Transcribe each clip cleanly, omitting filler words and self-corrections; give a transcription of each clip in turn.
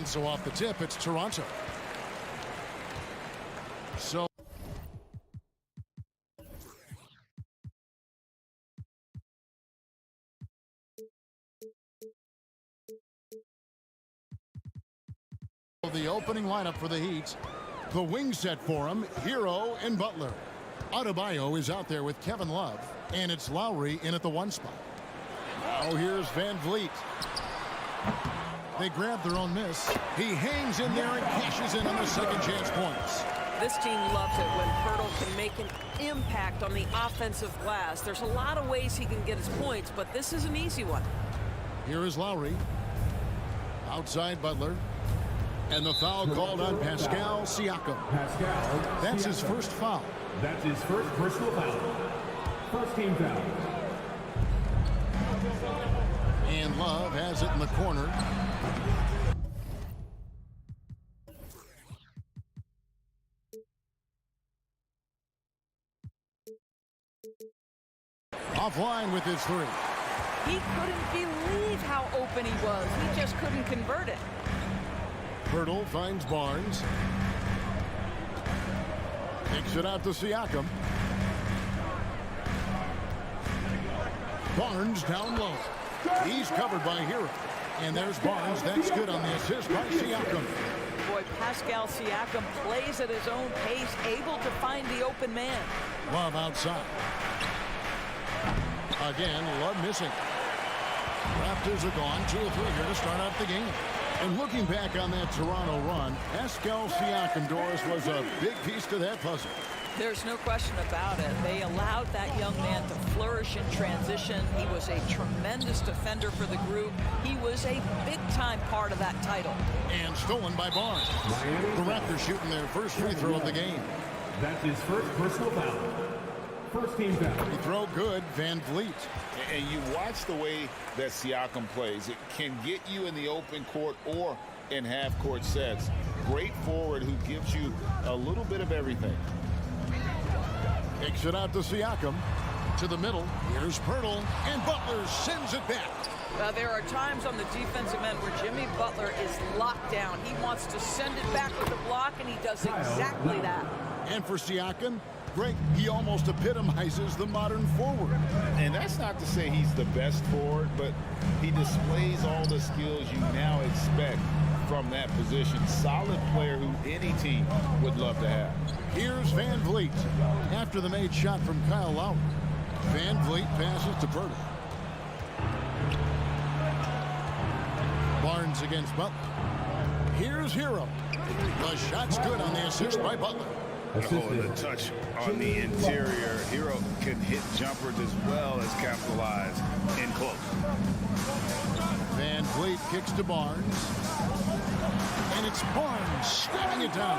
And so off the tip, it's Toronto. So the opening lineup for the Heat. The wing set for him, Hero and Butler. Adebayo is out there with Kevin Love, and it's Lowry in at the 1 spot. Now here's Van Vliet. They grab their own miss. He hangs in there and cashes in on the second chance points. This team loves it when Pirtle can make an impact on the offensive glass. There's a lot of ways he can get his points, but this is an easy one. Here is Lowry. Outside Butler. And the foul called on Pascal Siakam. That's his first foul. That's his first personal foul. First team foul. And Love has it in the corner. Offline with his 3. He couldn't believe how open he was. He just couldn't convert it. Pirtle finds Barnes. Kicks it out to Siakam. Barnes down low. He's covered by Hero. And there's Barnes. That's good on the assist by Siakam. Boy, Pascal Siakam plays at his own pace, able to find the open man. Love outside. Again, Love missing. Raptors are gone 2 or 3 here to start out the game. And looking back on that Toronto run, Pascal Siakam, Doris, was a big piece to that puzzle. There's no question about it. They allowed that young man to flourish in transition. He was a tremendous defender for the group. He was a big-time part of that title. And stolen by Barnes. The Raptors shooting their first free throw of the game. That's his first personal foul. First team foul. Free throw good, Van Vliet. And you watch the way that Siakam plays. It can get you in the open court or in half-court sets. Great forward who gives you a little bit of everything. Kicks it out to Siakam. To the middle. Here's Pirtle. And Butler sends it back. There are times on the defensive end where Jimmy Butler is locked down. He wants to send it back with a block, and he does exactly that. And for Siakam, Greg, he almost epitomizes the modern forward. And that's not to say he's the best forward, but he displays all the skills you now expect from that position. Solid player who any team would love to have. Here's Van Vliet. After the made shot from Kyle Lowry. Van Vliet passes to Pirtle. Barnes against Butler. Here's Hero. The shot's good on the assist by Butler. Oh, the touch on the interior. Hero can hit jumpers as well as capitalize in close. Van Vliet kicks to Barnes. And it's Barnes slamming it down.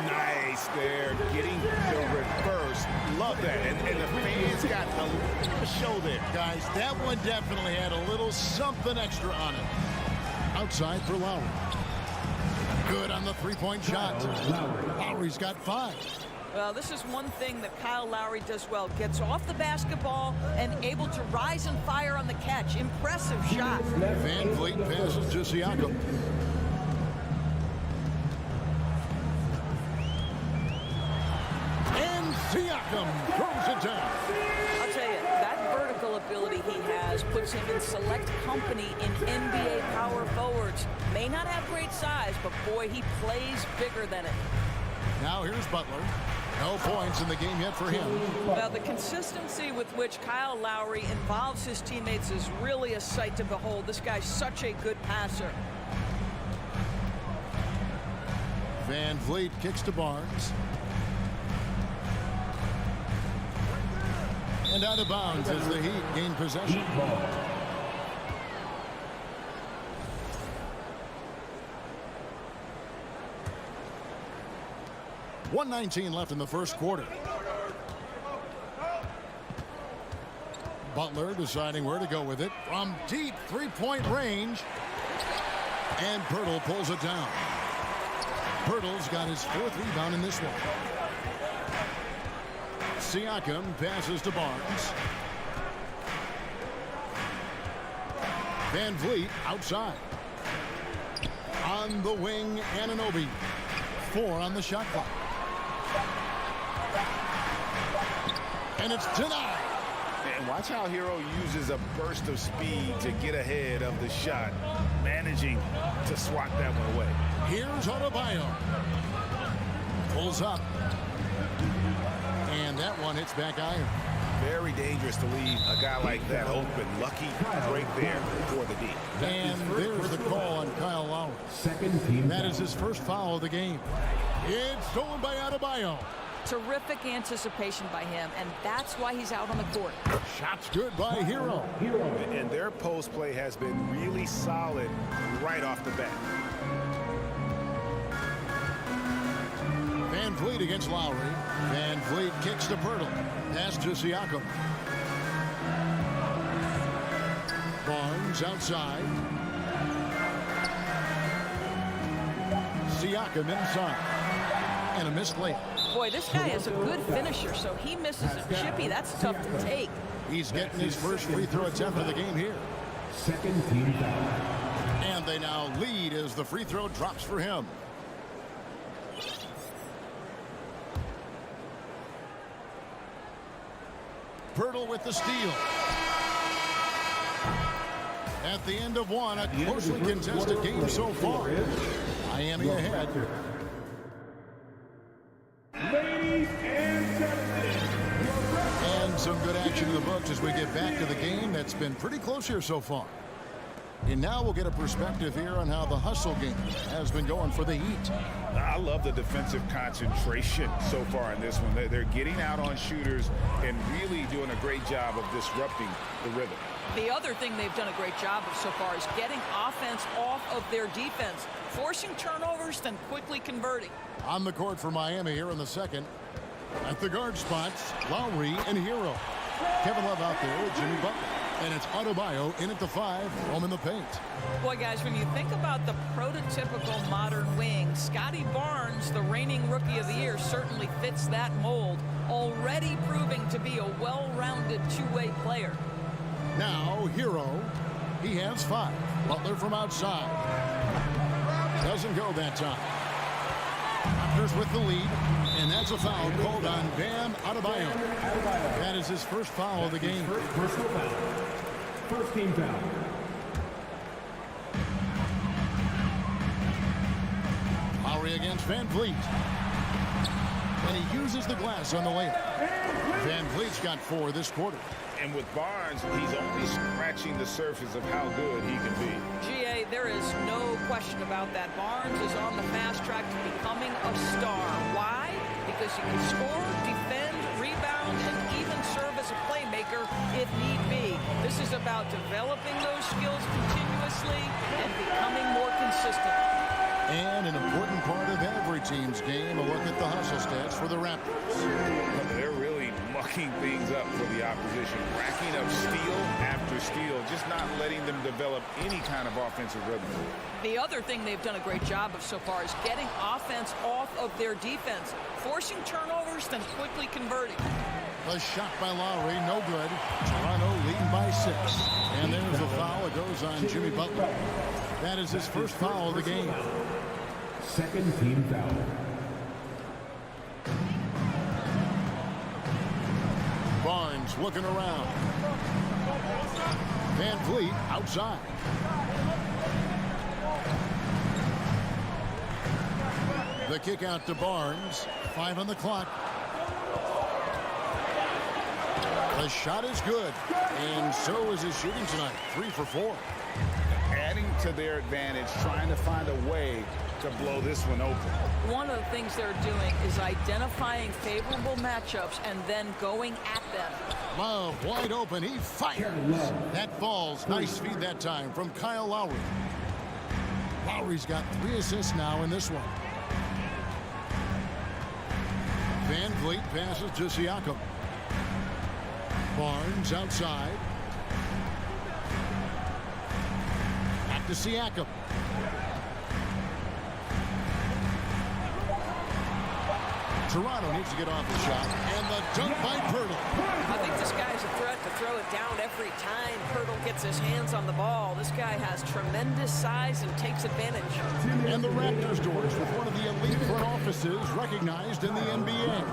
Nice there, getting the reverse. Love that. And the fans got a show there. Guys, that one definitely had a little something extra on it. Outside for Lowry. Good on the three-point shot. Lowry's got 5. Well, this is one thing that Kyle Lowry does well. Gets off the basketball and able to rise and fire on the catch. Impressive shot. Van Vliet passes to Siakam. And Siakam throws it down. I'll tell you, that vertical ability he has puts him in select company in NBA power forwards. May not have great size, but boy, he plays bigger than it. Now here's Butler. No points in the game yet for him. Well, the consistency with which Kyle Lowry involves his teammates is really a sight to behold. This guy's such a good passer. Van Vliet kicks to Barnes. And out of bounds as the Heat gain possession. 1:19 left in the first quarter. Butler deciding where to go with it from deep three-point range. And Pirtle pulls it down. Pirtle's got his 4th rebound in this one. Siakam passes to Barnes. Van Vliet outside. on the wing, Anunoby. 4 on the shot clock. And it's denied. And watch how Hero uses a burst of speed to get ahead of the shot, managing to swat that one away. Here's Adebayo. Pulls up. And that one hits back iron. Very dangerous to leave a guy like that open. Lucky break there for the D. And there's the call on Kyle Lowry. Second team. That is his first foul of the game. It's stolen by Adebayo. Terrific anticipation by him, and that's why he's out on the court. Shot's good by Hero. And their post play has been really solid right off the bat. Van Vliet against Lowry. Van Vliet kicks to Pirtle. Pass to Siakam. Barnes outside. Siakam inside. And a missed layup. Boy, this guy is a good finisher, so he misses a chippy. That's tough to take. He's getting his first free throw attempt of the game here. Second team foul. And they now lead as the free throw drops for him. Pirtle with the steal. At the end of one, a closely contested game so far. Miami ahead. Ladies and gentlemen. And some good action in the books as we get back to the game that's been pretty close here so far. And now we'll get a perspective here on how the hustle game has been going for the Heat. I love the defensive concentration so far in this one. They're getting out on shooters and really doing a great job of disrupting the rhythm. The other thing they've done a great job of so far is getting offense off of their defense, forcing turnovers, then quickly converting. On the court for Miami here in the second. At the guard spots, Lowry and Hero. Kevin Love out there with Jimmy Butler. And it's Adebayo in at the 5, home in the paint. Boy, guys, when you think about the prototypical modern wing, Scotty Barnes, the reigning Rookie of the Year, certainly fits that mold, already proving to be a well-rounded two-way player. Now, Hero, he has 5. Butler from outside. Doesn't go that time. Raptors with the lead, and that's a foul called on Bam Adebayo. That is his first foul of the game. Personal foul. First team foul. Lowry against Van Vliet. And he uses the glass on the layup. Van Vliet's got 4 this quarter. And with Barnes, he's only scratching the surface of how good he can be. GA, there is no question about that. Barnes is on the fast track to becoming a star. Why? Because he can score, defend, rebound, and even serve as a playmaker if need be. This is about developing those skills continuously and becoming more consistent. And an important part of every team's game, a look at the hustle stats for the Raptors. They're really mucking things up for the opposition, racking up steal after steal, just not letting them develop any kind of offensive rhythm. The other thing they've done a great job of so far is getting offense off of their defense, forcing turnovers, then quickly converting. A shot by Lowry, no good. Toronto leading by 6. And there's a foul. It goes on Jimmy Butler. That is his first foul of the game. Second team foul. Barnes looking around. Van Vliet outside. The kick out to Barnes. 5 on the clock. The shot is good. And so is his shooting tonight. 3 for 4. Adding to their advantage, trying to find a way to blow this one open. One of the things they're doing is identifying favorable matchups and then going at them. Love wide open. He fires. That falls. Nice feed that time from Kyle Lowry. Lowry's got 3 assists now in this one. Van Vliet passes to Siakam. Barnes outside. Back to Toronto needs to get off the shot. And the dunk by Pirtle. I think this guy's a threat to throw it down every time Pirtle gets his hands on the ball. This guy has tremendous size and takes advantage. And the Raptors doors with one of the elite front offices recognized in the NBA.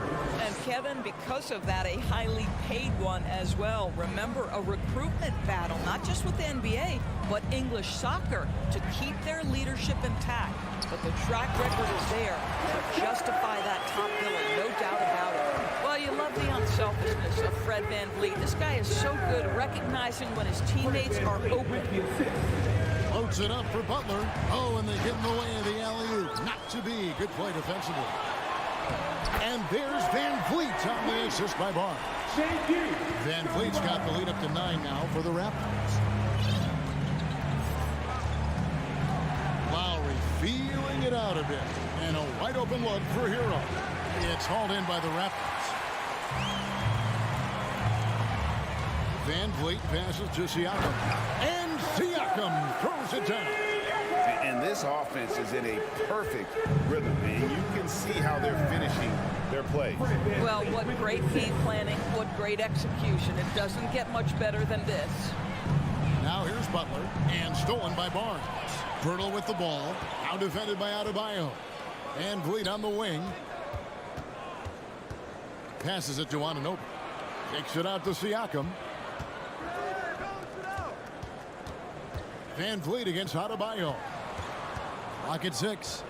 And Kevin, because of that, a highly paid one as well. Remember, a recruitment battle, not just with the NBA, but English soccer to keep their leadership intact. But the track record is there to justify that top billing, no doubt about it. Well, you love the unselfishness of Fred VanVleet. This guy is so good at recognizing when his teammates are open. Floats it up for Butler. Oh, and they get in the way of the alley-oop. Not to be. Good play defensively. And there's VanVleet on the assist by Barnes. VanVleet's got the lead up to 9 now for the Raptors. Lowry feeling it out a bit. And a wide open look for Hero. It's hauled in by the Raptors. VanVleet passes to Siakam. And Siakam throws it down. And this offense is in a perfect rhythm, and you can see how they're finishing their play. Well, what great game planning, what great execution. It doesn't get much better than this. Now here's Butler, and stolen by Barnes. Pirtle with the ball, now defended by Adebayo. And VanVleet on the wing. Passes it to Anunoby. Takes it out to Siakam. VanVleet against Adebayo. Lock at 6.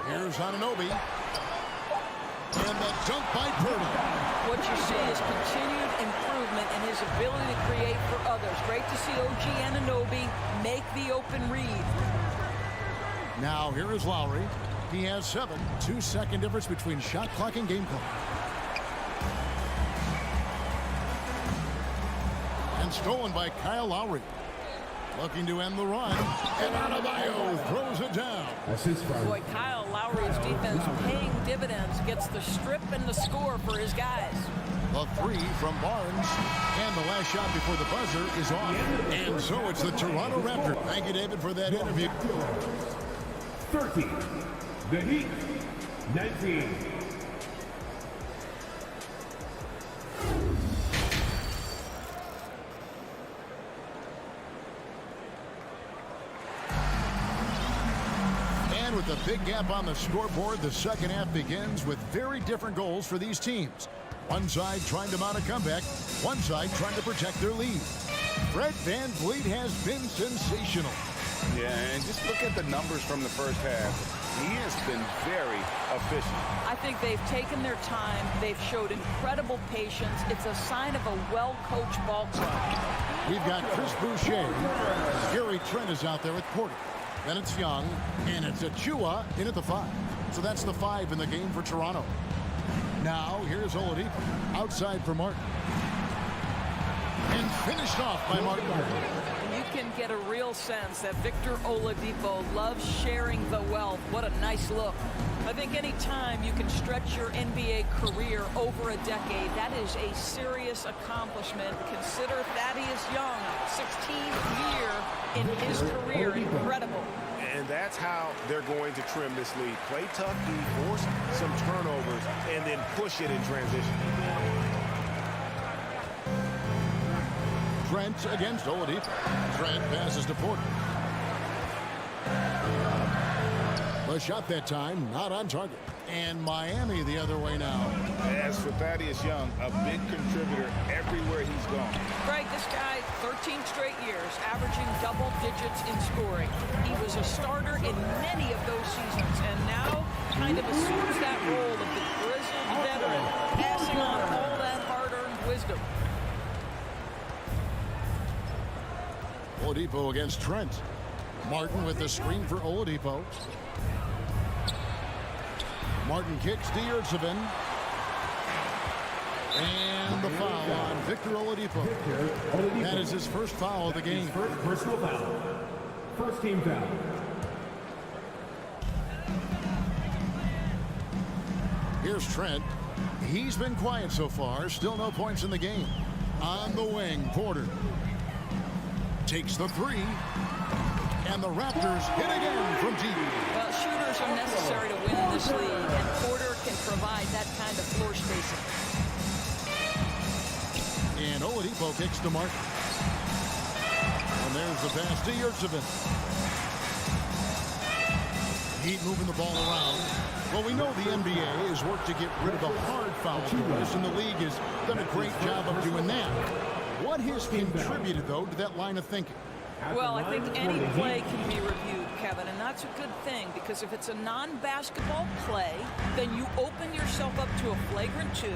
Here's Anunoby. And the dunk by Pirtle. What you see is continued improvement in his ability to create for others. Great to see OG Anunoby make the open read. Now here is Lowry. He has 7. 2-second difference between shot clock and game clock. And stolen by Kyle Lowry. Looking to end the run. And Adebayo throws it down. Boy, Kyle Lowry's defense paying dividends. Gets the strip and the score for his guys. The 3 from Barnes. And the last shot before the buzzer is off. And so it's the Toronto Raptors. Thank you, David, for that interview. 30. The Heat. 19. And with a big gap on the scoreboard, the second half begins with very different goals for these teams. One side trying to mount a comeback, one side trying to protect their lead. Fred VanVleet has been sensational. Yeah, and just look at the numbers from the first half. He has been very efficient. I think they've taken their time. They've showed incredible patience. It's a sign of a well-coached ball club. We've got Chris Boucher. Gary Trent is out there with Porter. Then it's Young, and it's Achua in at the 5. So that's the 5 in the game for Toronto. Now, here's Oladipo. Outside for Martin. And finished off by Martin. You can get a real sense that Victor Oladipo loves sharing the wealth. What a nice look. I think any time you can stretch your NBA career over a decade, that is a serious accomplishment. Consider Thaddeus Young, 16th year in his career. Incredible. And that's how they're going to trim this lead. Play tough, force some turnovers, and then push it in transition. Trent against Oladipo. Trent passes to Porter. The shot that time, not on target. And Miami the other way now. As for Thaddeus Young, a big contributor everywhere he's gone. Greg, this guy, 13 straight years, averaging double digits in scoring. He was a starter in many of those seasons, and now kind of assumes that role of the grizzled veteran, passing on all that hard-earned wisdom. Oladipo against Trent. Martin with the screen for Oladipo. Martin kicks to Yurtseven. And the foul on Victor Oladipo. That is his first foul of the game. First personal foul. First team foul. Here's Trent. He's been quiet so far. Still no points in the game. On the wing, Porter takes the 3. And the Raptors hit again from deep. Well, shooters are necessary to win in this league, and Porter can provide that kind of floor spacing. And Oladipo kicks to Martin. And there's the pass to Yurtsevin. Heat moving the ball around. Well, we know the NBA has worked to get rid of the hard foul calls, and the league has done a great job of doing that. What has contributed, though, to that line of thinking? Well, I think any play can be reviewed, Kevin, and that's a good thing, because if it's a non-basketball play, then you open yourself up to a flagrant 2.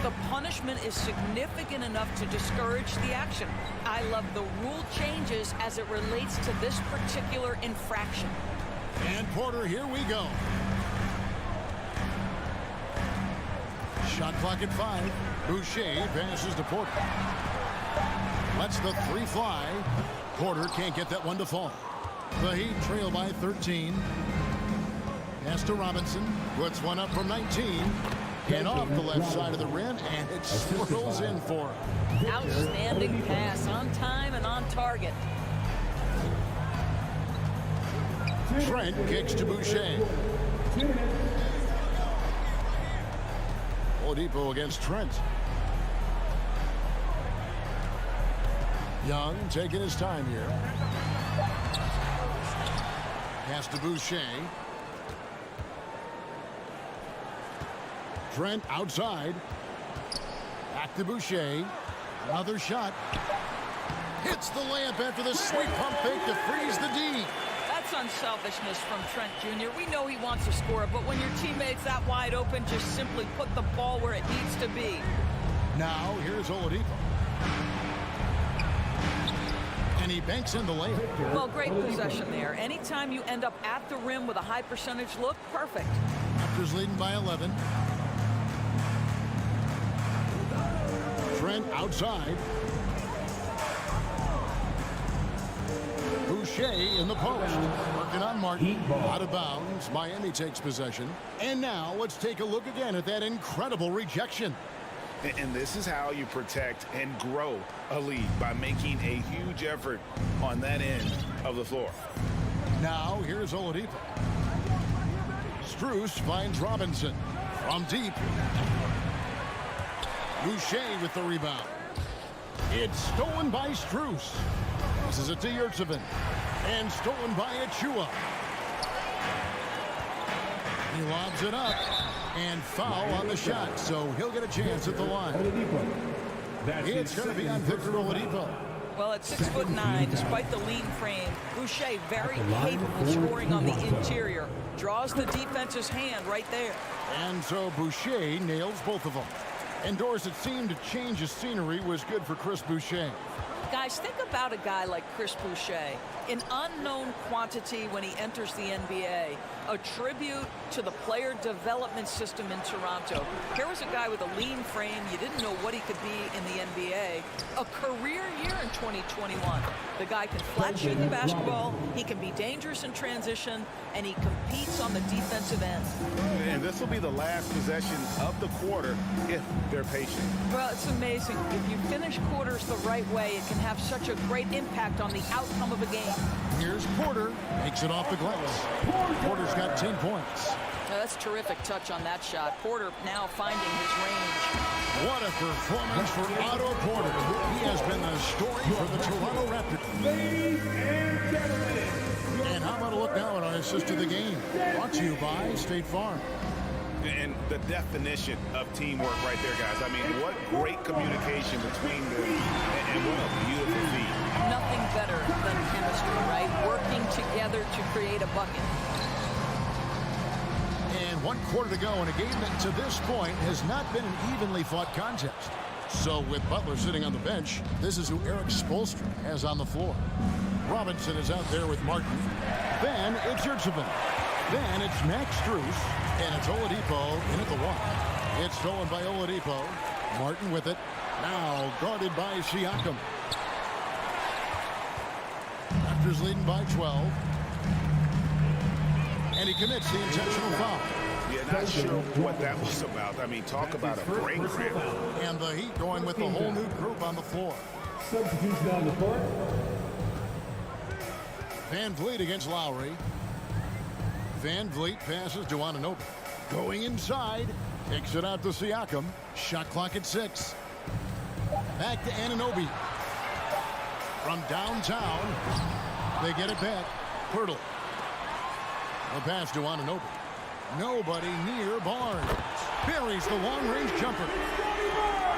The punishment is significant enough to discourage the action. I love the rule changes as it relates to this particular infraction. And Porter, here we go. Shot clock at 5. Boucher passes to Porter. Lets the 3 fly. Porter can't get that one to fall. The Heat trail by 13. Pass to Robinson. Puts one up from 19. And off the left side of the rim, and it swirls in for him. Outstanding pass, on time and on target. Trent kicks to Boucher. Oladipo against Trent. Young taking his time here. Pass to Boucher. Trent outside. Back to Boucher. Another shot. Hits the layup after the sweet pump fake to freeze the D. That's unselfishness from Trent Jr. We know he wants to score, but when your teammate's that wide open, just simply put the ball where it needs to be. Now, here's Oladipo. And he banks in the layup. Well, great possession there. Anytime you end up at the rim with a high percentage look, perfect. Raptors leading by 11. Trent outside. Boucher in the post. Working on Martin. Out of bounds. Miami takes possession. And now let's take a look again at that incredible rejection. And this is how you protect and grow a lead, by making a huge effort on that end of the floor. Now here's Oladipo. Strus finds Robinson from deep. Boucher with the rebound. It's stolen by Strus. This is it to Yurtsevin. And stolen by Achua. He lobs it up. And foul on the shot, so he'll get a chance at the line. It's going to be on Victor Oladipo. Well, at 6'9", despite the lean frame, Boucher very capable scoring on the interior. Draws the defense's hand right there. And so Boucher nails both of them. And Doris, it seemed to change his scenery was good for Chris Boucher. Guys, think about a guy like Chris Boucher, an unknown quantity when he enters the NBA, a tribute to the player development system in Toronto. Here was a guy with a lean frame. You didn't know what he could be in the NBA. A career year in 2021. The guy can flat shoot the basketball, he can be dangerous in transition, and he competes on the defensive end. And this will be the last possession of the quarter if they're patient. Well, it's amazing. If you finish quarters the right way, it can have such a great impact on the outcome of a game. Here's Porter. Makes it off the glass. Porter's got 10 points. Now, that's a terrific touch on that shot. Porter now finding his range. What a performance for Otto Porter. He has been the story for the Toronto Raptors. Ladies and gentlemen. And how about a look now at our assist to the game? Brought to you by State Farm. And the definition of teamwork right there, guys. I mean, what great communication between them, and what a beautiful feat. Nothing better than chemistry, right? Working together to create a bucket. And 1 quarter to go in a game that to this point has not been an evenly fought contest. So with Butler sitting on the bench, this is who Eric Spoelstra has on the floor. Robinson is out there with Martin. Then it's Yurtsevin. Then it's Max Strus. And it's Oladipo in at the 1. It's stolen by Oladipo. Martin with it. Now guarded by Siakam. Raptors leading by 12. And he commits the intentional foul. Yeah, not sure what that was about. I mean, talk about a break ramp. And the Heat going with the whole new group on the floor. Substitution on the court. Van Vliet against Lowry. Van Vliet passes to Anunoby. Going inside. Kicks it out to Siakam. Shot clock at 6. Back to Anunoby. From downtown. They get it back. Pirtle. The pass to Anunoby. Nobody near Barnes. Buries the long-range jumper.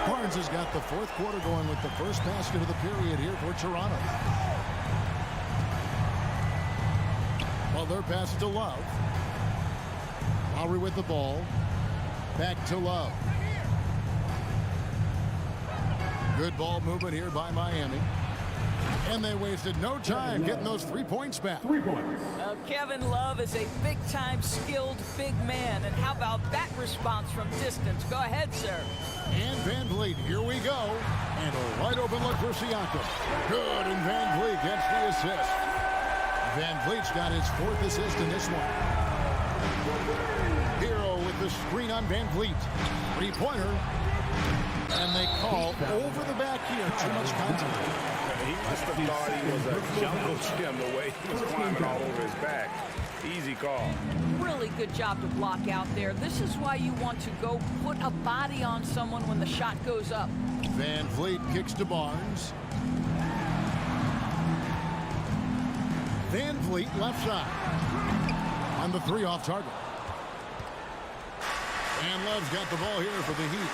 Barnes has got the fourth quarter going with the first basket of the period here for Toronto. Well, their pass to Love. Lowry with the ball. Back to Love. Good ball movement here by Miami. And they wasted no time getting those 3 points back. 3 points. Kevin Love is a big-time skilled big man. And how about that response from distance? Go ahead, sir. And Van Vliet, here we go. And a wide open look for Siakam. Good, and Van Vliet gets the assist. Van Vliet's got his 4th assist in this one. Hero with the screen on Van Vliet. 3-pointer. And they call over the back here. Too much contact. He must have thought he was a jungle gym the way he was climbing all over his back. Easy call. Really good job to block out there. This is why you want to go put a body on someone when the shot goes up. Van Vliet kicks to Barnes. Van Vliet left side. On the 3 off target. And Love's got the ball here for the Heat.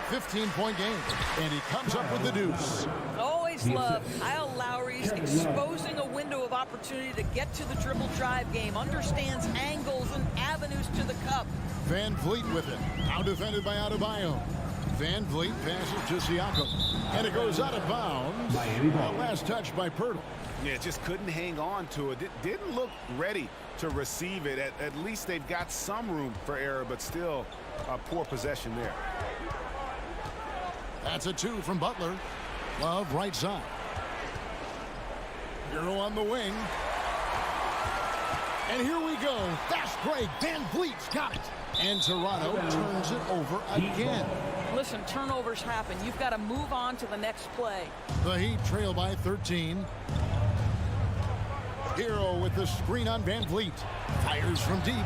15-point game. And he comes up with the deuce. Always love Kyle Lowry's exposing a window of opportunity to get to the dribble drive game. Understands angles and avenues to the cup. Van Vliet with it. Now defended by Adebayo. Van Vliet passes to Siakam. And it goes out of bounds. Last touch by Pirtle. Yeah, just couldn't hang on to it. Didn't look ready to receive it. At least they've got some room for error, but still a poor possession there. That's a 2 from Butler. Love right side. Hero on the wing. And here we go. Fast break. Van Vliet's got it. And Toronto turns it over again. Listen, turnovers happen. You've got to move on to the next play. The Heat trail by 13. Hero with the screen on Van Vliet. Fires from deep.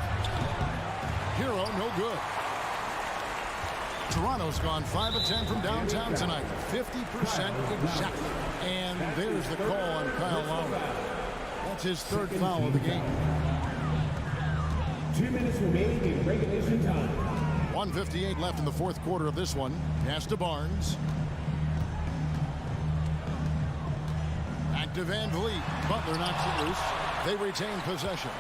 Hero no good. Toronto's gone 5 of 10 from downtown tonight. 50% exactly. And there's the call on Kyle Lowry. That's his 3rd foul of the game. 2 minutes remaining in regulation time. 1:58 left in the 4th quarter of this one. Pass to Barnes. Back to Van Vliet. Butler knocks it loose. They retain possession.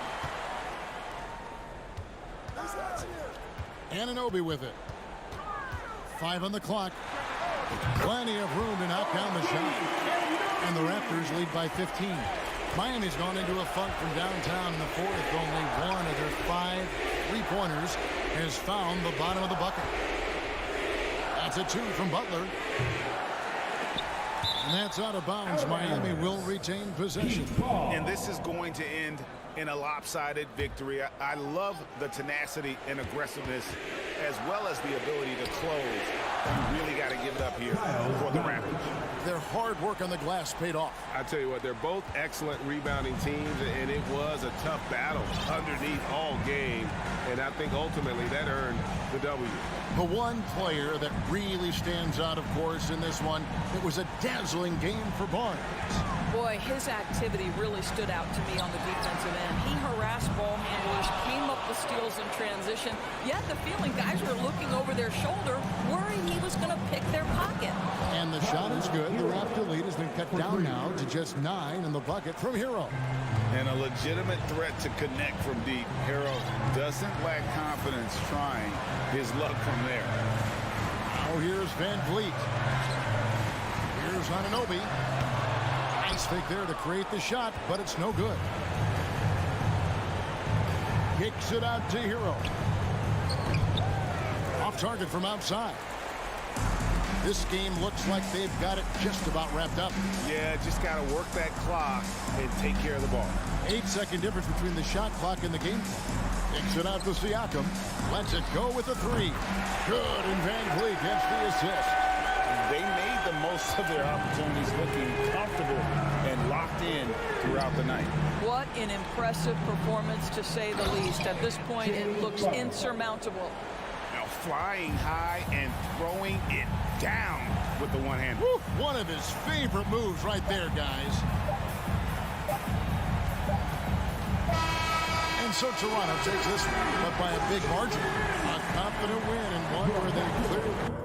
Anunoby with it. 5 on the clock. Plenty of room to knock down the shot. And the Raptors lead by 15. Miami's gone into a funk from downtown in the 4th. Only 1 of their 5 3-pointers has found the bottom of the bucket. That's a 2 from Butler. And that's out of bounds. Miami will retain possession. And this is going to end in a lopsided victory. I love the tenacity and aggressiveness as well as the ability to close. You really got to give it up here for the Raptors. Their hard work on the glass paid off. I tell you what, they're both excellent rebounding teams, and it was a tough battle underneath all game. And I think ultimately that earned the W. The one player that really stands out, of course, in this one, it was a dazzling game for Barnes. Boy, his activity really stood out to me on the defensive end. He harassed ball handlers, came up with steals in transition. Yet the feeling guys were looking over their shoulder, worrying he was going to pick their pocket. And the shot is good. The Raptor lead has been cut down now to just 9 in the bucket from Hero. And a legitimate threat to connect from deep. Hero doesn't lack confidence trying his luck from there. Now here's Van Vliet. Here's Anunoby. Nice fake there to create the shot, but it's no good. Kicks it out to Hero. Off target from outside. This game looks like they've got it just about wrapped up. Yeah, just got to work that clock and take care of the ball. 8-second difference between the shot clock and the game clock. Kicks it out to Siakam. Lets it go with a 3. Good, and Van Vliet gets the assist. They made the most of their opportunities, looking comfortable and locked 10 throughout the night. What an impressive performance, to say the least. At this point, it looks insurmountable. Now flying high and throwing it down with the one hand. Woo, one of his favorite moves right there, guys. And so Toronto takes this one, but by a big margin. A confident win and one where they clearly...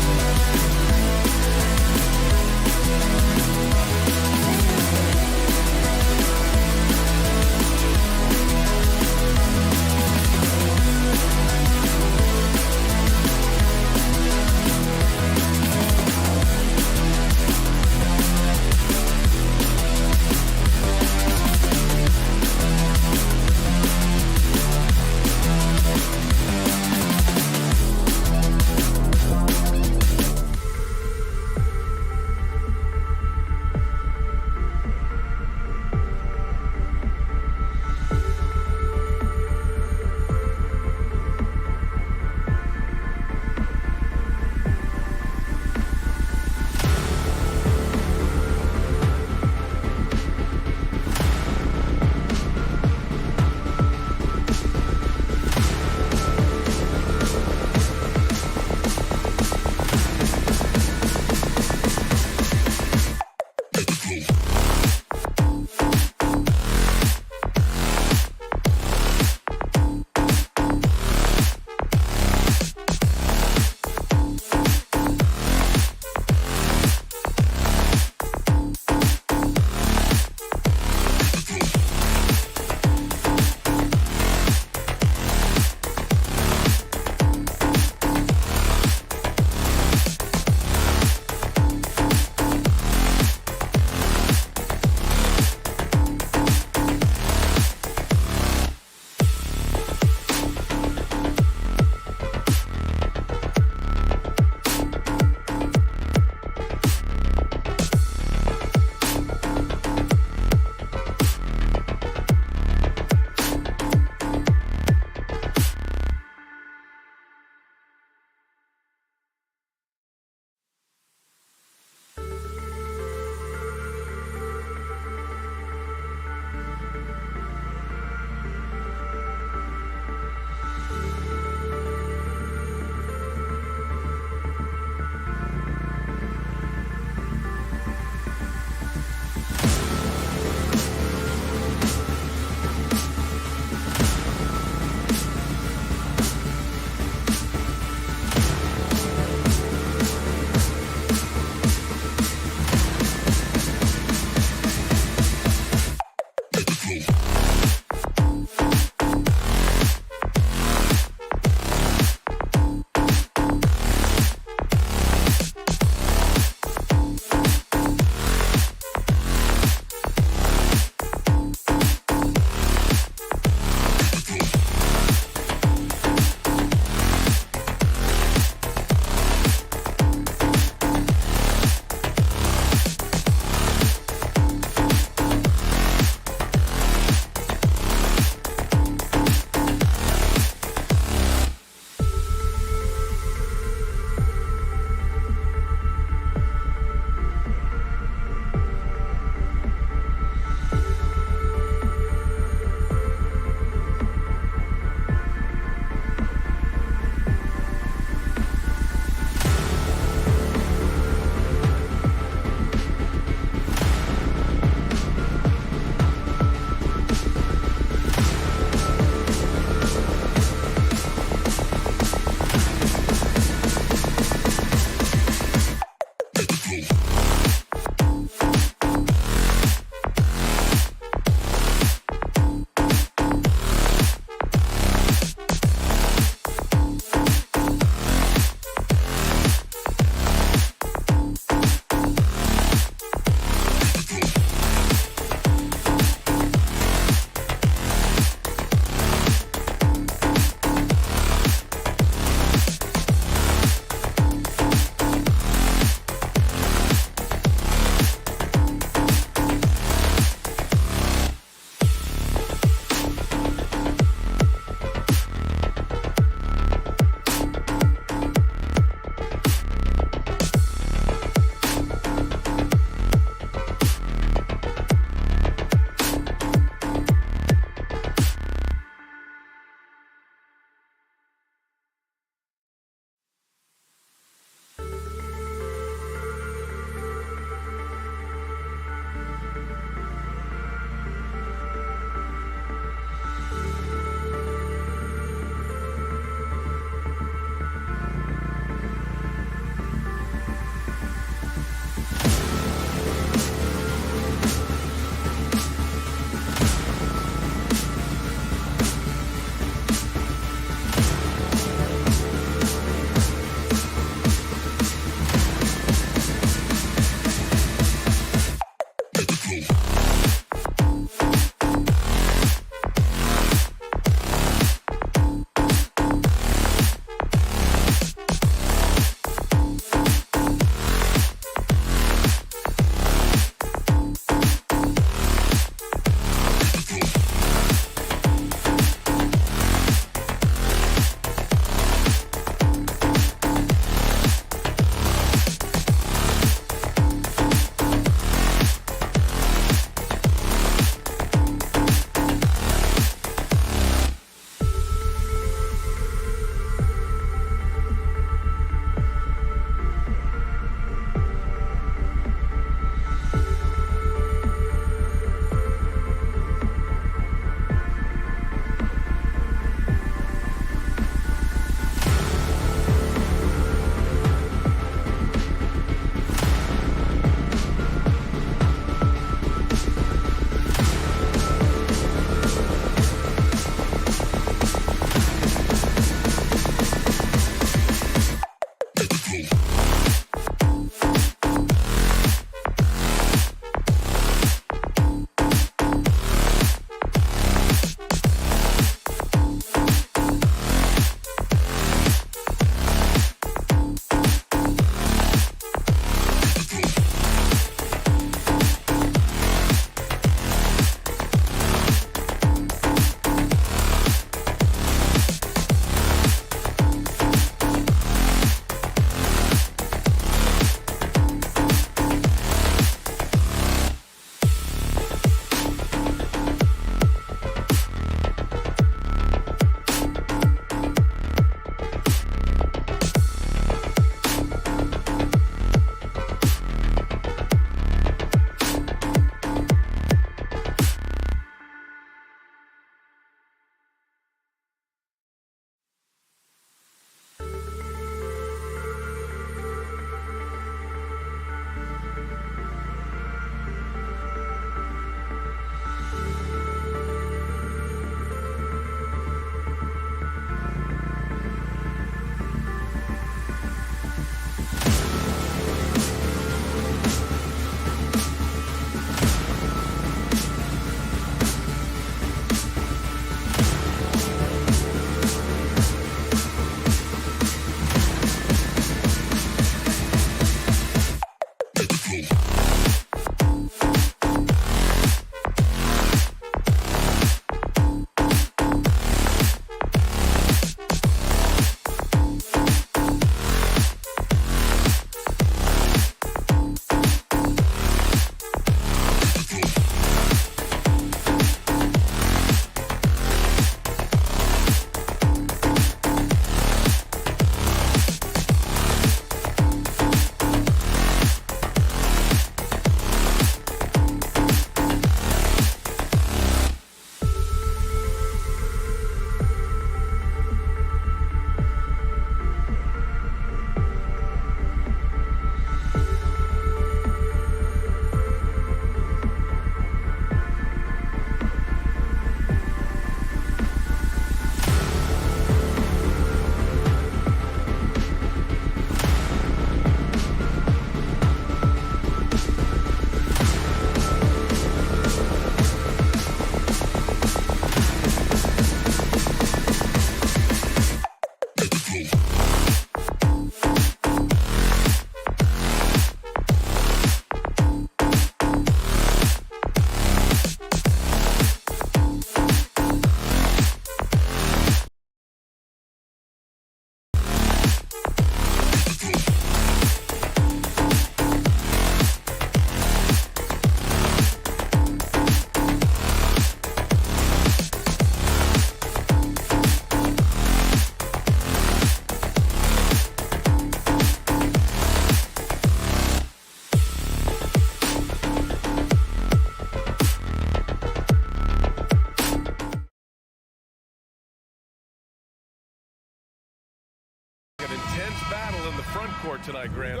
an intense battle in the front court tonight, Grant.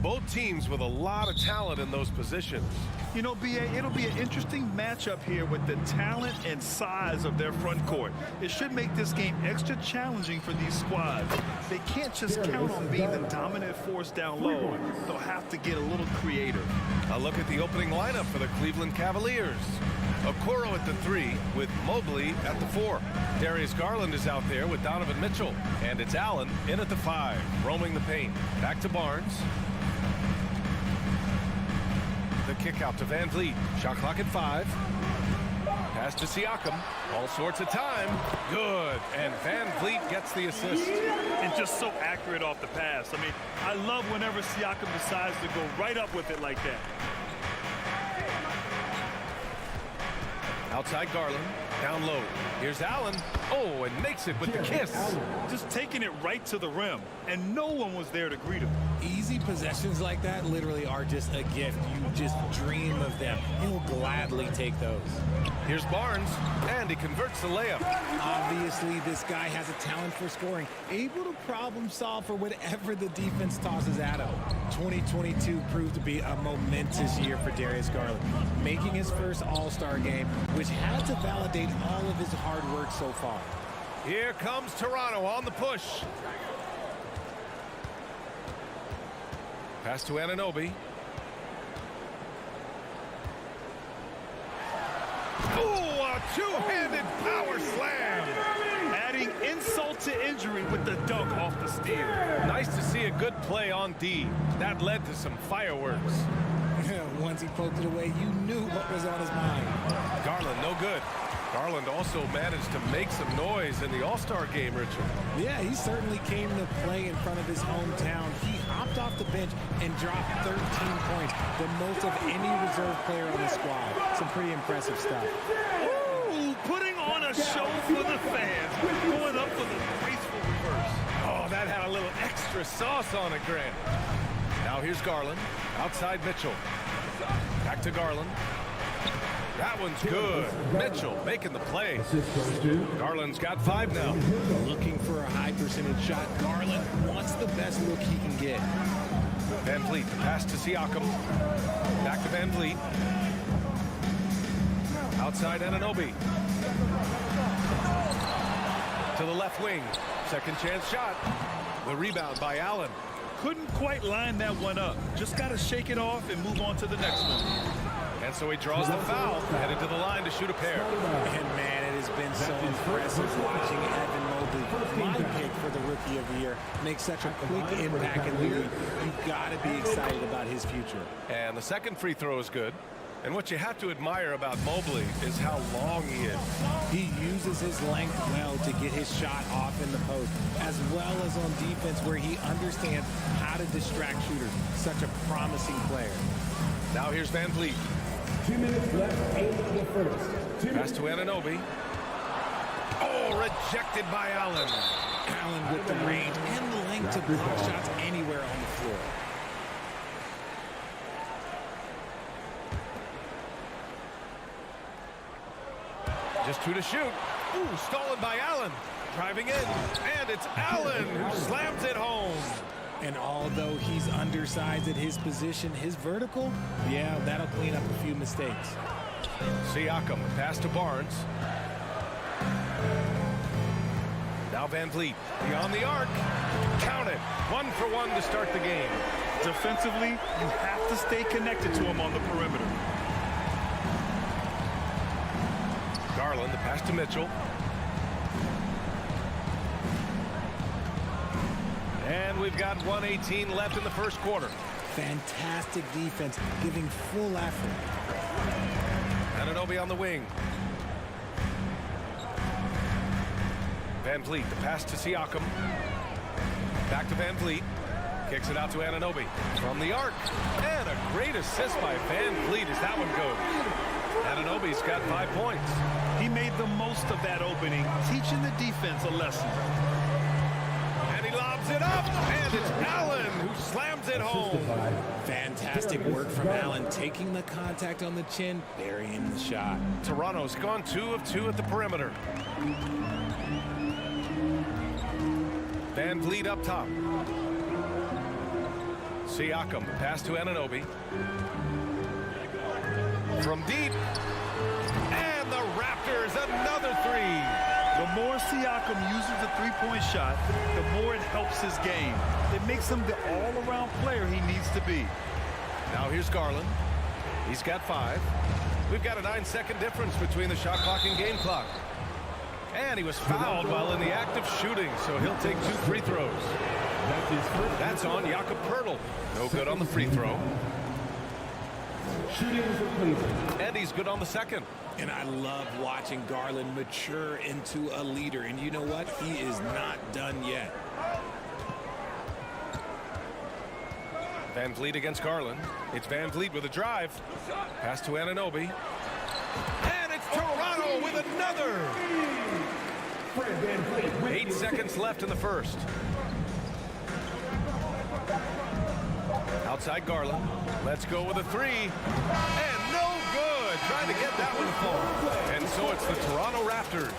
Both teams with a lot of talent in those positions. You know, B.A., it'll be an interesting matchup here with the talent and size of their front court. It should make this game extra challenging for these squads. They can't just count on being the dominant force down low. They'll have to get a little creative. A look at the opening lineup for the Cleveland Cavaliers. Okoro at the 3 with Mobley at the 4. Darius Garland is out there with Donovan Mitchell. And it's Allen in at the 5, roaming the paint. Back to Barnes. The kick out to Van Vliet. Shot clock at 5. Pass to Siakam. All sorts of time. Good. And Van Vliet gets the assist. And just so accurate off the pass. I mean, I love whenever Siakam decides to go right up with it like that. Outside Garland. Down low. Here's Allen. Oh, and makes it with the kiss. Just taking it right to the rim. And no one was there to greet him. Easy possessions like that literally are just a gift. You just dream of them. He'll gladly take those. Here's Barnes, and he converts the layup. Obviously, this guy has a talent for scoring, able to problem solve for whatever the defense tosses at him. 2022 proved to be a momentous year for Darius Garland, making his first All-Star game, which had to validate all of his hard work so far. Here comes Toronto on the push. Pass to Anunoby. Oh, a two-handed power slam. Adding insult to injury with the dunk off the steal. Nice to see a good play on D. That led to some fireworks. Once he poked it away, you knew what was on his mind. Garland, no good. Garland also managed to make some noise in the All-Star game, Richard. Yeah, he certainly came to play in front of his hometown. He hopped off the bench and dropped 13 points, the most of any reserve player on the squad. Some pretty impressive stuff. Ooh, putting on a show for the fans. Going up with a graceful reverse. Oh, that had a little extra sauce on it, Grant. Now here's Garland. Outside Mitchell. Back to Garland. That one's good. Mitchell making the play. Garland's got 5 now. Looking for a high percentage shot. Garland wants the best look he can get. Van Vliet, the pass to Siakam. Back to Van Vliet. Outside Anunoby. To the left wing. Second chance shot. The rebound by Allen. Couldn't quite line that one up. Just got to shake it off and move on to the next one. And so he draws the foul, headed to the line to shoot a pair. And man, it has been so impressive watching Evan Mobley, my pick for the Rookie of the Year, make such a quick impact in the league. You've got to be excited about his future. And the second free throw is good. And what you have to admire about Mobley is how long he is. He uses his length well to get his shot off in the post, as well as on defense where he understands how to distract shooters. Such a promising player. Now here's Van Vliet. 2 minutes left in the first. Pass to Anunoby. Oh, rejected by Allen. Allen with the range and the length to block shots anywhere on the floor. Just 2 to shoot. Ooh, stolen by Allen. Driving in, and it's Allen who slams it home. And although he's undersized at his position, his vertical, yeah, that'll clean up a few mistakes. Siakam, pass to Barnes. Now Van Vliet, beyond the arc. Count it. 1 for 1 to start the game. Defensively, you have to stay connected to him on the perimeter. Garland, the pass to Mitchell. And we've got 1:18 left in the first quarter. Fantastic defense, giving full effort. Anunoby on the wing. Van Vliet, the pass to Siakam. Back to Van Vliet. Kicks it out to Anunoby. From the arc. And a great assist by Van Vliet as that one goes. Anunoby's got 5 points. He made the most of that opening, teaching the defense a lesson. And he lobs it up, and it's Allen who slams it home. Fantastic work from Allen, taking the contact on the chin, burying the shot. Toronto's gone 2 of 2 at the perimeter. Van Vliet up top. Siakam, pass to Anunoby. From deep. And the Raptors, another three. The more Siakam uses the three-point shot, the more it helps his game. It makes him the all-around player he needs to be. Now here's Garland. He's got 5. We've got a 9-second difference between the shot clock and game clock. And he was fouled while in the act of shooting, so he'll take 2 free throws. That's on Jakob Poeltl. No good on the free throw. And he's good on the second. And I love watching Garland mature into a leader. And you know what? He is not done yet. Van Vliet against Garland. It's Van Vliet with a drive. Pass to Anunoby. And it's Toronto with another. 8 seconds left in the first. Outside Garland. Let's go with a 3. And no good. Trying to get that one to fall. And so it's the Toronto Raptors.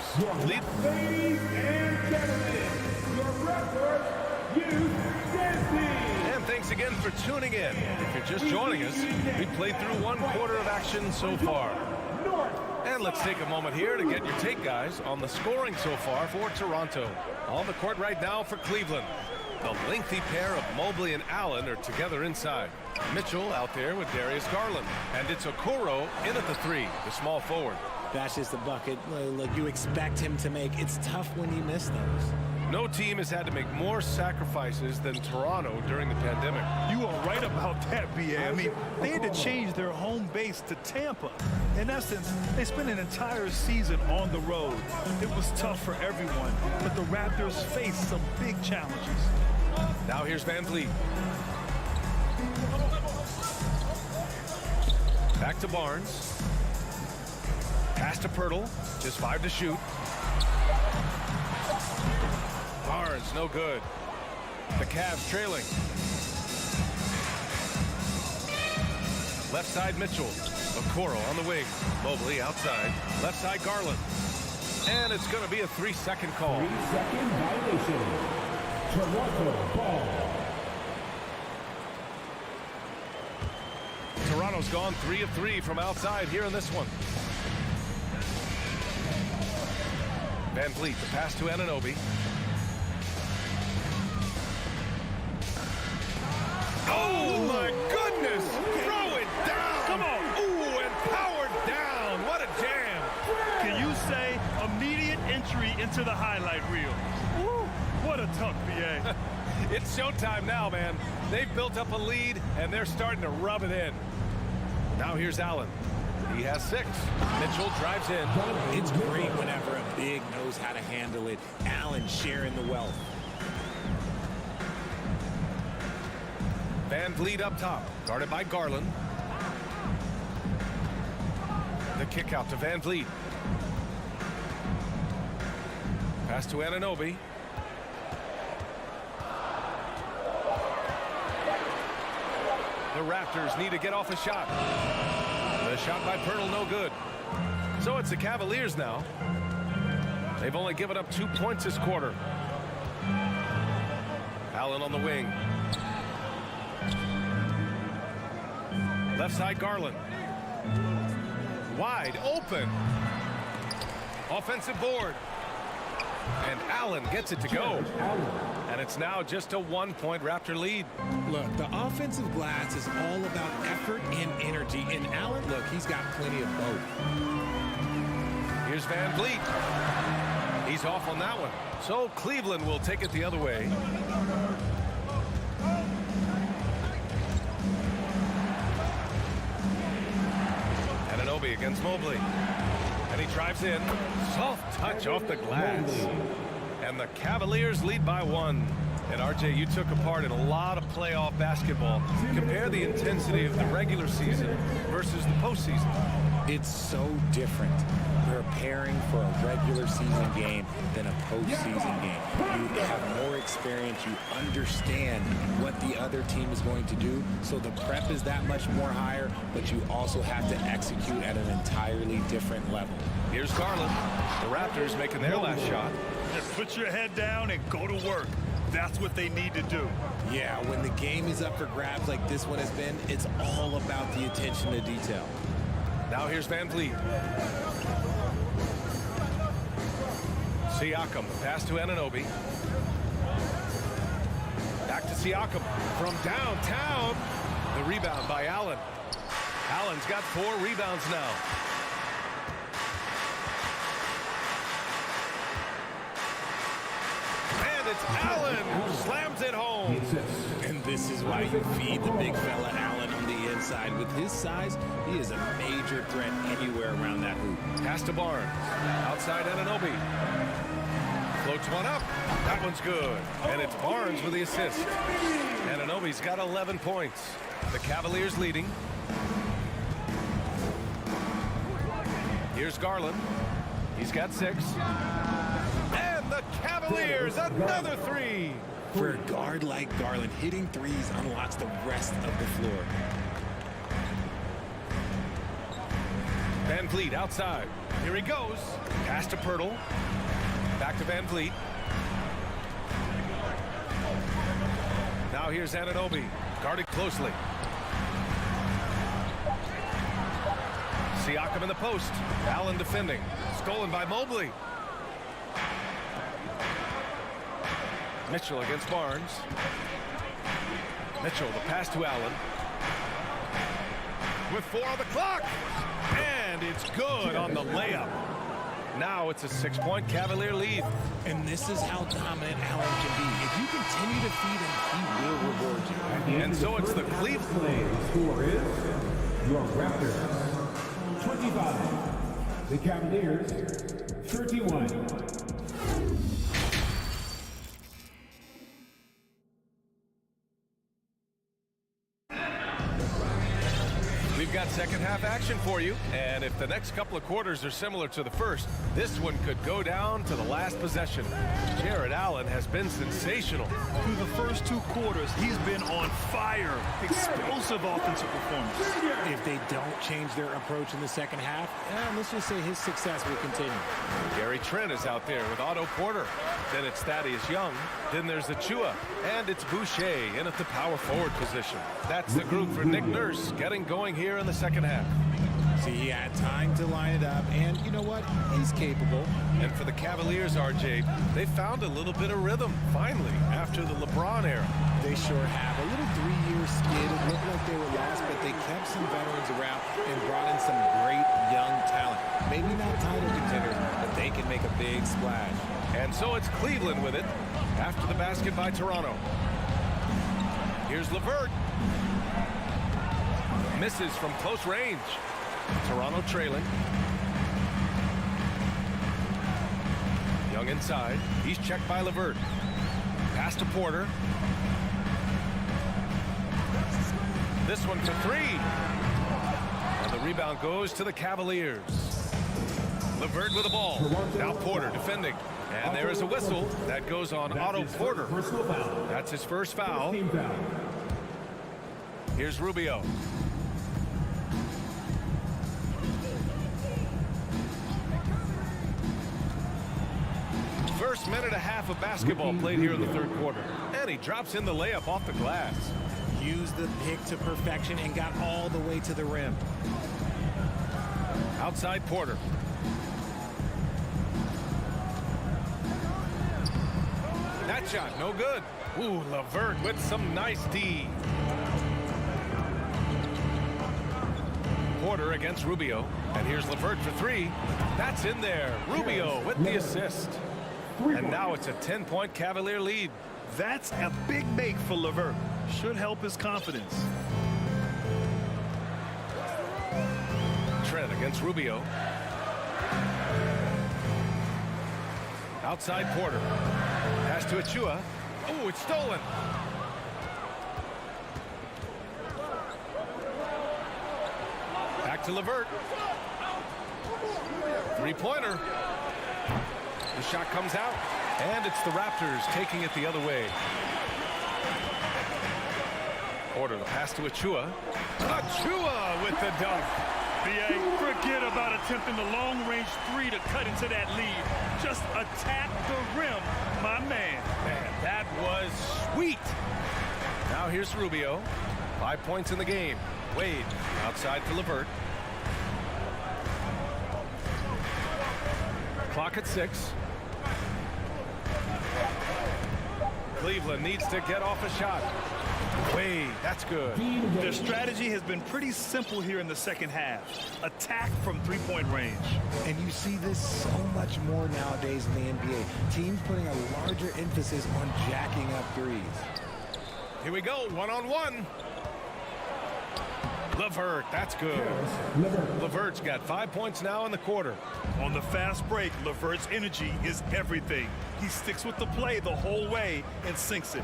Lead. Ladies and gentlemen, your Raptors youth dancing. And thanks again for tuning in. If you're just joining us, we've played through 1 quarter of action so far. And let's take a moment here to get your take, guys, on the scoring so far for Toronto. On the court right now for Cleveland. The lengthy pair of Mobley and Allen are together inside. Mitchell out there with Darius Garland. And it's Okoro in at the 3, the small forward. That's just the bucket like you expect him to make. It's tough when you miss those. No team has had to make more sacrifices than Toronto during the pandemic. You are right about that, BA. I mean, they had to change their home base to Tampa. In essence, they spent an entire season on the road. It was tough for everyone, but the Raptors faced some big challenges. Now here's Van Vliet. Back to Barnes. Pass to Poeltl. Just 5 to shoot. Barnes, no good. The Cavs trailing. Left side Mitchell. Okoro on the wing. Mobley outside. Left side Garland. And it's going to be a 3-second call. 3-second violation. Toronto ball. Toronto's gone 3 of 3 from outside here in this one. Van Vliet, the pass to Anunoby. Oh my goodness! Throw it down! Come on! Ooh, and powered down! What a jam! Can you say immediate entry into the highlight reel? Woo, what a tough BA. It's showtime now, man. They've built up a lead, and they're starting to rub it in. Now here's Allen. He has 6. Mitchell drives in. It's great whenever a big knows how to handle it. Allen sharing the wealth. Van Vliet up top, guarded by Garland. The kick out to Van Vliet. Pass to Anunoby. The Raptors need to get off a shot. The shot by Poeltl, no good. So it's the Cavaliers now. They've only given up 2 points this quarter. Allen on the wing. Left side Garland. Wide open. Offensive board. And Allen gets it to go. And it's now just a 1-point Raptor lead. Look, the offensive glass is all about effort and energy. And Allen, look, he's got plenty of both. Here's Van Vliet. He's off on that one. So Cleveland will take it the other way. Anunoby against Mobley. And he drives in. Soft touch off the glass. And the Cavaliers lead by 1. And RJ, you took a part in a lot of playoff basketball. Compare the intensity of the regular season versus the postseason. It's so different preparing for a regular season game than a postseason game. You have more experience. You understand what the other team is going to do. So the prep is that much more higher, but you also have to execute at an entirely different level. Here's Garland. The Raptors making their last shot. Just put your head down and go to work. That's what they need to do. Yeah, when the game is up for grabs like this one has been, it's all about the attention to detail. Now here's Van Vliet. Siakam, pass to Anunoby. Back to Siakam from downtown. The rebound by Allen. Allen's got 4 rebounds now. And it's Allen who slams it home. And this is why you feed the big fella Allen on the inside. With his size, he is a major threat anywhere around that hoop. Pass to Barnes. Outside Anunoby. Floats one up. That one's good. And it's Barnes with the assist. Anunoby's got 11 points. The Cavaliers leading. Here's Garland. He's got 6. And the Cavaliers, another 3. For a guard like Garland, hitting threes unlocks the rest of the floor. Van Vliet outside. Here he goes. Pass to Pirtle. Back to Van Vliet. Now here's Anunoby. Guarded closely. Siakam in the post. Allen defending. Stolen by Mobley. Mitchell against Barnes. Mitchell, the pass to Allen. With 4 on the clock. And it's good on the layup. Now it's a 6-point Cavalier lead. And this is how dominant Allen can be. If you continue to feed him, he will reward you. And so it's the Cleveland. The score is your Raptors 25. The Cavaliers 31. We've got second half action for you, and if the next couple of quarters are similar to the first, this one could go down to the last possession. Jared Allen has been sensational. Through the first 2 quarters, he's been on fire. Explosive offensive performance. If they don't change their approach in the second half, let's just say his success will continue. Gary Trent is out there with Otto Porter. Then it's Thaddeus Young. Then there's Achua. And it's Boucher in at the power forward position. That's the group for Nick Nurse getting going here in the second half. See, he had time to line it up, and you know what? He's capable. And for the Cavaliers, RJ, they found a little bit of rhythm, finally, after the LeBron era. They sure have. A little 3-year skid. It looked like they were lost, but they kept some veterans around and brought in some great young talent. Maybe not title contenders, but they can make a big splash. And so it's Cleveland with it after the basket by Toronto. Here's LeVert. Misses from close range. Toronto trailing. Young inside. He's checked by LeVert. Pass to Porter. This one for 3. And the rebound goes to the Cavaliers. LeVert with the ball. Now Porter defending. And there is a whistle. That goes on Otto Porter. That's his first foul. Here's Rubio. First minute and a half of basketball played here in the third quarter. And he drops in the layup off the glass. Used the pick to perfection and got all the way to the rim. Outside Porter. That shot, no good. Ooh, LeVert with some nice D. Porter against Rubio. And here's LeVert for 3. That's in there. Rubio with the assist. And now it's a 10-point Cavalier lead. That's a big make for LeVert. Should help his confidence. Trent against Rubio. Outside Porter. Pass to Achua. Oh, it's stolen. Back to LeVert. 3-pointer. The shot comes out, and it's the Raptors taking it the other way. Porter, the pass to Achua. Achua with the dunk. B.A., forget about attempting the long-range 3 to cut into that lead. Just attack the rim, my man. Man, that was sweet. Now here's Rubio. 5 points in the game. Wade outside to LeVert. Clock at 6. Cleveland needs to get off a shot. Wade, that's good. Their strategy has been pretty simple here in the second half. Attack from three-point range. And you see this so much more nowadays in the NBA. Teams putting a larger emphasis on jacking up threes. Here we go, one-on-one. LeVert, that's good. LeVert's got 5 points now in the quarter. On the fast break, LeVert's energy is everything. He sticks with the play the whole way and sinks it.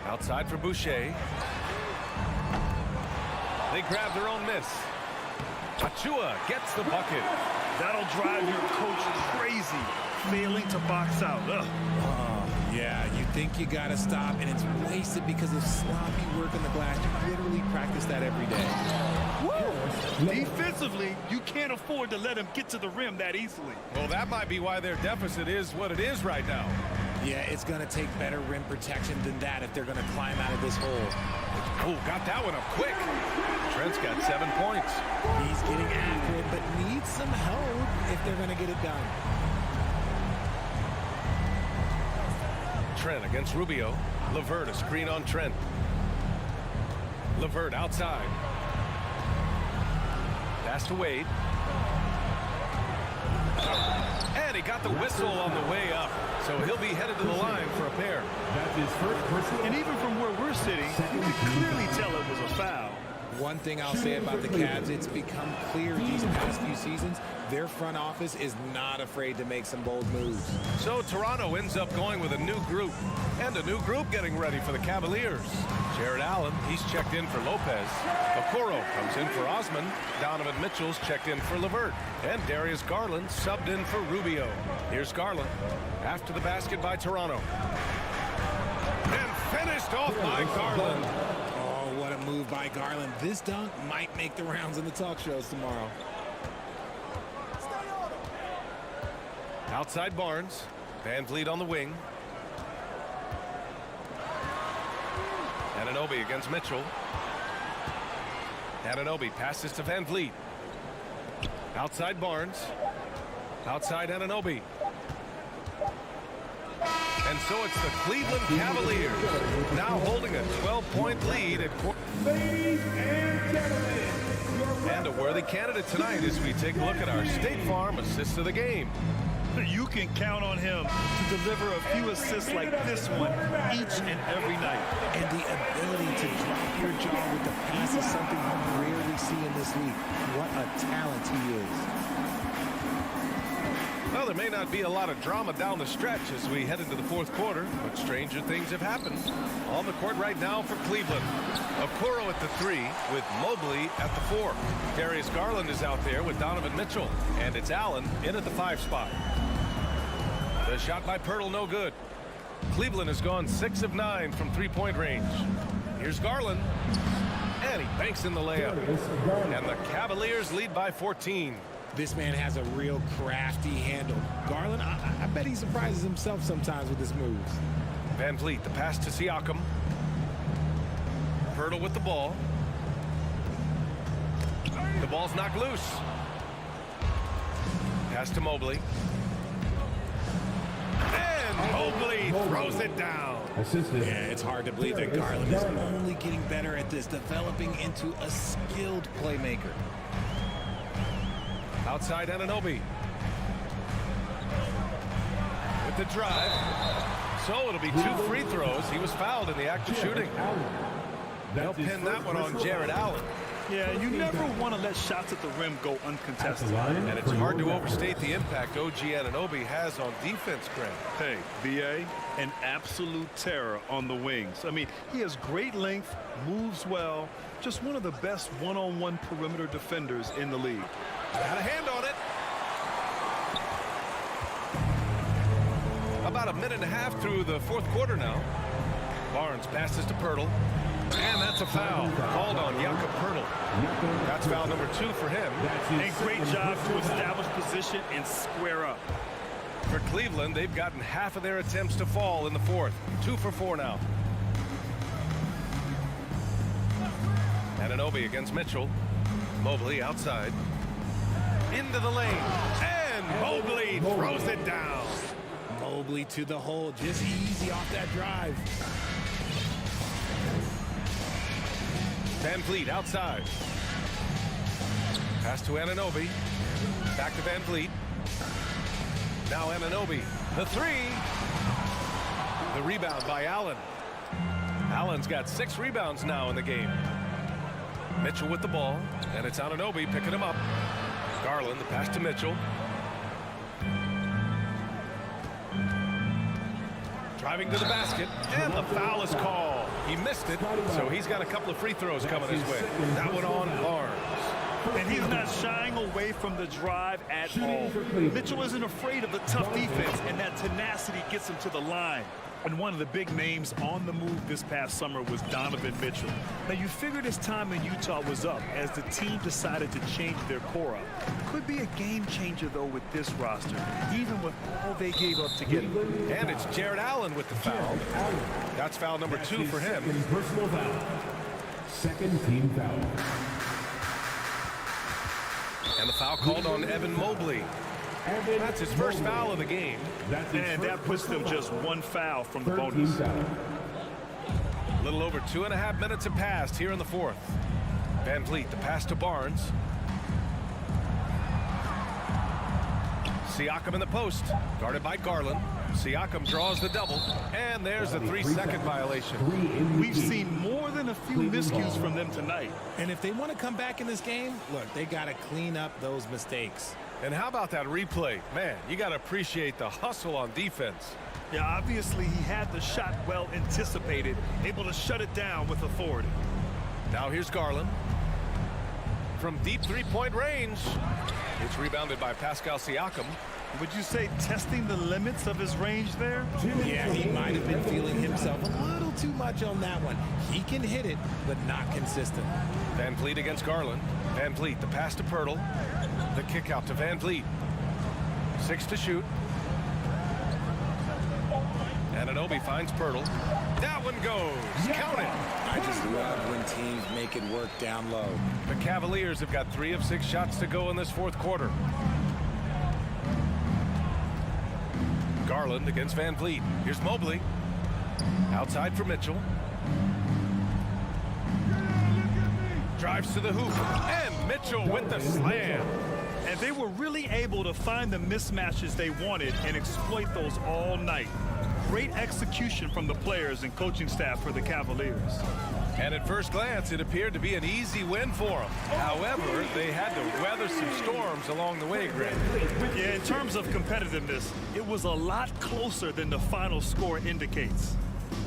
Outside for Boucher. They grab their own miss. Achua gets the bucket. That'll drive your coach crazy, failing to box out. Yeah, you think you got to stop, and it's wasted because of sloppy work on the glass. You literally practice that every day. Woo! Defensively, you can't afford to let him get to the rim that easily. Well, that might be why their deficit is what it is right now. Yeah, it's going to take better rim protection than that if they're going to climb out of this hole. Oh, got that one up quick. Trent's got 7 points. He's getting after it, but needs some help if they're going to get it done. Trent against Rubio. LeVert, a screen on Trent. LeVert outside. Pass to Wade. And he got the whistle on the way up. So he'll be headed to the line for a pair. That's his first personal. And even from where we're sitting, you can clearly tell it was a foul. One thing I'll say about the Cavs, it's become clear these past few seasons, their front office is not afraid to make some bold moves. So Toronto ends up going with a new group. And a new group getting ready for the Cavaliers. Jared Allen, he's checked in for Lopez. Okoro comes in for Osman. Donovan Mitchell's checked in for LeVert. And Darius Garland subbed in for Rubio. Here's Garland after the basket by Toronto. And finished off by Garland. Oh, what a move by Garland. This dunk might make the rounds in the talk shows tomorrow. Outside Barnes. Van Vliet on the wing. Anunoby against Mitchell. Anunoby passes to Van Vliet. Outside Barnes. Outside Anunoby. And so it's the Cleveland Cavaliers now holding a 12-point lead at quarter. And a worthy candidate tonight as we take a look at our State Farm assist of the game. You can count on him to deliver a few assists like this one each and every night. And the ability to drop your jaw with the pass is something you rarely see in this league. What a talent he is. Well, there may not be a lot of drama down the stretch as we head into the fourth quarter, but stranger things have happened. On the court right now for Cleveland. Okoro at the 3 with Mobley at the 4. Darius Garland is out there with Donovan Mitchell, and it's Allen in at the 5 spot. The shot by Pirtle, no good. Cleveland has gone 6 of 9 from three-point range. Here's Garland, and he banks in the layup. And the Cavaliers lead by 14. This man has a real crafty handle. Garland, I bet he surprises himself sometimes with his moves. Van Vliet, the pass to Siakam. Pirtle with the ball. The ball's knocked loose. Pass to Mobley. And Mobley throws it down. Assisted. Yeah, it's hard to believe that Garland is only getting better at this, developing into a skilled playmaker. Outside Anunoby. With the drive. So it'll be 2 free throws. He was fouled in the act of shooting. They'll pin that one on Jared Allen. Yeah, you never want to let shots at the rim go uncontested. And it's hard to overstate the impact OG Anunoby has on defense, Grant. Hey, BA, an absolute terror on the wings. I mean, he has great length, moves well, just one of the best one-on-one perimeter defenders in the league. Got a hand on it. About a minute and a half through the fourth quarter now. Barnes passes to Pirtle. And that's a foul called on Jakob Pirtle. That's foul number 2 for him. And great job to establish position and square up. For Cleveland, they've gotten half of their attempts to fall in the fourth. 2 for 4 now. Anunoby against Mitchell. Mobley outside. Into the lane. And Mobley throws it down. Mobley to the hole. Just easy off that drive. Van Vliet outside. Pass to Anunoby. Back to Van Vliet. Now Anunoby. The three. The rebound by Allen. Allen's got 6 rebounds now in the game. Mitchell with the ball. And it's Anunoby picking him up. Garland, the pass to Mitchell. Driving to the basket. And the foul is called. He missed it, so he's got a couple of free throws coming his way. That one on Barnes. And he's not shying away from the drive at all. Mitchell isn't afraid of the tough defense, and that tenacity gets him to the line. And one of the big names on the move this past summer was Donovan Mitchell. Now, you figured his time in Utah was up as the team decided to change their core up. Could be a game changer, though, with this roster, even with all they gave up to get him. And it's Jared Allen with the foul. That's foul number 2 for him. Personal foul. Second team foul. And the foul called on Evan Mobley. That's his first foul of the game. And that puts them just 1 foul from the bonus. A little over 2.5 minutes have passed here in the fourth. Van Vliet, the pass to Barnes. Siakam in the post, guarded by Garland. Siakam draws the double, and there's a 3-second violation. We've seen more than a few miscues from them tonight. And if they want to come back in this game, look, they got to clean up those mistakes. And how about that replay? Man, you got to appreciate the hustle on defense. Yeah, obviously he had the shot well anticipated, able to shut it down with authority. Now here's Garland. From deep 3-point range. It's rebounded by Pascal Siakam. Would you say testing the limits of his range there? Yeah, he might have been feeling himself a little too much on that one. He can hit it, but not consistent. Van Vliet against Garland. Van Vliet, the pass to Pirtle. The kick out to Van Vliet. 6 to shoot. Anunoby finds Pirtle. That one goes. Count it. I just love when teams make it work down low. The Cavaliers have got 3 of 6 shots to go in this fourth quarter. Garland against Van Vliet. Here's Mobley. Outside for Mitchell. Drives to the hoop. And Mitchell with the slam. And they were really able to find the mismatches they wanted and exploit those all night. Great execution from the players and coaching staff for the Cavaliers. And at first glance, it appeared to be an easy win for them. However, they had to weather some storms along the way, Greg. Yeah, in terms of competitiveness, it was a lot closer than the final score indicates.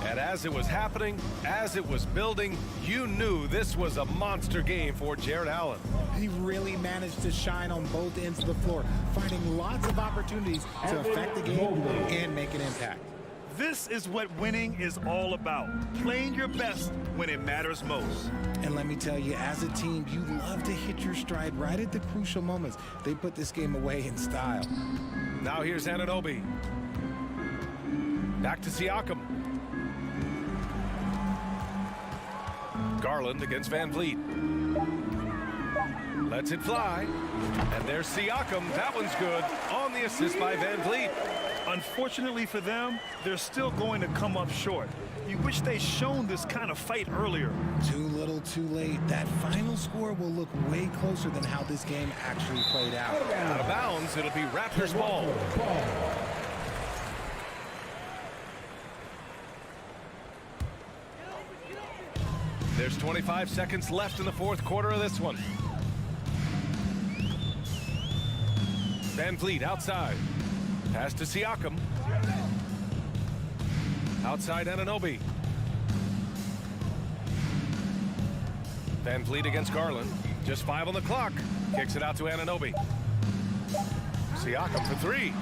And as it was happening, as it was building, you knew this was a monster game for Jared Allen. He really managed to shine on both ends of the floor, finding lots of opportunities to affect the game and make an impact. This is what winning is all about, playing your best when it matters most. And let me tell you, as a team, you love to hit your stride right at the crucial moments. They put this game away in style. Now here's Anunoby. Back to Siakam. Garland against Van Vliet. Lets it fly. And there's Siakam. That one's good on the assist by Van Vliet. Unfortunately for them, they're still going to come up short. You wish they'd shown this kind of fight earlier. Too little, too late. That final score will look way closer than how this game actually played out. Out of bounds, it'll be Raptors ball. There's 25 seconds left in the fourth quarter of this one. Van Vliet outside. Pass to Siakam. Outside Anunoby. Van Vliet against Garland. Just 5 on the clock. Kicks it out to Anunoby. Siakam for 3.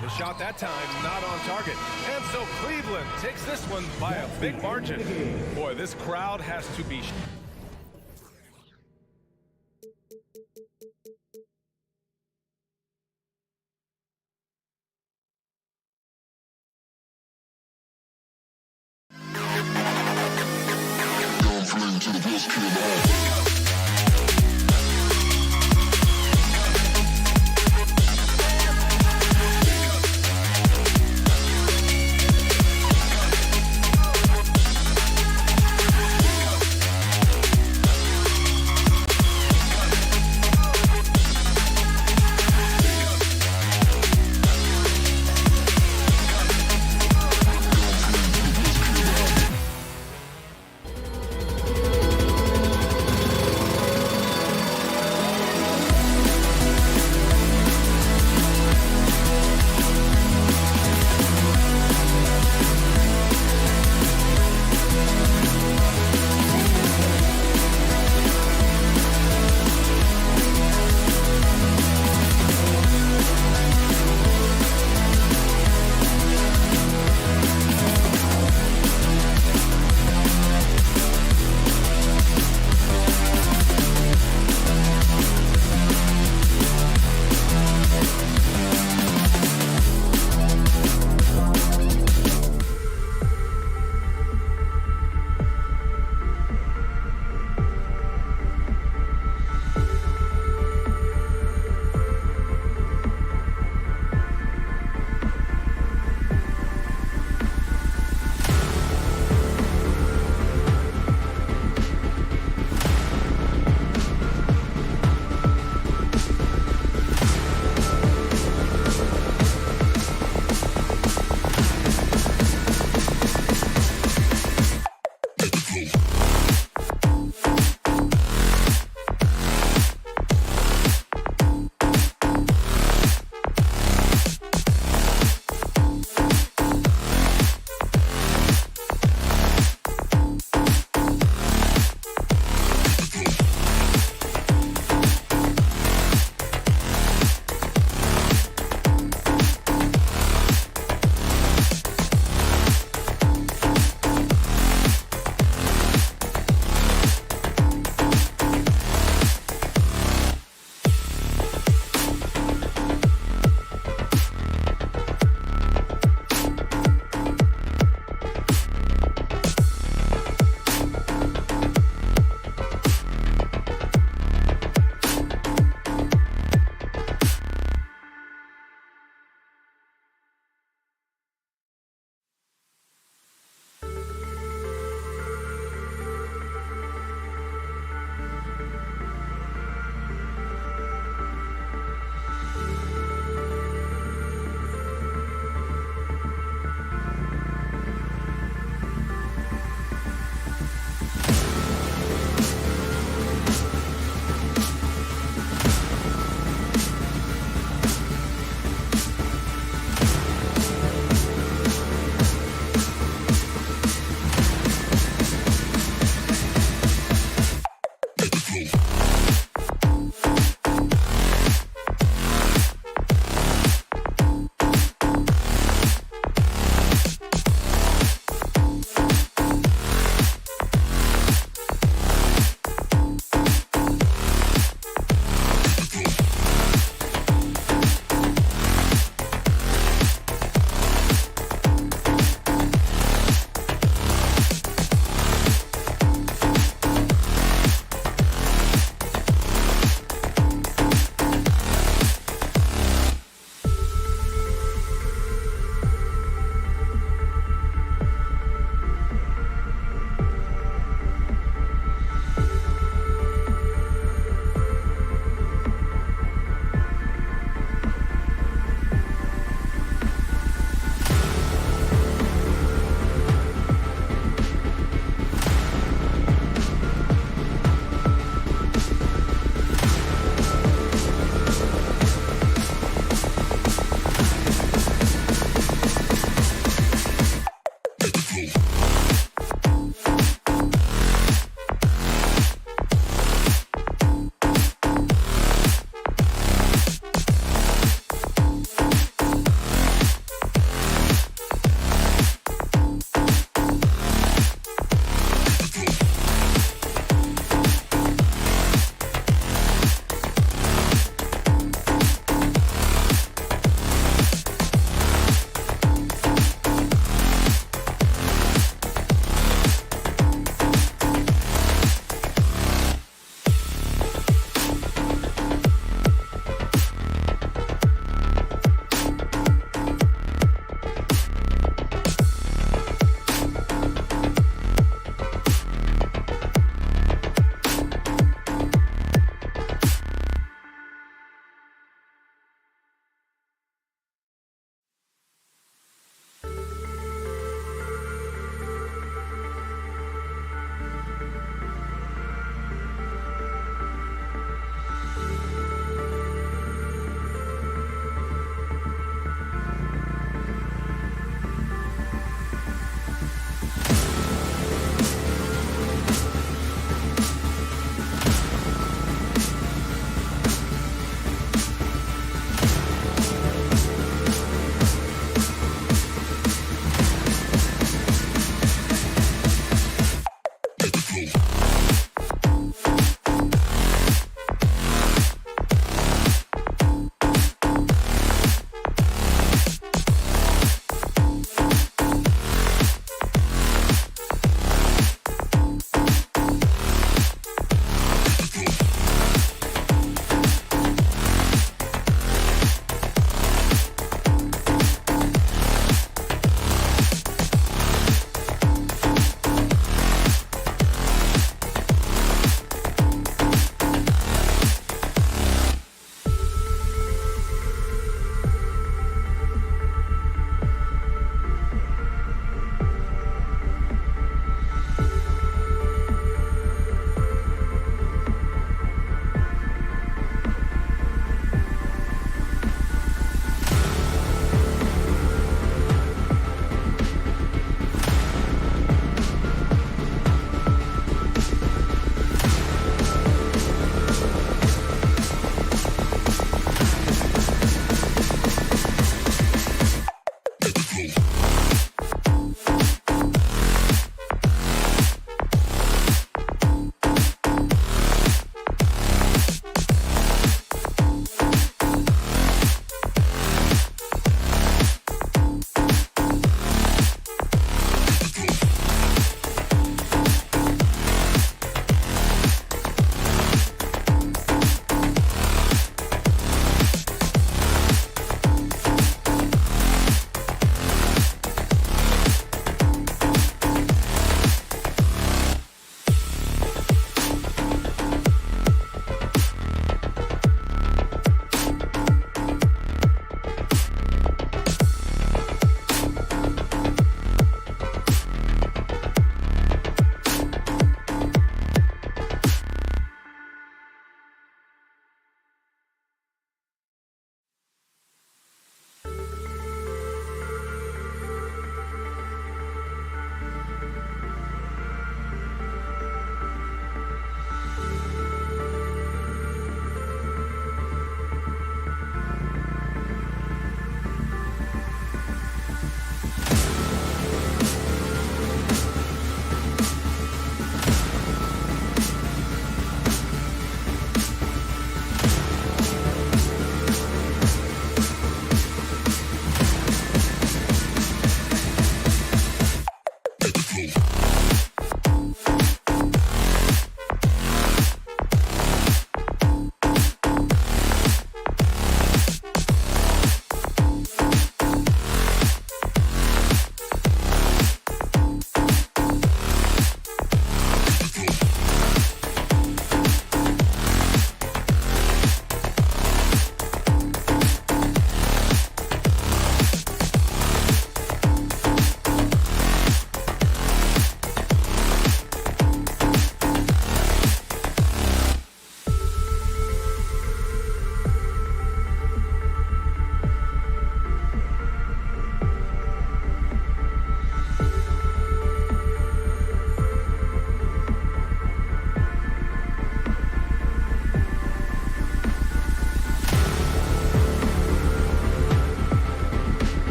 The shot that time not on target. And so Cleveland takes this one by a big margin. Boy, this crowd has to be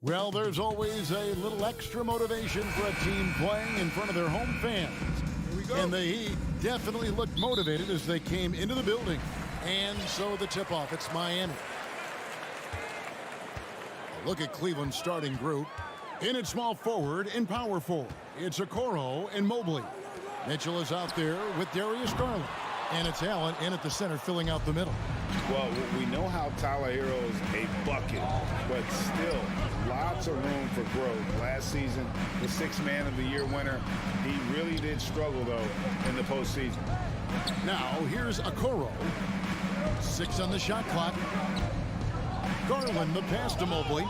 Well, there's always a little extra motivation for a team playing in front of their home fans. And the Heat definitely looked motivated as they came into the building. And so the tip-off, it's Miami. A look at Cleveland's starting group. In at small forward and power forward, it's Okoro and Mobley. Mitchell is out there with Darius Garland. And it's Allen in at the center, filling out the middle. Well, we know how Tyler Hero is a bucket, but still lots of room for growth. Last season, the Sixth Man of the Year winner, he really did struggle, though, in the postseason. Now, here's Okoro. 6 on the shot clock. Garland, the pass to Mobley.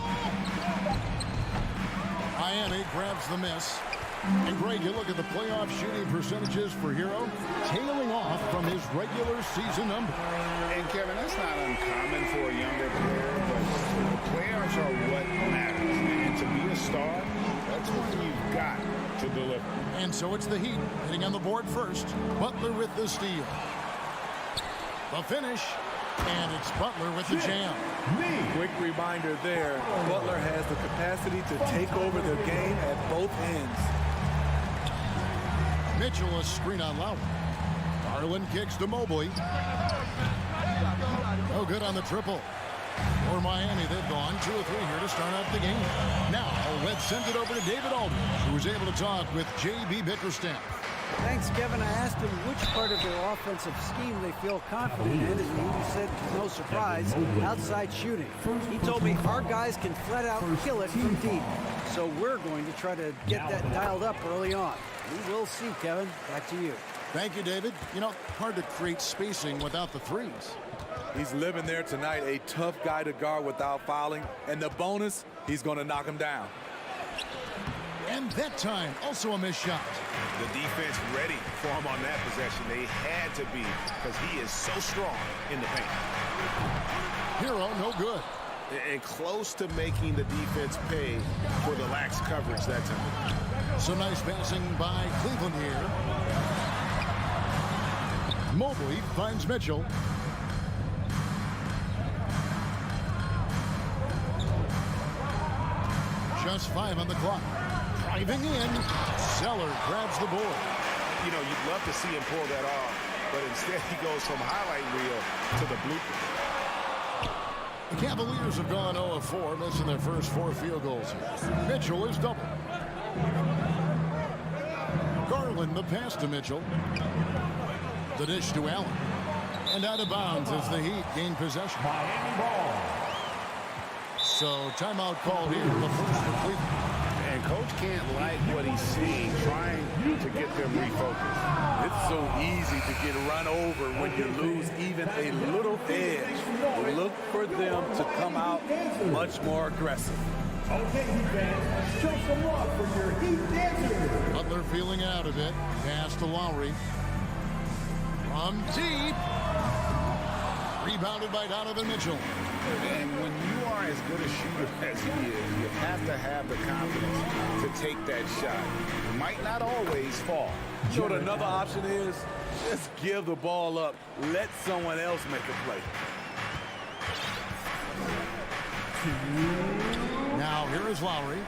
Miami grabs the miss. And Greg, you look at the playoff shooting percentages for Hero, tailing off from his regular season number. And Kevin, that's not uncommon for a younger player, but the playoffs are what matters. And to be a star, that's what you've got to deliver. And so it's the Heat hitting on the board first. Butler with the steal. The finish. And it's Butler with the jam. Quick reminder there, Butler has the capacity to take over the game at both ends. Mitchell a screen on Lowry. Garland kicks to Mobley. No good on the triple. For Miami, they've gone 2 of 3 here to start out the game. Now, let's send it over to David Aldridge, who was able to talk with J.B. Bickerstaff. Thanks, Kevin. I asked him which part of their offensive scheme they feel confident in, and he said, no surprise, outside shooting. He told me our guys can flat out kill it from deep, so we're going to try to get that dialed up early on. We will see, Kevin. Back to you. Thank you, David. You know, hard to create spacing without the threes. He's living there tonight, a tough guy to guard without fouling, and the bonus, he's going to knock him down. And that time, also a missed shot. The defense ready for him on that possession. They had to be, because he is so strong in the paint. Hero, no good. And close to making the defense pay for the lax coverage that time. So nice passing by Cleveland here. Mobley finds Mitchell. Just 5 on the clock. Driving in. Zeller grabs the board. You know, you'd love to see him pull that off, but instead he goes from highlight reel to the blooper. The Cavaliers have gone 0 of 4, missing their first 4 field goals. Mitchell is double. Garland, the pass to Mitchell. The dish to Allen. And out of bounds as the Heat gain possession. Miami ball. So timeout called here, the first for Cleveland. And coach can't like what he's seeing, trying to get them refocused. It's so easy to get run over when you lose even a little edge. Look for them to come out much more aggressive. Okay, Heat fans, show some love for your Heat dancers. Butler feeling out of it. Pass to Lowry. From deep. Rebounded by Donovan Mitchell. And when you are as good a shooter as he is, you have to have the confidence to take that shot. It might not always fall. You know what another option is? Just give the ball up. Let someone else make a play. Now here is Lowry.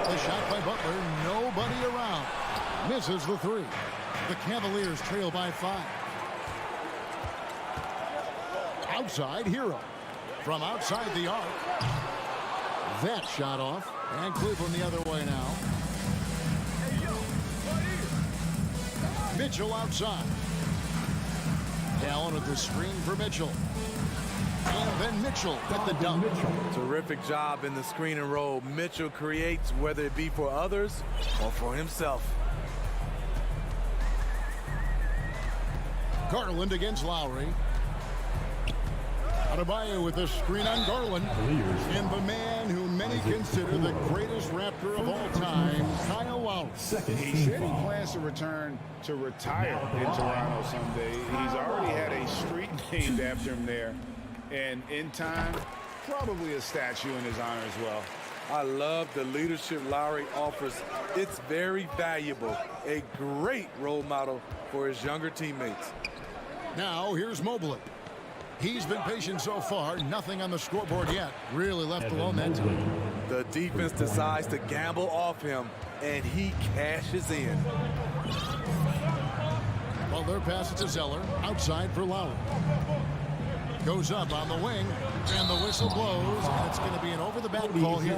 The shot by Butler. Nobody around. Misses the 3. The Cavaliers trail by 5. Outside, Hero. From outside the arc. That shot off. And Cleveland the other way now. Mitchell outside. Allen with the screen for Mitchell. And then Mitchell with the dunk. Terrific job in the screen and roll. Mitchell creates, whether it be for others or for himself. Garland against Lowry. Adebayo with a screen on Garland. And the man who many consider the greatest Raptor of all time, Kyle Lowry. He said he plans to return to retire in Toronto someday. He's already had a street named after him there. And in time, probably a statue in his honor as well. I love the leadership Lowry offers. It's very valuable. A great role model for his younger teammates. Now here's Mobley. He's been patient so far. Nothing on the scoreboard yet. Really left alone that time. The defense decides to gamble off him, and he cashes in. Butler passes to Zeller. Outside for Lowry. Goes up on the wing, and the whistle blows, and it's going to be an over-the-back call here.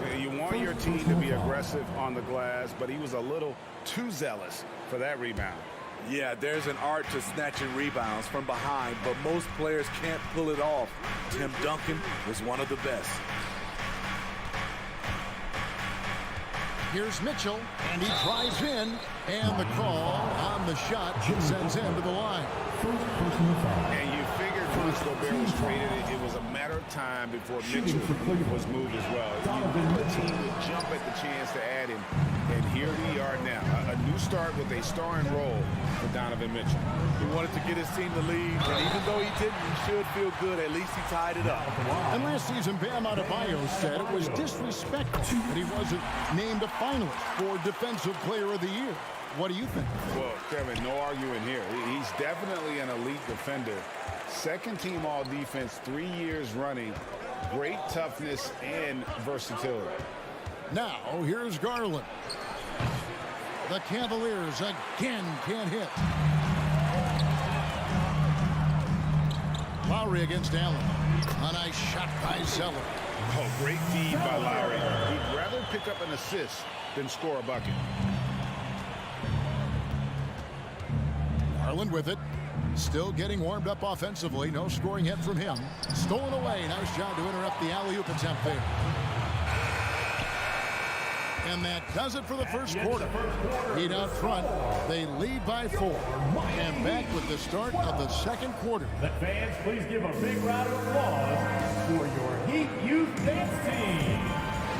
Yeah, you want your team to be aggressive on the glass, but he was a little too zealous for that rebound. Yeah, there's an art to snatching rebounds from behind, but most players can't pull it off. Tim Duncan was one of the best. Here's Mitchell, and he drives in, and the call on the shot sends him to the line. And you figured once Gobert was traded, it was a matter of time before Mitchell was moved as well. The team would jump at the chance to add him, and here we are now. A new start with a starring role for Donovan Mitchell. He wanted to get his team the lead, and even though he didn't, he should feel good. At least he tied it up. And last season, Bam Adebayo said it was disrespectful that he wasn't named a finalist for Defensive Player of the Year. What do you think? Well, Kevin, no arguing here. He's definitely an elite defender. Second team all defense 3 years running. Great toughness and versatility. Now, here's Garland. The Cavaliers again can't hit. Lowry against Allen. A nice shot by Zeller. Oh, great feed by Lowry. He'd rather pick up an assist than score a bucket. Garland with it. Still getting warmed up offensively. No scoring hit from him. Stolen away. Nice job to interrupt the alley-oop attempt there. And that does it for the first quarter. Heat out front. They lead by 4. And back with the start of the second quarter. The fans, please give a big round of applause for your Heat Youth Dance Team.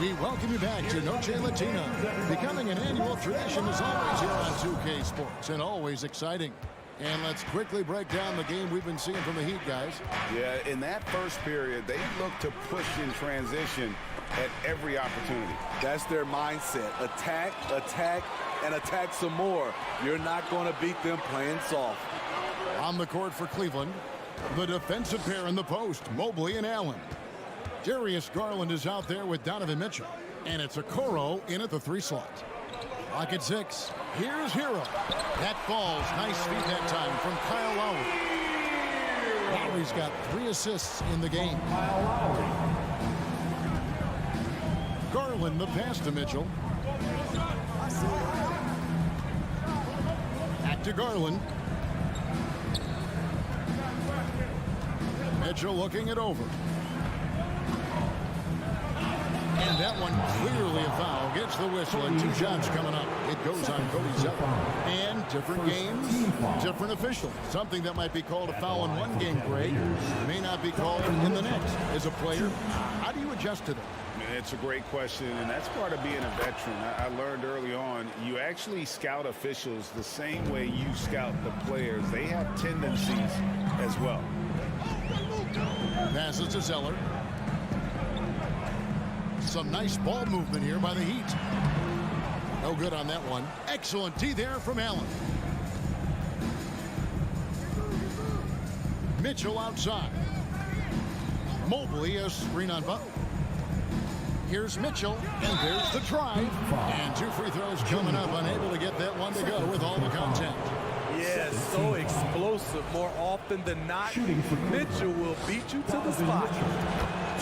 We welcome you back to Noche Latina, becoming an annual tradition as always here on 2K Sports, and always exciting. And let's quickly break down the game we've been seeing from the Heat, guys. Yeah, in that first period, they looked to push in transition at every opportunity. That's their mindset. Attack, attack, and attack some more. You're not going to beat them playing soft. On the court for Cleveland, the defensive pair in the post, Mobley and Allen. Darius Garland is out there with Donovan Mitchell. And it's Okoro in at the 3 slot. Lock at 6. Here's Hero. That falls. Nice feed that time from Kyle Lowry. Lowry's got 3 assists in the game. Garland the pass to Mitchell. Back to Garland. Mitchell looking it over. And that one clearly a foul. Gets the whistle and 2 shots coming up. It goes on Cody Zeller. And different games, different officials. Something that might be called a foul in one game, Greg, may not be called in the next. As a player, how do you adjust to that? It's a great question, and that's part of being a veteran. I learned early on, you actually scout officials the same way you scout the players. They have tendencies as well. Passes to Zeller. Some nice ball movement here by the Heat. No good on that one. Excellent D there from Allen. Mitchell outside. Mobley a screen on Butler. Here's Mitchell, and there's the drive. And 2 free throws coming up, unable to get that one to go with all the contact. Yes, so explosive more often than not. Mitchell will beat you to the spot.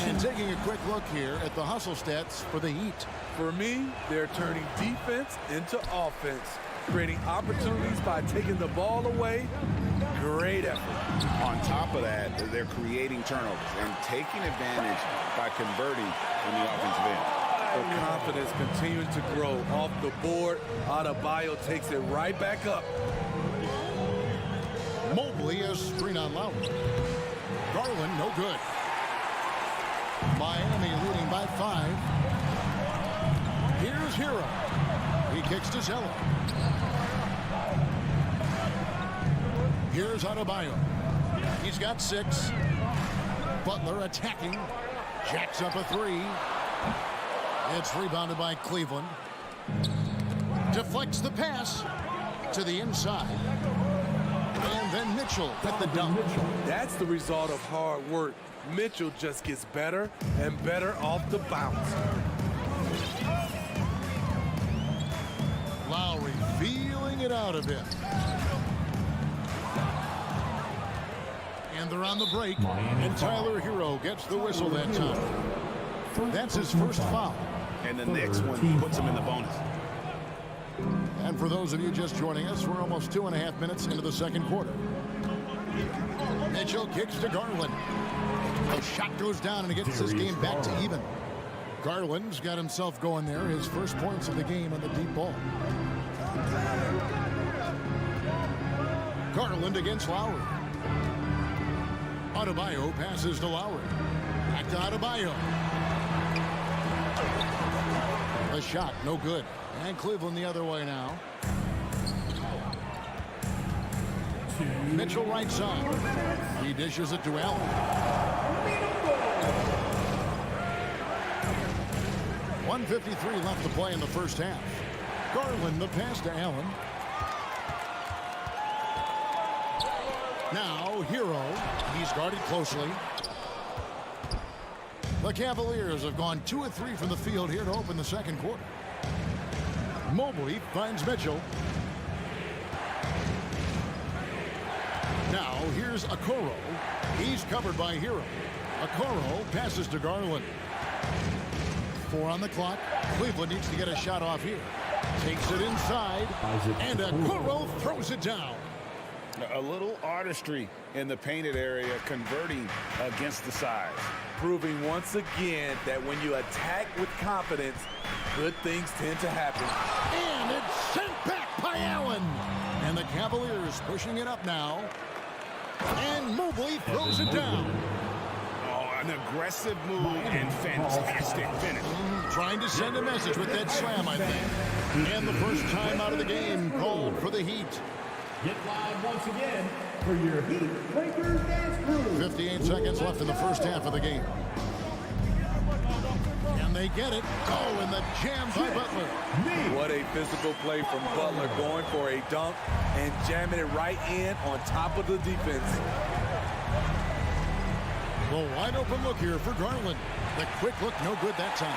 And taking a quick look here at the hustle stats for the Heat. For me, they're turning defense into offense, creating opportunities by taking the ball away. Great effort. On top of that, they're creating turnovers and taking advantage by converting on the offensive end. The confidence continuing to grow off the board. Adebayo takes it right back up. Mobley a screen on Lowry. Garland no good. Miami leading by 5. Here's Hero. He kicks to Zeller. Here's Adebayo. He's got 6. Butler attacking. Jacks up a 3. It's rebounded by Cleveland. Deflects the pass to the inside. And then Mitchell with the dunk. That's the result of hard work. Mitchell just gets better and better off the bounce. Lowry feeling it out a bit. And they're on the break. And Tyler Hero gets the whistle that time. That's his first foul. And the next one puts him in the bonus. And for those of you just joining us, we're almost 2.5 minutes into the second quarter. Mitchell kicks to Garland. The shot goes down and it gets this game back to even. Garland's got himself going there. His first points of the game on the deep ball. Garland against Lowry. Adebayo passes to Lowry. Back to Adebayo. The shot, no good. And Cleveland the other way now. Mitchell right side. He dishes it to Allen. 1:53 left to play in the first half. Garland the pass to Allen. Now Hero. He's guarded closely. The Cavaliers have gone 2 of 3 from the field here to open the second quarter. Mobley finds Mitchell. Now here's Okoro. He's covered by Hero. Okoro passes to Garland. 4 on the clock. Cleveland needs to get a shot off here. Takes it inside. And Okoro throws it down. A little artistry in the painted area, converting against the size. Proving once again that when you attack with confidence, good things tend to happen. And it's sent back by Allen. And the Cavaliers pushing it up now. And Mobley throws it down. Oh, an aggressive move and fantastic finish. Trying to send a message with that slam, I think. And the first time out of the game called for the Heat. Get live once again for your Heat Lakers dance crew. 58 seconds left in the first half of the game. And they get it. Oh, and the jam by Butler. What a physical play from Butler, going for a dunk and jamming it right in on top of the defense. The wide open look here for Garland. The quick look, no good that time.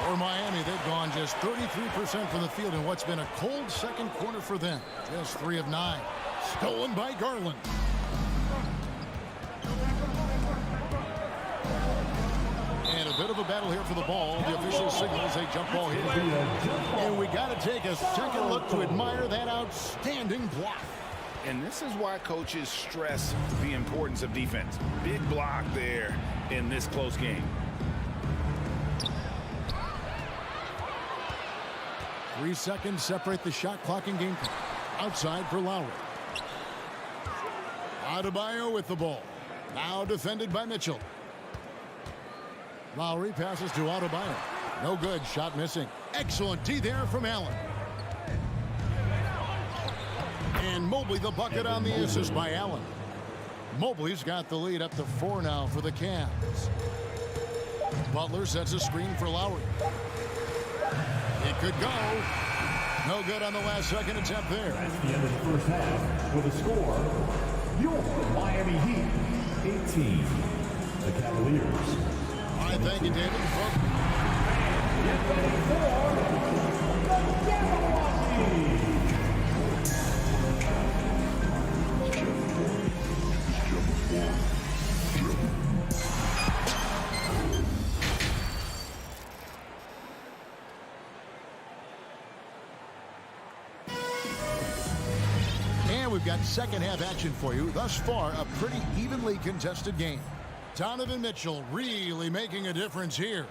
For Miami, they've gone just 33% from the field in what's been a cold second quarter for them. Just 3 of 9. Stolen by Garland. And a bit of a battle here for the ball. The official signals a jump ball here. And we got to take a second look to admire that outstanding block. And this is why coaches stress the importance of defense. Big block there in this close game. 3 seconds separate the shot clock and game clock. Outside for Lowry. Adebayo with the ball. Now defended by Mitchell. Lowry passes to Adebayo. No good. Shot missing. Excellent D there from Allen. And Mobley the bucket on the assist by Allen. Mobley's got the lead up to 4 now for the Cavs. Butler sets a screen for Lowry. It could go. No good on the last second attempt there. That's the end of the first half with a score. Your Miami Heat 18. The Cavaliers. All right, thank you, David. Get ready for the Cavaliers. We've got second half action for you. Thus far, a pretty evenly contested game. Donovan Mitchell really making a difference here.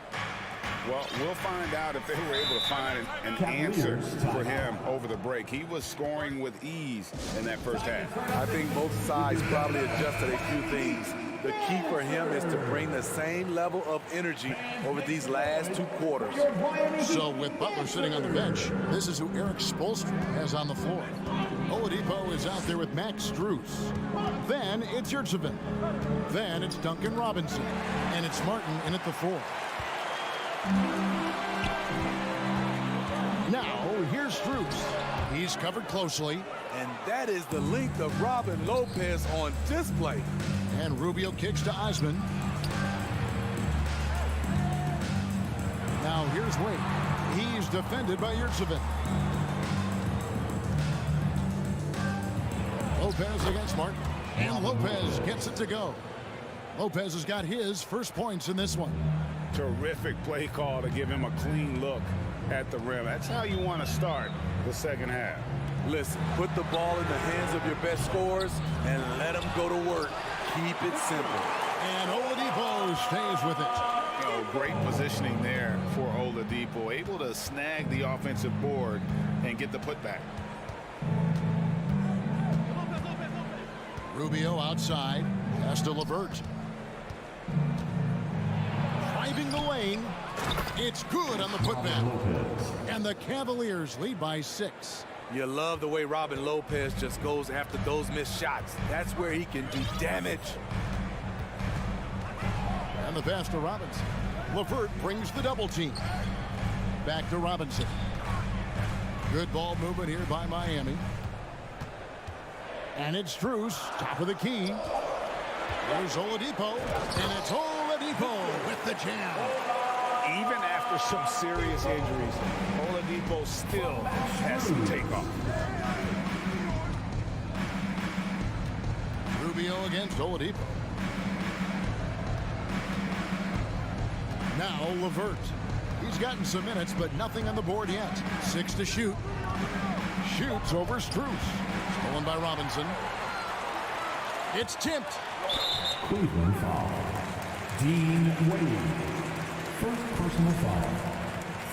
Well, we'll find out if they were able to find an answer for him over the break. He was scoring with ease in that first half. I think both sides probably adjusted a few things. The key for him is to bring the same level of energy over these last 2 quarters. So with Butler sitting on the bench, this is who Eric Spoelstra has on the floor. Oladipo is out there with Max Strus. Then it's Yurtseven. Then it's Duncan Robinson. And it's Martin in at the 4. Now, here's Strus. He's covered closely. And that is the length of Robin Lopez on display. And Rubio kicks to Osman. Now here's Wade. He's defended by Yurtsevin. Lopez against Martin. And Lopez gets it to go. Lopez has got his first points in this one. Terrific play call to give him a clean look at the rim. That's how you want to start the second half. Listen, put the ball in the hands of your best scorers and let them go to work. Keep it simple. And Oladipo stays with it. You know, great positioning there for Oladipo. Able to snag the offensive board and get the putback. Rubio outside. Pass to LeVert. Driving the lane. It's good on the putback. And the Cavaliers lead by 6. You love the way Robin Lopez just goes after those missed shots. That's where he can do damage. And the pass to Robinson. LeVert brings the double team. Back to Robinson. Good ball movement here by Miami. And it's Strus, top of the key. There's Oladipo, and it's Oladipo with the jam. Even after some serious injuries, Oladipo still has some takeoff. Rubio against Oladipo. Now LeVert. He's gotten some minutes, but nothing on the board yet. 6 to shoot. Shoots over Strus. Stolen by Robinson. It's tipped. Cleveland foul. Dean Wade. First personal foul.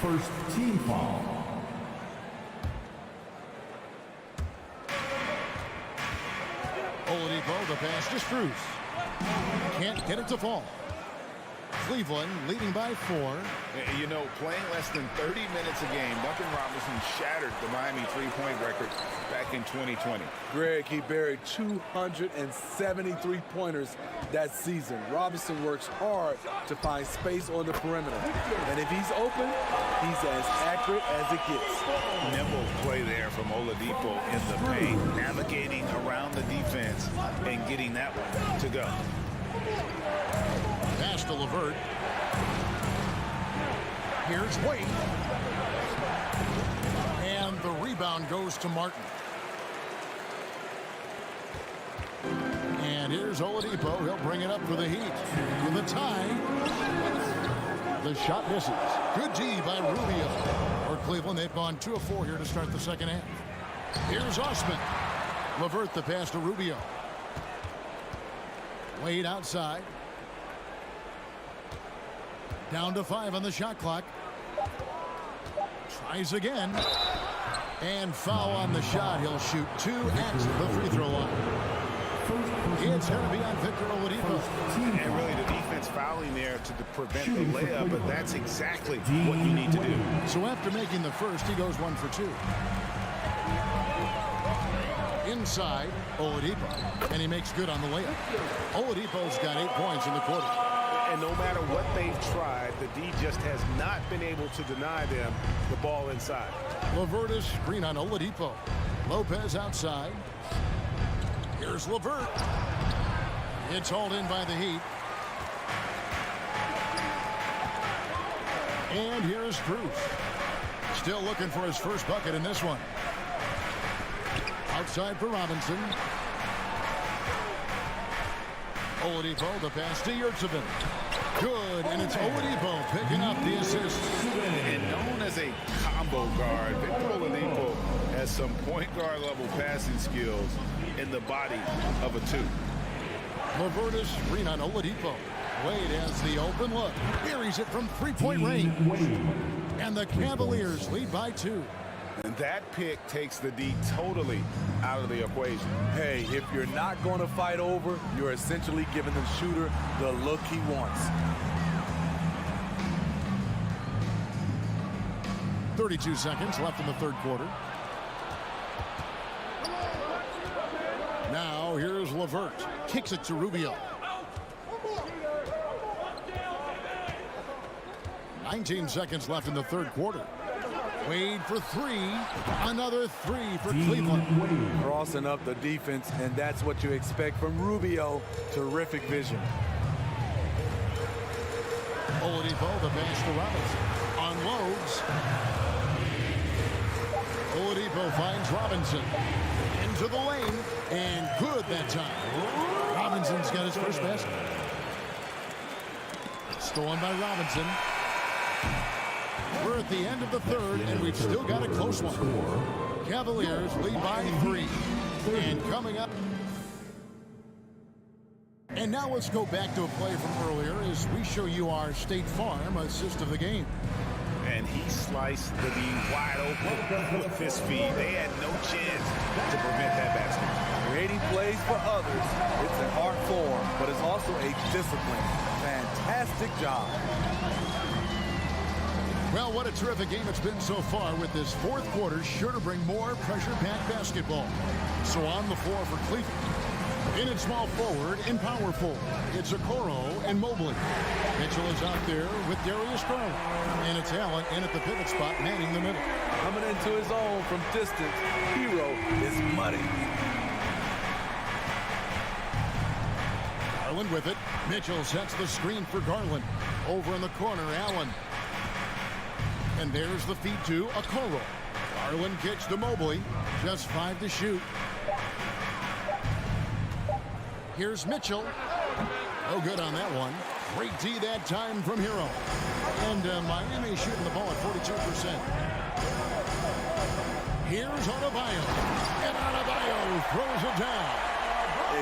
First team foul. Oladipo, the pass to Strus. Can't get it to fall. Cleveland leading by 4. You know, playing less than 30 minutes a game, Duncan Robinson shattered the Miami three-point record back in 2020. Greg, he buried 273 pointers that season. Robinson works hard to find space on the perimeter. And if he's open, he's as accurate as it gets. Nimble play there from Oladipo in the paint, navigating around the defense and getting that one to go. Pass to LeVert. Here's Wade. And the rebound goes to Martin. And here's Oladipo. He'll bring it up for the Heat. With a tie. The shot misses. Good D by Rubio. For Cleveland, they've gone 2 of 4 here to start the second half. Here's Osman. LeVert the pass to Rubio. Wade outside. Down to 5 on the shot clock. Tries again. And foul on the shot. He'll shoot 2 at the free throw line. It's going to be on Victor Oladipo. And really the defense fouling there to prevent the layup, but that's exactly what you need to do. So after making the first, he goes 1 for 2. Inside, Oladipo. And he makes good on the layup. Oladipo's got 8 points in the quarter. And no matter what they've tried, the D just has not been able to deny them the ball inside. LeVert screen on Oladipo. Lopez outside. Here's LeVert. It's hauled in by the Heat. And here's Strus. Still looking for his first bucket in this one. Outside for Robinson. Oladipo, the pass to Yurtsevin. Good, and it's Oladipo picking up the assist. And known as a combo guard, Victor Oladipo has some point guard level passing skills in the body of a 2. LeVert screen on Oladipo. Wade has the open look. Buries it from 3-point range. And the Cavaliers lead by 2. And that pick takes the D totally out of the equation. Hey, if you're not going to fight over, you're essentially giving the shooter the look he wants. 32 seconds left in the third quarter. Now here's LeVert. Kicks it to Rubio. 19 seconds left in the third quarter. Wade for three. Another three for Cleveland. Crossing up the defense, and that's what you expect from Rubio. Terrific vision. Oladipo, the pass to Robinson. Unloads. Oladipo finds Robinson. Into the lane. And good that time. Robinson's got his first basket. Stolen by Robinson. We're at the end of the third, and we've still got a close one. Cavaliers lead by 3. And coming up. And now let's go back to a play from earlier as we show you our State Farm assist of the game. And he sliced the D wide open with his feet. They had no chance to prevent that basket. Creating plays for others, it's an art form, but it's also a discipline. Fantastic job. Well, what a terrific game it's been so far, with this fourth quarter sure to bring more pressure-packed basketball. So on the floor for Cleveland. In at small forward and power forward, it's Okoro and Mobley. Mitchell is out there with Darius Garland. And it's Allen in at the pivot spot, manning the middle. Coming into his own from distance, Hero is muddy. Garland with it. Mitchell sets the screen for Garland. Over in the corner, Allen. And there's the feed to Okoro. Garland kicks to Mobley. Just 5 to shoot. Here's Mitchell. Oh, good on that one. Great D that time from Hero. And Miami shooting the ball at 42%. Here's Adebayo. And Adebayo throws it down.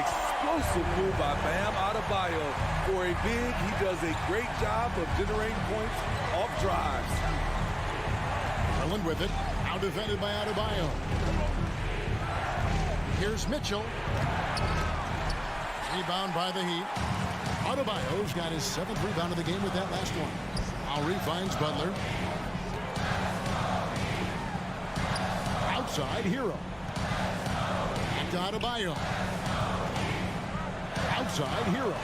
Explosive move by Bam Adebayo. For a big, he does a great job of generating points off drives. Garland with it. Out defended by Adebayo. Here's Mitchell. Rebound by the Heat. Adebayo's got his 7th rebound of the game with that last one. Lowry finds Butler. Outside, Hero. Back to Adebayo. Outside, Hero.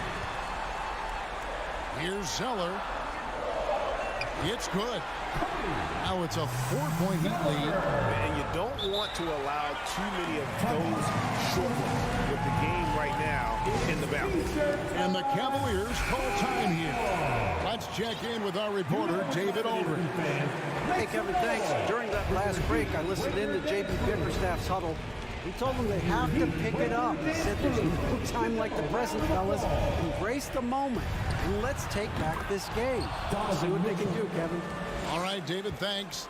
Here's Zeller. It's good. Now it's a 4-point Heat lead. And you don't want to allow too many of those short ones with the game right now in the balance. And the Cavaliers call time here. Let's check in with our reporter, David Aldridge. Hey, Kevin, thanks. During that last break, I listened in to J.B. Bickerstaff's huddle. He told them they have to pick it up. He said there's no time like the present, fellas. Embrace the moment, and let's take back this game. See what they can do, Kevin. All right, David, thanks.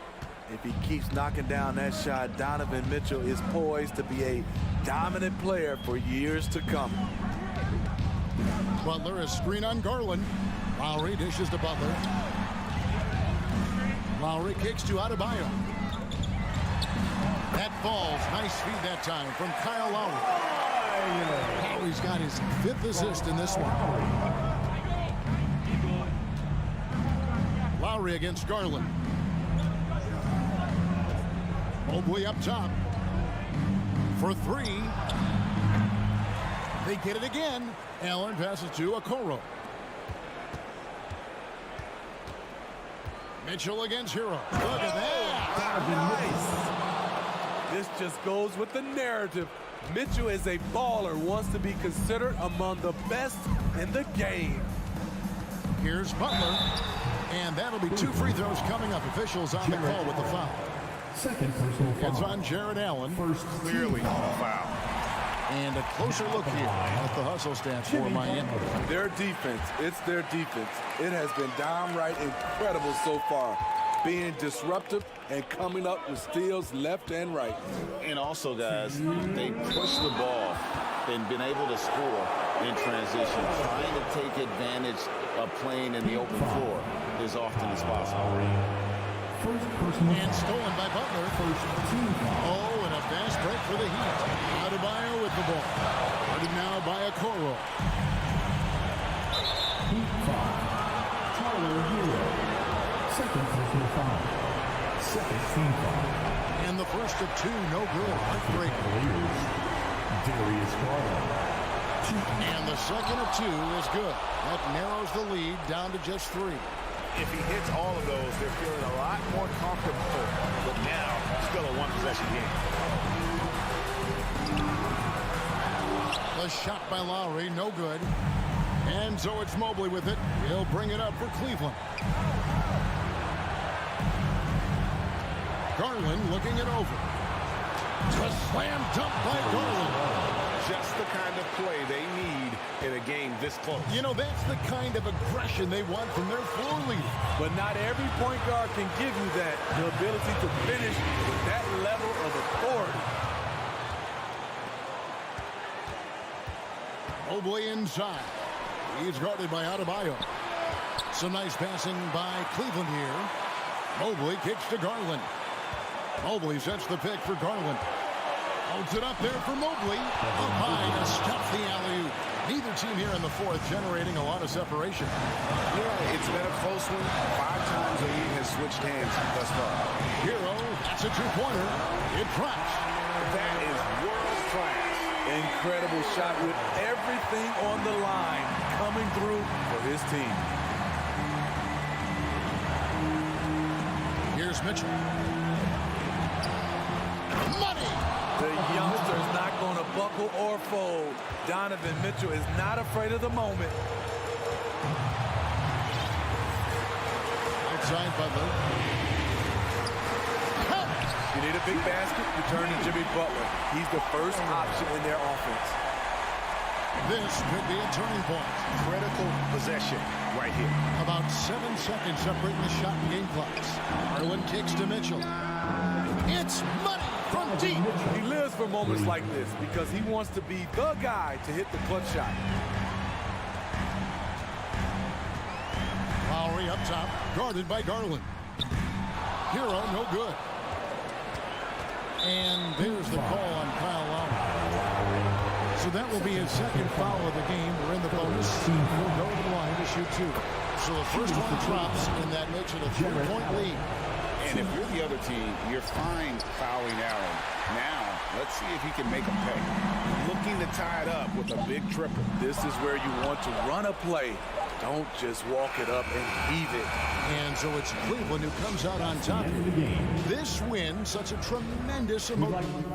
If he keeps knocking down that shot, Donovan Mitchell is poised to be a dominant player for years to come. Butler, a screen on Garland. Lowry dishes to Butler. Lowry kicks to Adebayo. That falls. Nice feed that time from Kyle Lowry. Lowry's got his 5th assist in this one. Lowry against Garland. Mobley up top. For 3. They get it again. Allen passes to Okoro. Mitchell against Hero. Look at that. Nice. This just goes with the narrative. Mitchell is a baller, wants to be considered among the best in the game. Here's Butler. And that'll be 2 free throws coming up. Officials on the call with the foul. Second personal foul. It's on Jared Allen. First Clearly a foul. And a closer look here at the hustle stats for Miami. Their defense, it's their defense. It has been downright incredible so far, being disruptive and coming up with steals left and right. And also, guys, they push the ball and been able to score in transition, trying to take advantage of playing in the open floor as often as possible. First personal And stolen by Butler. First team foul. Oh, and a fast break for the Heat. Adebayo with the ball. Guarded now by Okoro. Heat foul. Tyler Hero. Second personal foul. Second team foul. And the first of 2, no good. Heartbreak. Cavaliers. Darius Garland. And the second of 2 is good. That narrows the lead down to just 3. if he hits all of those, they're feeling a lot more comfortable. But now, still a one-possession game. The shot by Lowry, no good. And so it's Mobley with it. He'll bring it up for Cleveland. Garland looking it over. The slam dunk by Garland. Just the kind of play they need in a game this close. You know, that's the kind of aggression they want from their floor leader. But not every point guard can give you that, the ability to finish with that level of authority. Mobley inside. He's guarded by Adebayo. Some nice passing by Cleveland here. Mobley kicks to Garland. Mobley sets the pick for Garland. Holds it up there for Mobley. Up high to stop the alley-oop. Neither team here in the fourth generating a lot of separation. Yeah, it's been a close one. 5 times the lead has switched hands thus far. Hero, that's a two-pointer. It drops. That is world class. Incredible shot with everything on the line coming through for his team. Here's Mitchell. Money! The youngster is not going to buckle or fold. Donovan Mitchell is not afraid of the moment. Outside Butler. You need a big basket, you turn to Jimmy Butler. He's the first option in their offense. This could be a turning point. Critical possession right here. About 7 seconds separating the shot and game clocks. Garland kicks to Mitchell. It's money from deep. He lives for moments like this because he wants to be the guy to hit the clutch shot. Lowry up top, guarded by Garland. Hero, no good. And there's the call on Kyle Lowry. So that will be his second foul of the game. We're in the bonus. He'll go to the line to shoot 2. So the first one drops, and that makes it a 3-point lead. And if you're the other team, you're fine fouling Allen. Now, let's see if he can make them pay. Looking to tie it up with a big triple. This is where you want to run a play. Don't just walk it up and heave it. And so it's Cleveland who comes out on top. This win, such a tremendous emotion.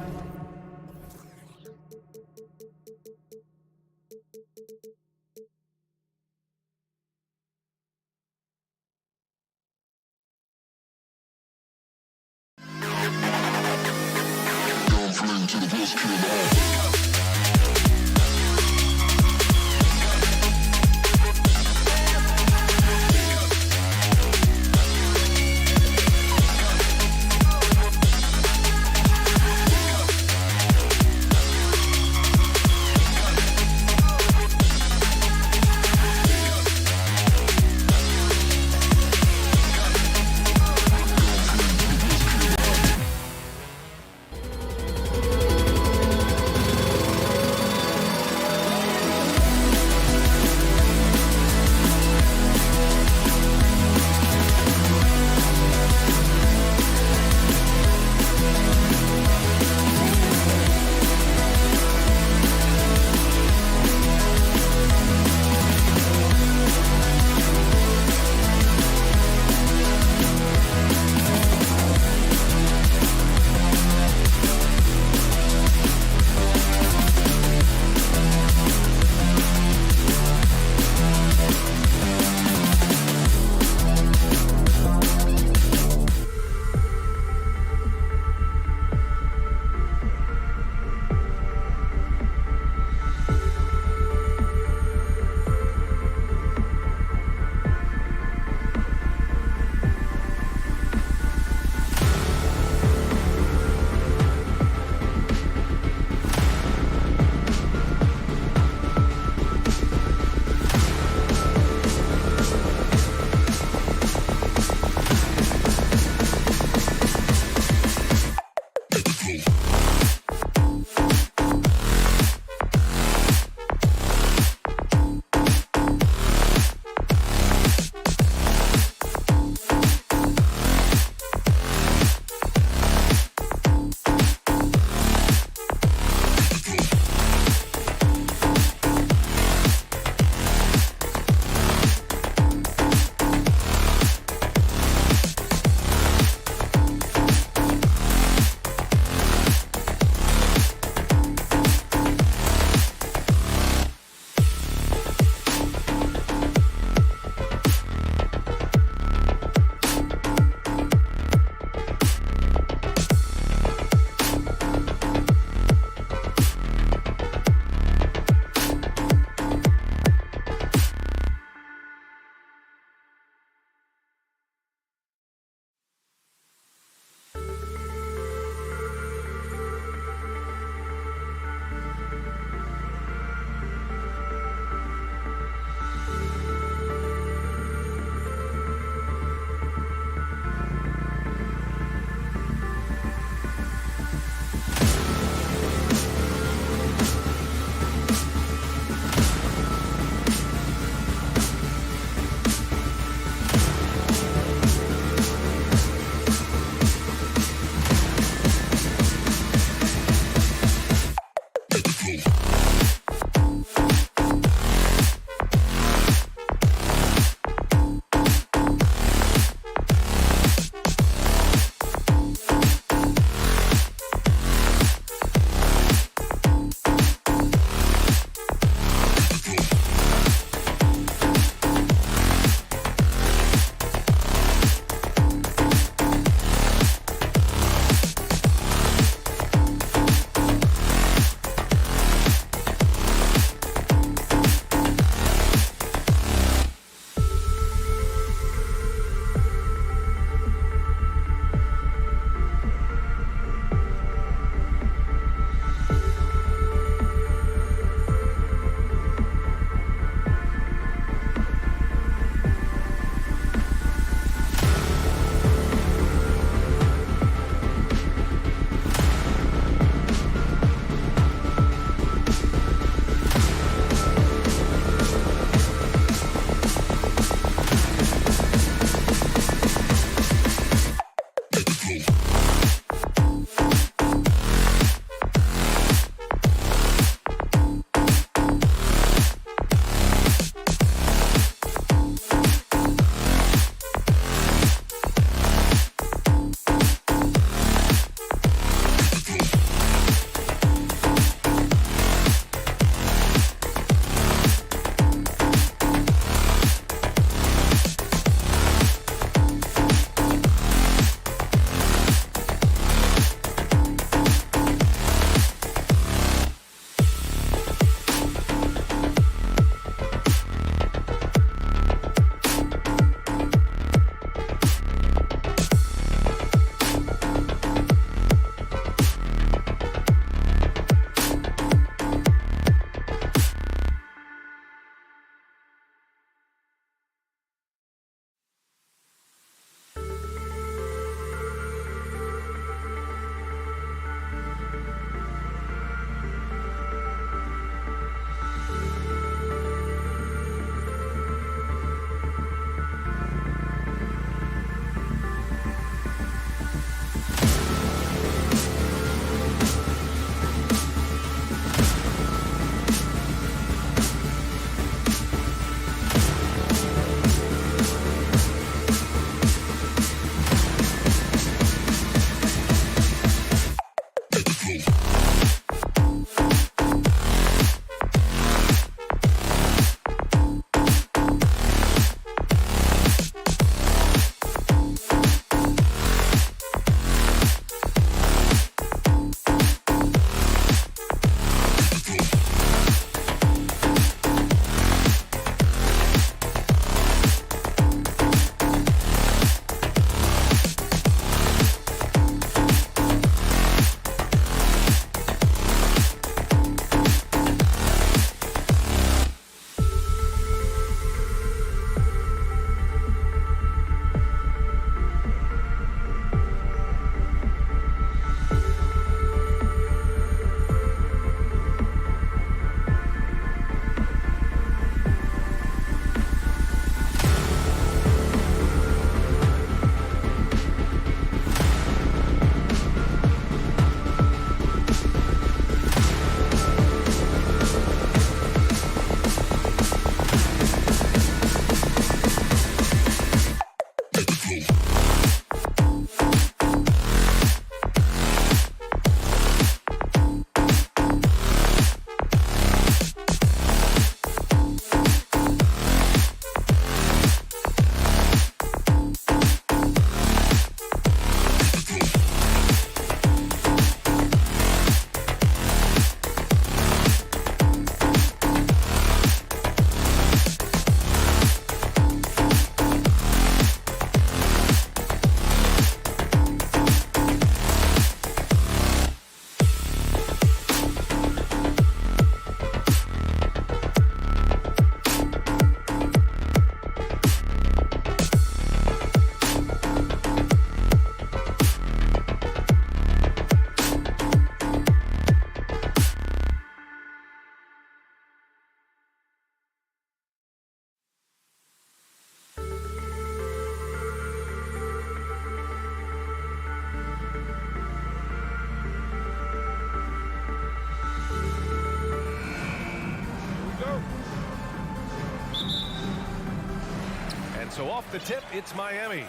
So off the tip, it's Miami.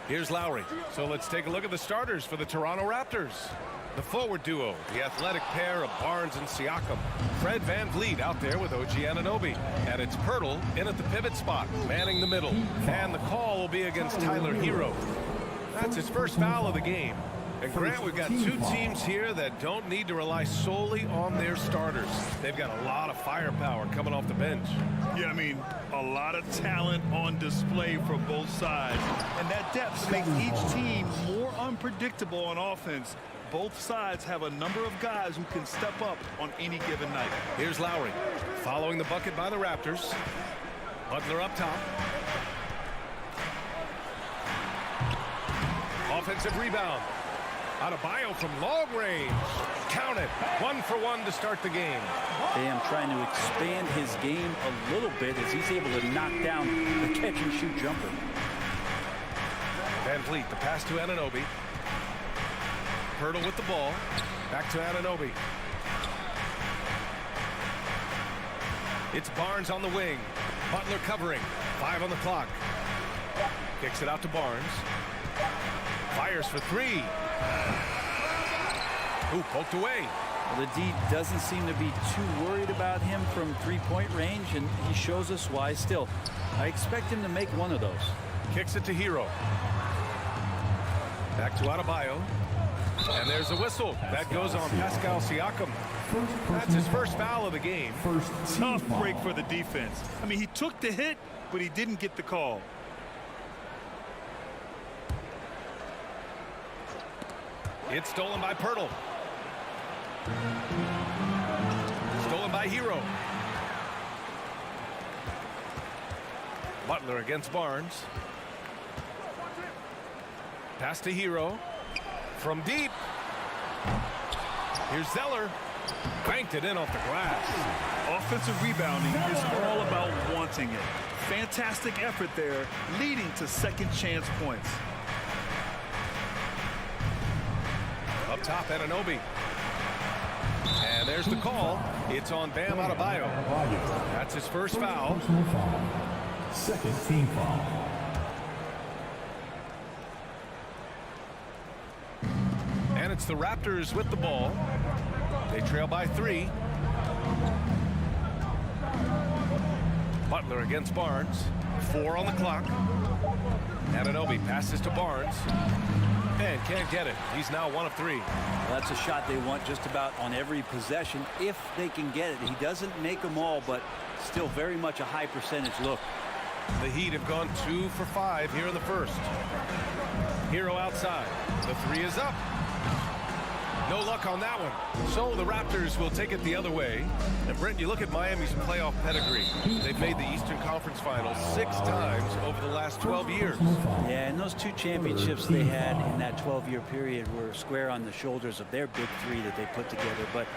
Here's Lowry. So let's take a look at the starters for the Toronto Raptors. The forward duo, the athletic pair of Barnes and Siakam. Fred VanVleet out there with OG Anunoby. And it's Pirtle in at the pivot spot, manning the middle. And the call will be against Tyler Hero. That's his first foul of the game. And Grant, we've got two teams here that don't need to rely solely on their starters. They've got a lot of firepower coming off the bench. Yeah, I mean, a lot of talent on display for both sides. And that depth makes each team more unpredictable on offense. Both sides have a number of guys who can step up on any given night. Here's Lowry following the bucket by the Raptors. Butler up top. Offensive rebound. Adebayo from long range. Count it. 1 for 1 to start the game. Bam trying to expand his game a little bit as he's able to knock down the catch-and-shoot jumper. VanVleet, the pass to Anunoby. Pirtle with the ball. Back to Anunoby. It's Barnes on the wing. Butler covering. 5 on the clock. Kicks it out to Barnes. Fires for 3. Ooh, poked away. Well, the D doesn't seem to be too worried about him from three-point range, and he shows us why still. I expect him to make one of those. Kicks it to Hero. Back to Adebayo. And there's a whistle. That goes on Pascal Siakam. That's his first foul of the game. Tough break for the defense. I mean, he took the hit, but he didn't get the call. It's stolen by Pirtle. Stolen by Hero. Butler against Barnes. Pass to Hero. From deep. Here's Zeller. Banked it in off the glass. Offensive rebounding is all about wanting it. Fantastic effort there, leading to second chance points. Up top, Anunoby. And there's the call. It's on Bam Adebayo. That's his first foul. Second team foul. And it's the Raptors with the ball. They trail by 3. Butler against Barnes. 4 on the clock. Anunoby passes to Barnes. And can't get it. He's now 1 of 3. Well, that's a shot they want just about on every possession if they can get it. He doesn't make them all, but still very much a high percentage look. The Heat have gone 2 for 5 here in the first. Hero outside. The 3 is up. No luck on that one. So the Raptors will take it the other way. And Brent, you look at Miami's playoff pedigree. They've made the Eastern Conference Finals 6 times over the last 12 years. Yeah, and those 2 championships they had in that 12-year period were square on the shoulders of their big 3 that they put together. But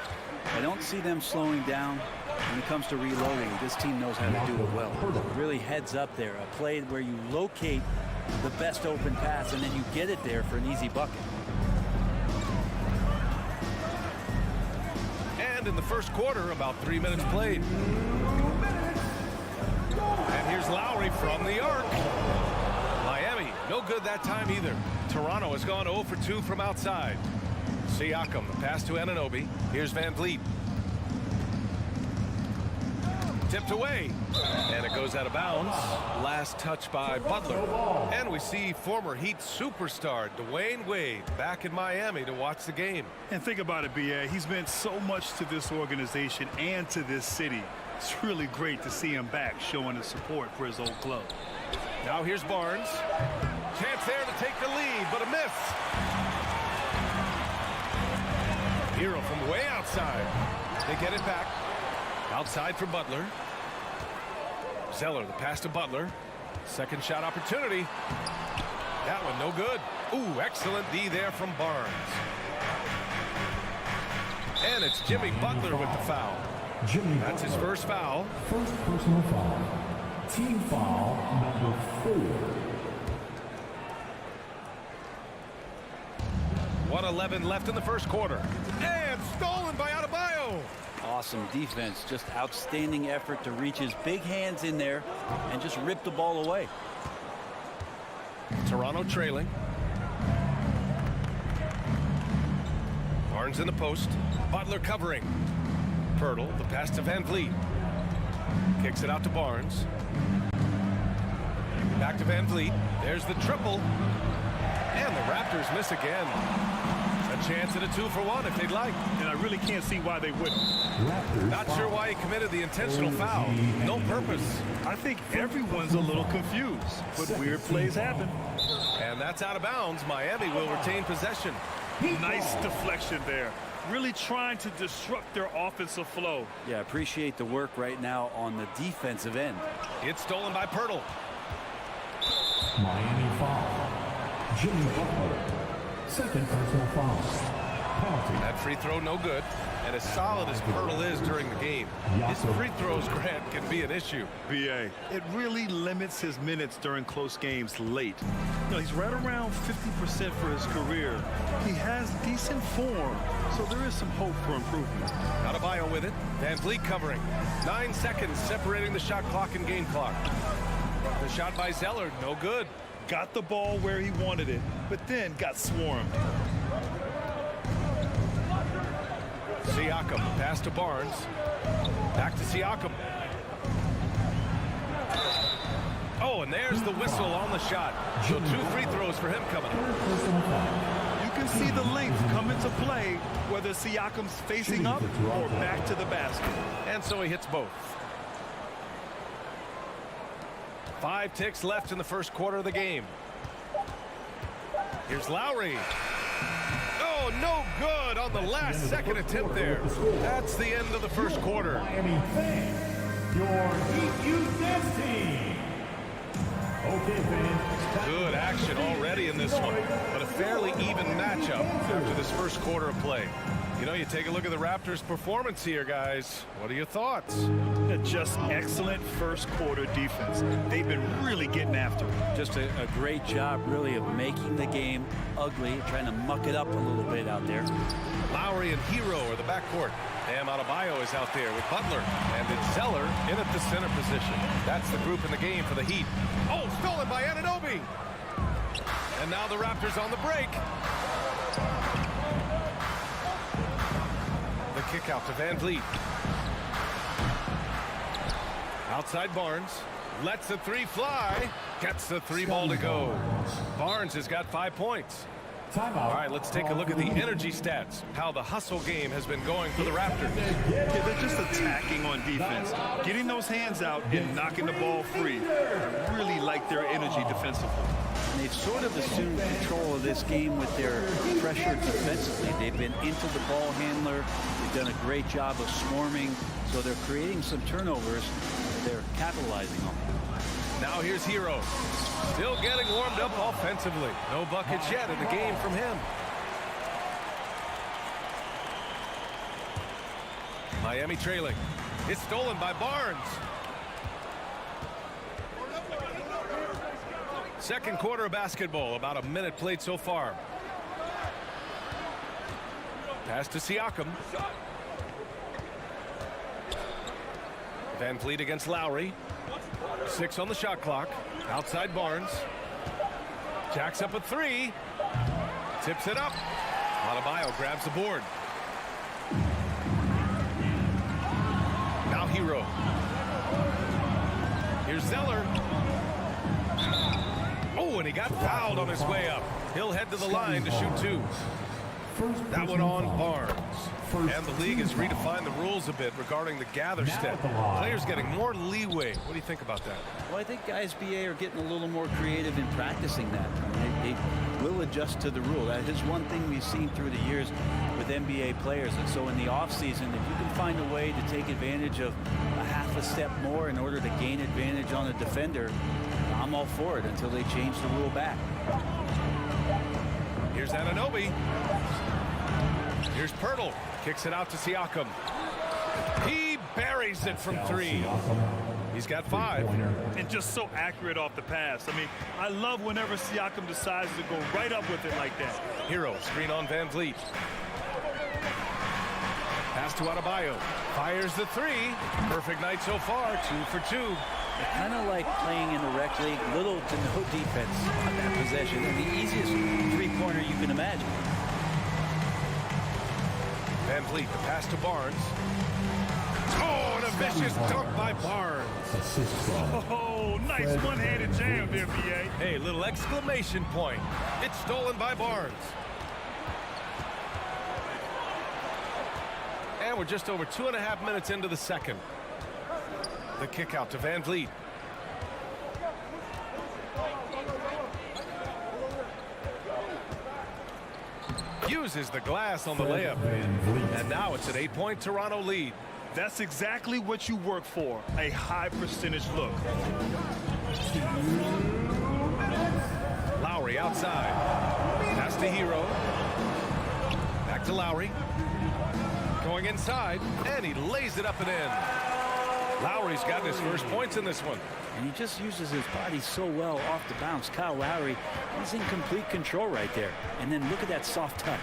I don't see them slowing down when it comes to reloading. This team knows how to do it well. Really heads up there. A play where you locate the best open pass and then you get it there for an easy bucket. And in the first quarter, about 3 minutes played. And here's Lowry from the arc. Miami, no good that time either. Toronto has gone 0 for 2 from outside. Siakam, the pass to Anunoby. Here's VanVleet. Tipped away. And it goes out of bounds. Last touch by Butler. And we see former Heat superstar Dwayne Wade back in Miami to watch the game. And think about it, B.A. He's meant so much to this organization and to this city. It's really great to see him back showing his support for his old club. Now here's Barnes. Chance there to take the lead, but a miss. Hero from way outside. They get it back. Outside for Butler. Zeller, the pass to Butler. Second shot opportunity. That one no good. Ooh, excellent D there from Barnes. And it's Jimmy Butler with the foul. That's his first foul. First personal foul. Team foul number 4. 1:11 left in the first quarter. And stolen by Adebayo. awesome defense. Just outstanding effort to reach his big hands in there and just rip the ball away. Toronto trailing. Barnes in the post. Butler covering. Pirtle, the pass to Van Vliet. Kicks it out to Barnes. Back to Van Vliet. There's the triple. And the Raptors miss again. A chance at a 2-for-1 if they'd like. And I really can't see why they wouldn't. Not sure why he committed the intentional foul. No purpose. I think everyone's a little confused, but weird plays happen. And that's out of bounds. Miami will retain possession. Nice deflection there. Really trying to disrupt their offensive flow. Yeah, appreciate the work right now on the defensive end. It's stolen by Pirtle. Miami foul. Jimmy Butler. Second personal foul. Penalty. That free throw no good. And as solid as Pirtle is during the game, his free throws, Grant, can be an issue. BA. It really limits his minutes during close games late. You know, he's right around 50% for his career. He has decent form, so there is some hope for improvement. Adebayo with it. Van Vliet covering. 9 seconds separating the shot clock and game clock. The shot by Zeller, no good. Got the ball where he wanted it, but then got swarmed. Siakam, pass to Barnes. Back to Siakam. Oh, and there's the whistle on the shot. So 2 free throws for him coming up. You can see the length come into play, whether Siakam's facing up or back to the basket. And so he hits both. 5 ticks left in the first quarter of the game. Here's Lowry. Oh, no good on the last second attempt there. That's the end of the first quarter. Miami fans, your Heat team. Okay, fans. Good action already in this one, but a fairly even matchup after this first quarter of play. You know, you take a look at the Raptors' performance here, guys. What are your thoughts? Just excellent first quarter defense. They've been really getting after it. Just a great job, really, of making the game ugly, trying to muck it up a little bit out there. Lowry and Hero are the backcourt. Bam Adebayo is out there with Butler. And it's Zeller in at the center position. That's the group in the game for the Heat. Oh, stolen by Anunoby. And now the Raptors on the break. The kick out to Van Vliet. Outside Barnes. Lets the 3 fly. Gets the 3 ball to go. Barnes has got 5 points. All right, let's take a look at the energy stats. How the hustle game has been going for the Raptors. Yeah, they're just attacking on defense. Getting those hands out and knocking the ball free. I really like their energy defensively. And they've sort of assumed control of this game with their pressure defensively. They've been into the ball handler. They've done a great job of swarming. So they're creating some turnovers. They're capitalizing on them. Now here's Hero. Still getting warmed up offensively. No buckets yet in the game from him. Miami trailing. It's stolen by Barnes. Second quarter of basketball. About a minute played so far. Pass to Siakam. Van Vliet against Lowry. 6 on the shot clock. Outside Barnes. Jacks up a 3. Tips it up. Adebayo grabs the board. Now Hero. Here's Zeller. Oh, and he got fouled on his way up. He'll head to the line to shoot 2. That one on Barnes. And the league has redefined the rules a bit regarding the gather step. Players getting more leeway. What do you think about that? Well, I think guys, BA, are getting a little more creative in practicing that. They will adjust to the rule. That is one thing we've seen through the years with NBA players. And so in the offseason, if you can find a way to take advantage of a half a step more in order to gain advantage on a defender, I'm all for it until they change the rule back. Here's Anunoby. Here's Pirtle. Kicks it out to Siakam. He buries it from 3. He's got 5. And just so accurate off the pass. I mean, I love whenever Siakam decides to go right up with it like that. Hero, screen on Van Vliet. Pass to Adebayo. Fires the three. Perfect night so far. 2 for 2. It's kind of like playing in the rec league. Little to no defense on that possession. And the easiest three-pointer you can imagine. Van Vliet, the pass to Barnes. Oh, and a vicious dunk by Barnes. Oh, nice one-handed jam there, BA. Hey, little exclamation point. It's stolen by Barnes. And we're just over 2.5 minutes into the second. The kick out to Van Vliet. Uses the glass on the layup. And now it's an 8-point Toronto lead. That's exactly what you work for, a high percentage look. Lowry outside. Pass to Hero. Back to Lowry. Going inside, and he lays it up and in. Lowry's gotten his first points in this one. And he just uses his body so well off the bounce. Kyle Lowry, he's in complete control right there. And then look at that soft touch.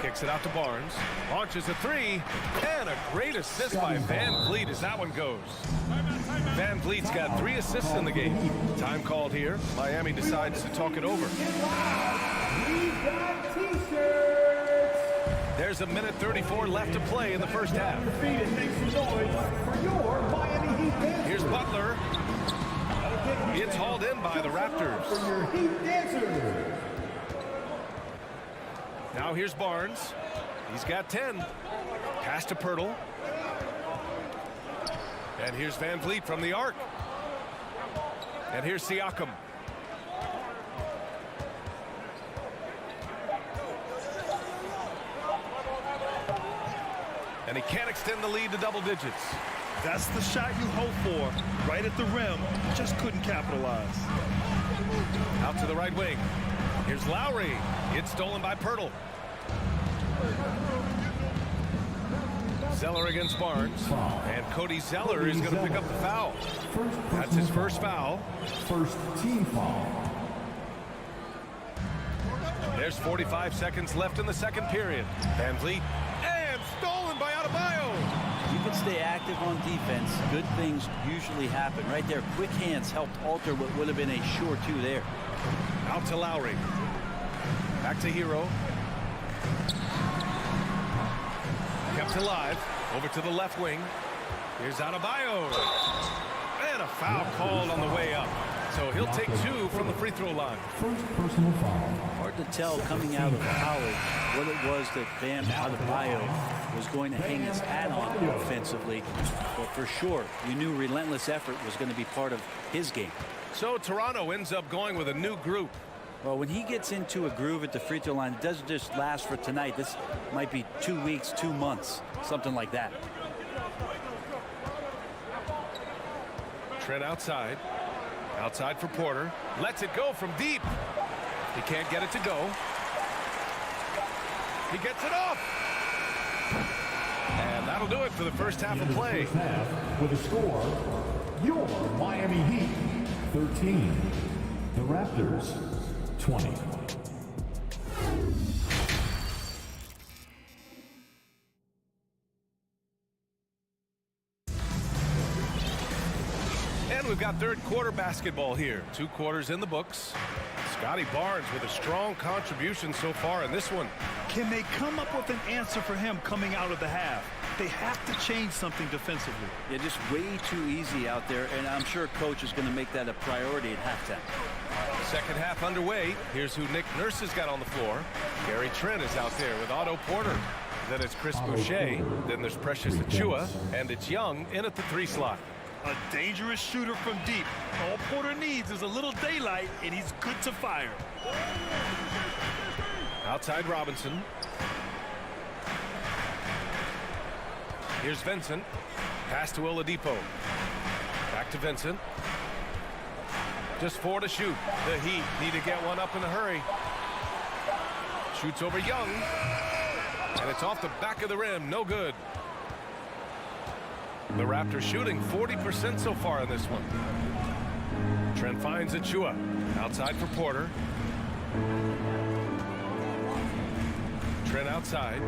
Kicks it out to Barnes. Launches a three. And a great assist by Van Vliet as that one goes. Van Vliet's got 3 assists in the game. Time called here. Miami decides to talk it over. There's a minute 34 left to play in the first half. Here's Butler. It's hauled in by the Raptors. Now here's Barnes. He's got 10. Pass to Pirtle. And here's Van Vliet from the arc. And here's Siakam. And he can't extend the lead to double digits. That's the shot you hope for. Right at the rim. Just couldn't capitalize. Out to the right wing. Here's Lowry. It's stolen by Pirtle. Zeller against Barnes. And Cody Zeller is going to pick up the foul. That's his first foul. First team foul. There's 45 seconds left in the second period. Van Vliet. And stolen by Adebayo. You can stay active on defense. Good things usually happen. Right there, quick hands helped alter what would have been a sure 2 there. Out to Lowry. Back to Hero. Kept alive. Over to the left wing. Here's Adebayo. And a foul called on the way up. So he'll take 2 from the free throw line. First personal foul. Hard to tell coming out of college what it was that Bam Adebayo was going to hang his hat on offensively. But for sure, you knew relentless effort was going to be part of his game. So Toronto ends up going with a new group. Well, when he gets into a groove at the free throw line, it doesn't just last for tonight. This might be 2 weeks, 2 months, something like that. Trent outside. Outside for Porter. Lets it go from deep. He can't get it to go. He gets it off. And that'll do it for the first half of play. First half with a score, your Miami Heat 13. The Raptors 20. And we've got third quarter basketball here. 2 quarters in the books. Scotty Barnes with a strong contribution so far in this one. Can they come up with an answer for him coming out of the half? They have to change something defensively. Yeah, just way too easy out there, and I'm sure coach is going to make that a priority at halftime. Second half underway. Here's who Nick Nurse has got on the floor. Gary Trent is out there with Otto Porter. Then it's Chris Boucher. Then there's Precious Achua. And it's Young in at the 3 slot. A dangerous shooter from deep. All Porter needs is a little daylight, and he's good to fire. Outside Robinson. Here's Vincent. Pass to Oladipo. Back to Vincent. Just 4 to shoot. The Heat need to get one up in a hurry. Shoots over Young. And it's off the back of the rim. No good. The Raptors shooting 40% so far in this one. Trent finds Achua. Outside for Porter. Trent outside.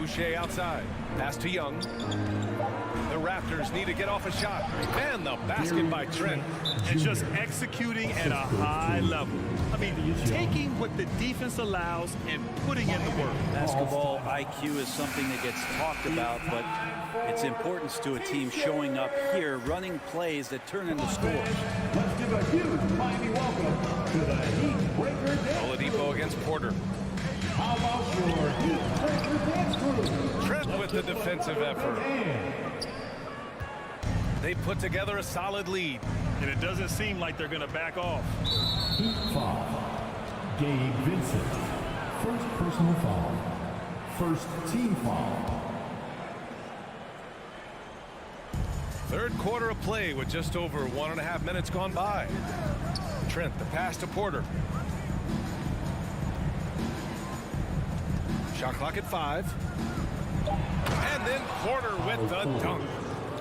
Boucher outside. Pass to Young. The Raptors need to get off a shot. And the basket by Trent. And just executing at a high level. I mean, taking what the defense allows and putting in the work. Basketball IQ is something that gets talked about, but its importance to a team showing up here, running plays that turn into scores. Let's give a huge Miami welcome to the Heat Breaker Dance. Oladipo against Porter. How about your Heat Breaker Dance crew? Trent with the defensive effort. They put together a solid lead. And it doesn't seem like they're going to back off. Heat foul. Gabe Vincent. First personal foul. First team foul. Third quarter of play with just over 1.5 minutes gone by. Trent, the pass to Porter. Shot clock at 5. And then Porter with the dunk.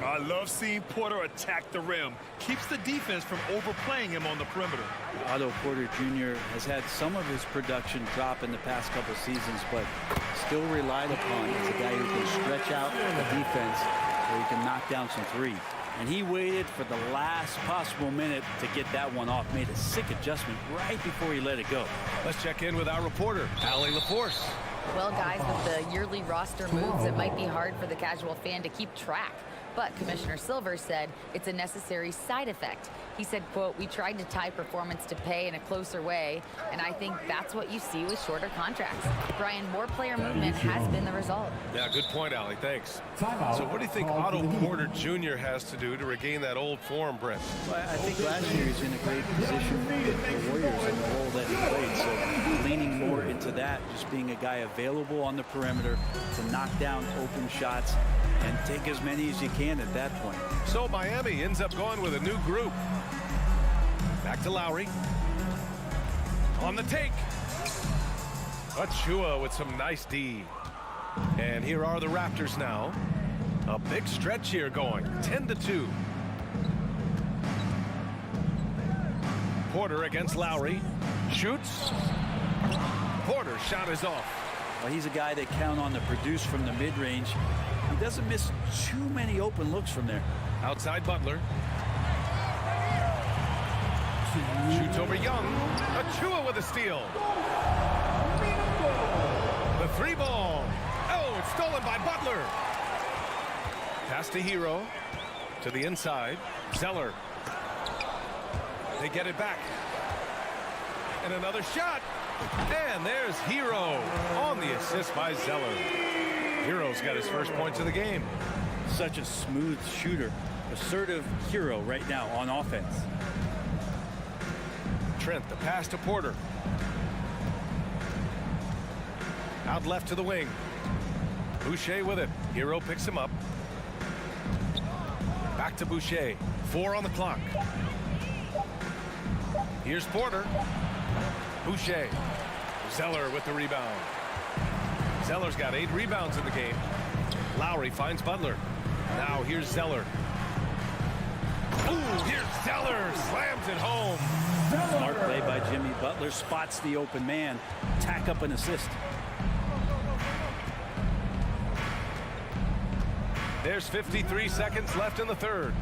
I love seeing Porter attack the rim. Keeps the defense from overplaying him on the perimeter. Otto Porter Jr. has had some of his production drop in the past couple seasons, but still relied upon as a guy who can stretch out the defense where he can knock down some threes. And he waited for the last possible minute to get that one off. Made a sick adjustment right before he let it go. Let's check in with our reporter, Allie LaForce. Well, guys, with the yearly roster moves, it might be hard for the casual fan to keep track. But Commissioner Silver said it's a necessary side effect. He said, quote, "We tried to tie performance to pay in a closer way, and I think that's what you see with shorter contracts." Brian, more player movement has been the result. Yeah, good point, Allie. Thanks. Timeout. So what do you think Otto Porter Jr. has to do to regain that old form, Brent? Well, I think last year he's in a great position with the Warriors in the role that he played. So leaning more into that, just being a guy available on the perimeter to knock down open shots and take as many as you can at that point. So Miami ends up going with a new group. Back to Lowry. On the take. Achua with some nice D. And here are the Raptors now. A big stretch here going. 10-2. Porter against Lowry. Shoots. Porter's shot is off. Well, he's a guy that count on to produce from the mid-range. He doesn't miss too many open looks from there. Outside Butler. Shoots over Young. Achua with a steal. The 3 ball. Oh, it's stolen by Butler. Pass to Hero. To the inside. Zeller. They get it back. And another shot. And there's Hero on the assist by Zeller. Hero's got his first points of the game. Such a smooth shooter. Assertive Hero right now on offense. Trent, the pass to Porter. Out left to the wing. Boucher with it. Hero picks him up. Back to Boucher. 4 on the clock. Here's Porter. Boucher. Zeller with the rebound. Zeller's got 8 rebounds in the game. Lowry finds Butler. Now here's Zeller. Ooh, here's Zeller. Slams it home. Smart play by Jimmy Butler. Spots the open man. Tack up an assist. There's 53 seconds left in the third.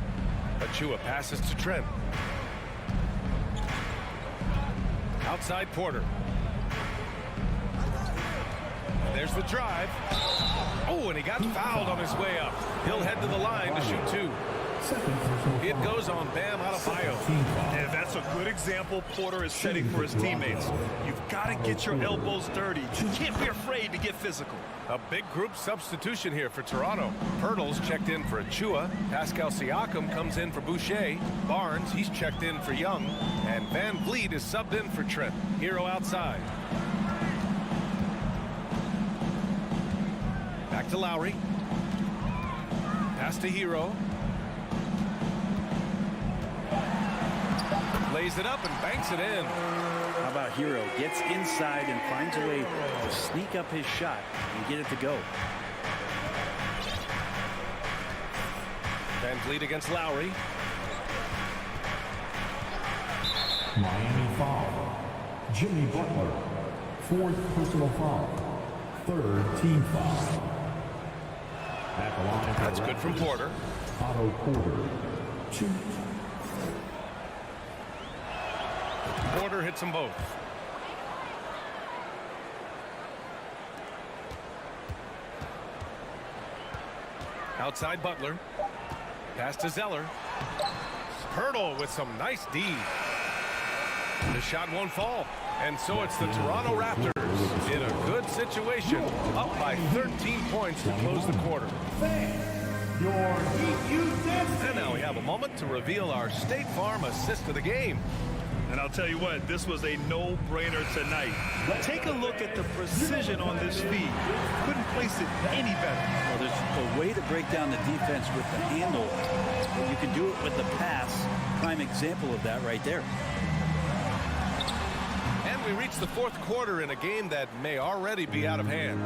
Achua passes to Trent. Outside Porter. There's the drive. Oh, and he got fouled on his way up. He'll head to the line to shoot 2. It goes on Bam Adebayo. And that's a good example Porter is setting for his teammates. You've got to get your elbows dirty. You can't be afraid to get physical. A big group substitution here for Toronto. Pirtle's checked in for Achua. Pascal Siakam comes in for Boucher. Barnes, he's checked in for Young. And Van Vliet is subbed in for Trent. Hero outside. Back to Lowry. Pass to Hero. Lays it up and banks it in. How about Hero? Gets inside and finds a way to sneak up his shot and get it to go. Van Vliet against Lowry. Miami foul. Jimmy Butler. 4th personal foul. 3rd team foul. At the line. That's good from Porter. Otto Porter. Shoot. Porter hits them both. Outside Butler. Pass to Zeller. Hurdle with some nice D. The shot won't fall. And so it's the Toronto Raptors in a good situation, up by 13 points to close the quarter. And now we have a moment to reveal our State Farm assist of the game. And I'll tell you what, this was a no-brainer tonight. Take a look at the precision on this feed. Couldn't place it any better. Well, there's a way to break down the defense with the handle, but you can do it with the pass. Prime example of that right there. And we reach the fourth quarter in a game that may already be out of hand.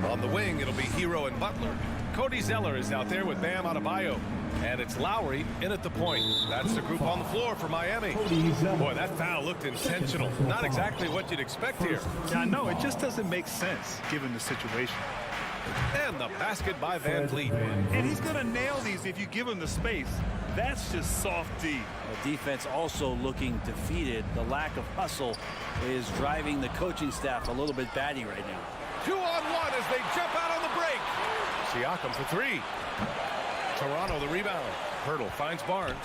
On the wing, it'll be Hero and Butler. Cody Zeller is out there with Bam Adebayo. And it's Lowry in at the point. That's the group on the floor for Miami. Boy, that foul looked intentional. Not exactly what you'd expect here. Yeah, I know. It just doesn't make sense given the situation. And the basket by Van Vliet. And he's going to nail these if you give him the space. That's just soft D. The defense also looking defeated. The lack of hustle is driving the coaching staff a little bit batty right now. 2-on-1 as they jump out on the break. Siakam for three. Toronto the rebound. Hurdle finds Barnes.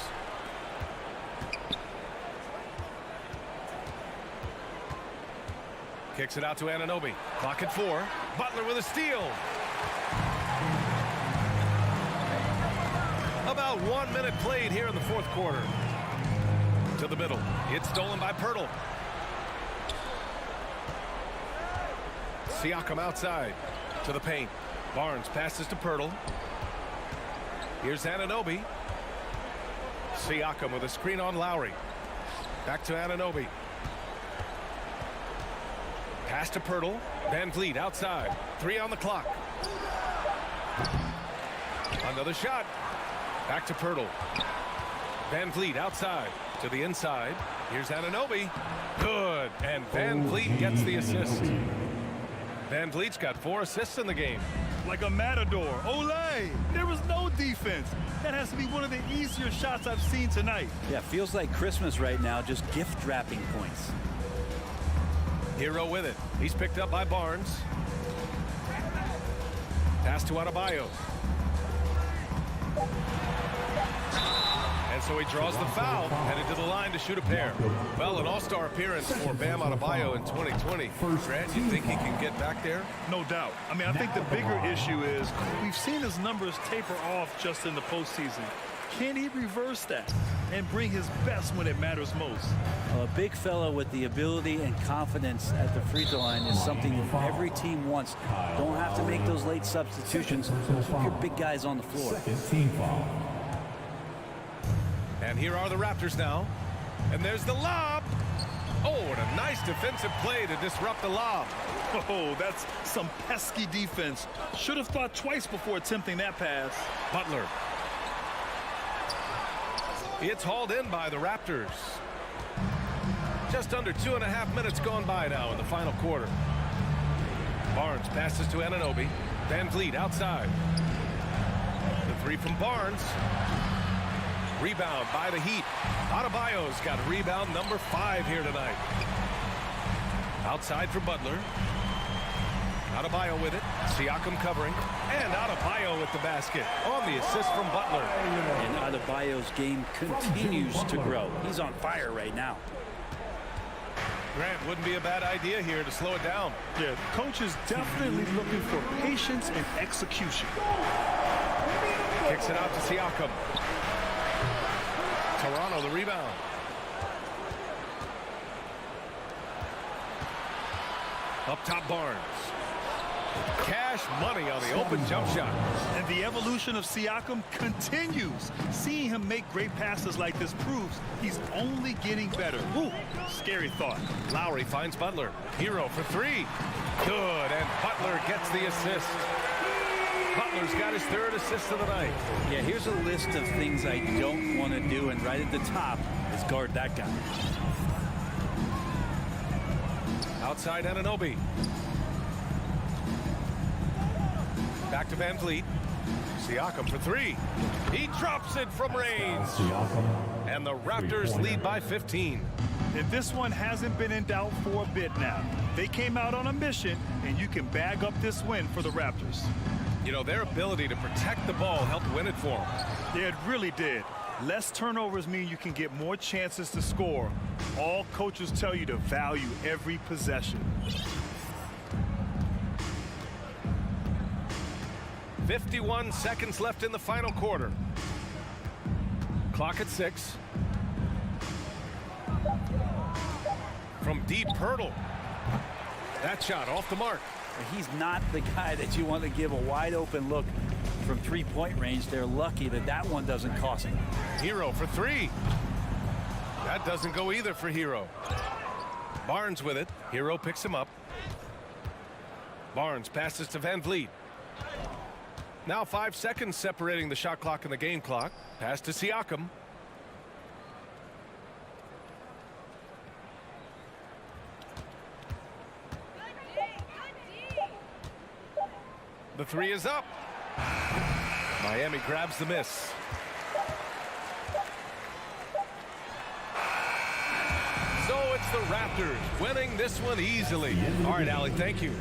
Kicks it out to Anunoby. Clock at 4. Butler with a steal. About 1 minute played here in the fourth quarter. To the middle. It's stolen by Pirtle. Siakam outside. To the paint. Barnes passes to Pirtle. Here's Anunoby. Siakam with a screen on Lowry. Back to Anunoby. Pass to Pirtle. Van Vliet outside. 3 on the clock. Another shot. Back to Pirtle. Van Vliet outside to the inside. Here's Anunoby. Good. And Van Vliet gets the assist. Van Vliet's got 4 assists in the game. Like a matador. Olay! There was no defense. That has to be one of the easier shots I've seen tonight. Yeah, feels like Christmas right now, just gift wrapping points. Hero with it. He's picked up by Barnes. Pass to Adebayo. And so he draws the foul, headed to the line to shoot a pair. Well, an all-star appearance for Bam Adebayo in 2020. Grant, you think he can get back there? No doubt. I mean, I think the bigger issue is we've seen his numbers taper off just in the postseason. Can he reverse that and bring his best when it matters most? A big fellow with the ability and confidence at the free throw line is something every team wants. Don't have to make those late substitutions. Keep your big guys on the floor. And here are the Raptors now. And there's the lob. Oh, and a nice defensive play to disrupt the lob. Oh, that's some pesky defense. Should have thought twice before attempting that pass. Butler. It's hauled in by the Raptors. Just under 2.5 minutes gone by now in the final quarter. Barnes passes to Anunoby. Van Vliet outside. The three from Barnes. Rebound by the Heat. Adebayo's got rebound number 5 here tonight. Outside for Butler. Adebayo with it. Siakam covering. And Adebayo with the basket on the assist from Butler. And Adebayo's game continues to grow. He's on fire right now. Grant, wouldn't be a bad idea here to slow it down. Yeah, coach is definitely looking for patience and execution. Kicks it out to Siakam. Toronto the rebound. Up top Barnes. Cash money on the open jump shot. And the evolution of Siakam continues. Seeing him make great passes like this proves he's only getting better. Woo, scary thought. Lowry finds Butler. Hero for 3. Good, and Butler gets the assist. Butler's got his 3rd assist of the night. Yeah, here's a list of things I don't want to do, and right at the top is guard that guy. Outside Anunoby. Back to Van Vliet. Siakam for three. He drops it from range. And the Raptors lead by 15. And this one hasn't been in doubt for a bit now. They came out on a mission, and you can bag up this win for the Raptors. You know, their ability to protect the ball helped win it for them. Yeah, it really did. Less turnovers mean you can get more chances to score. All coaches tell you to value every possession. 51 seconds left in the final quarter. Clock at 6. From deep, Pirtle. That shot off the mark. He's not the guy that you want to give a wide open look from three-point range. They're lucky that that one doesn't cost him. Hero for three. That doesn't go either for Hero. Barnes with it. Hero picks him up. Barnes passes to Van Vliet. Now 5 seconds separating the shot clock and the game clock. Pass to Siakam. The three is up. Miami grabs the miss. So it's the Raptors winning this one easily. All right, Allie, thank you.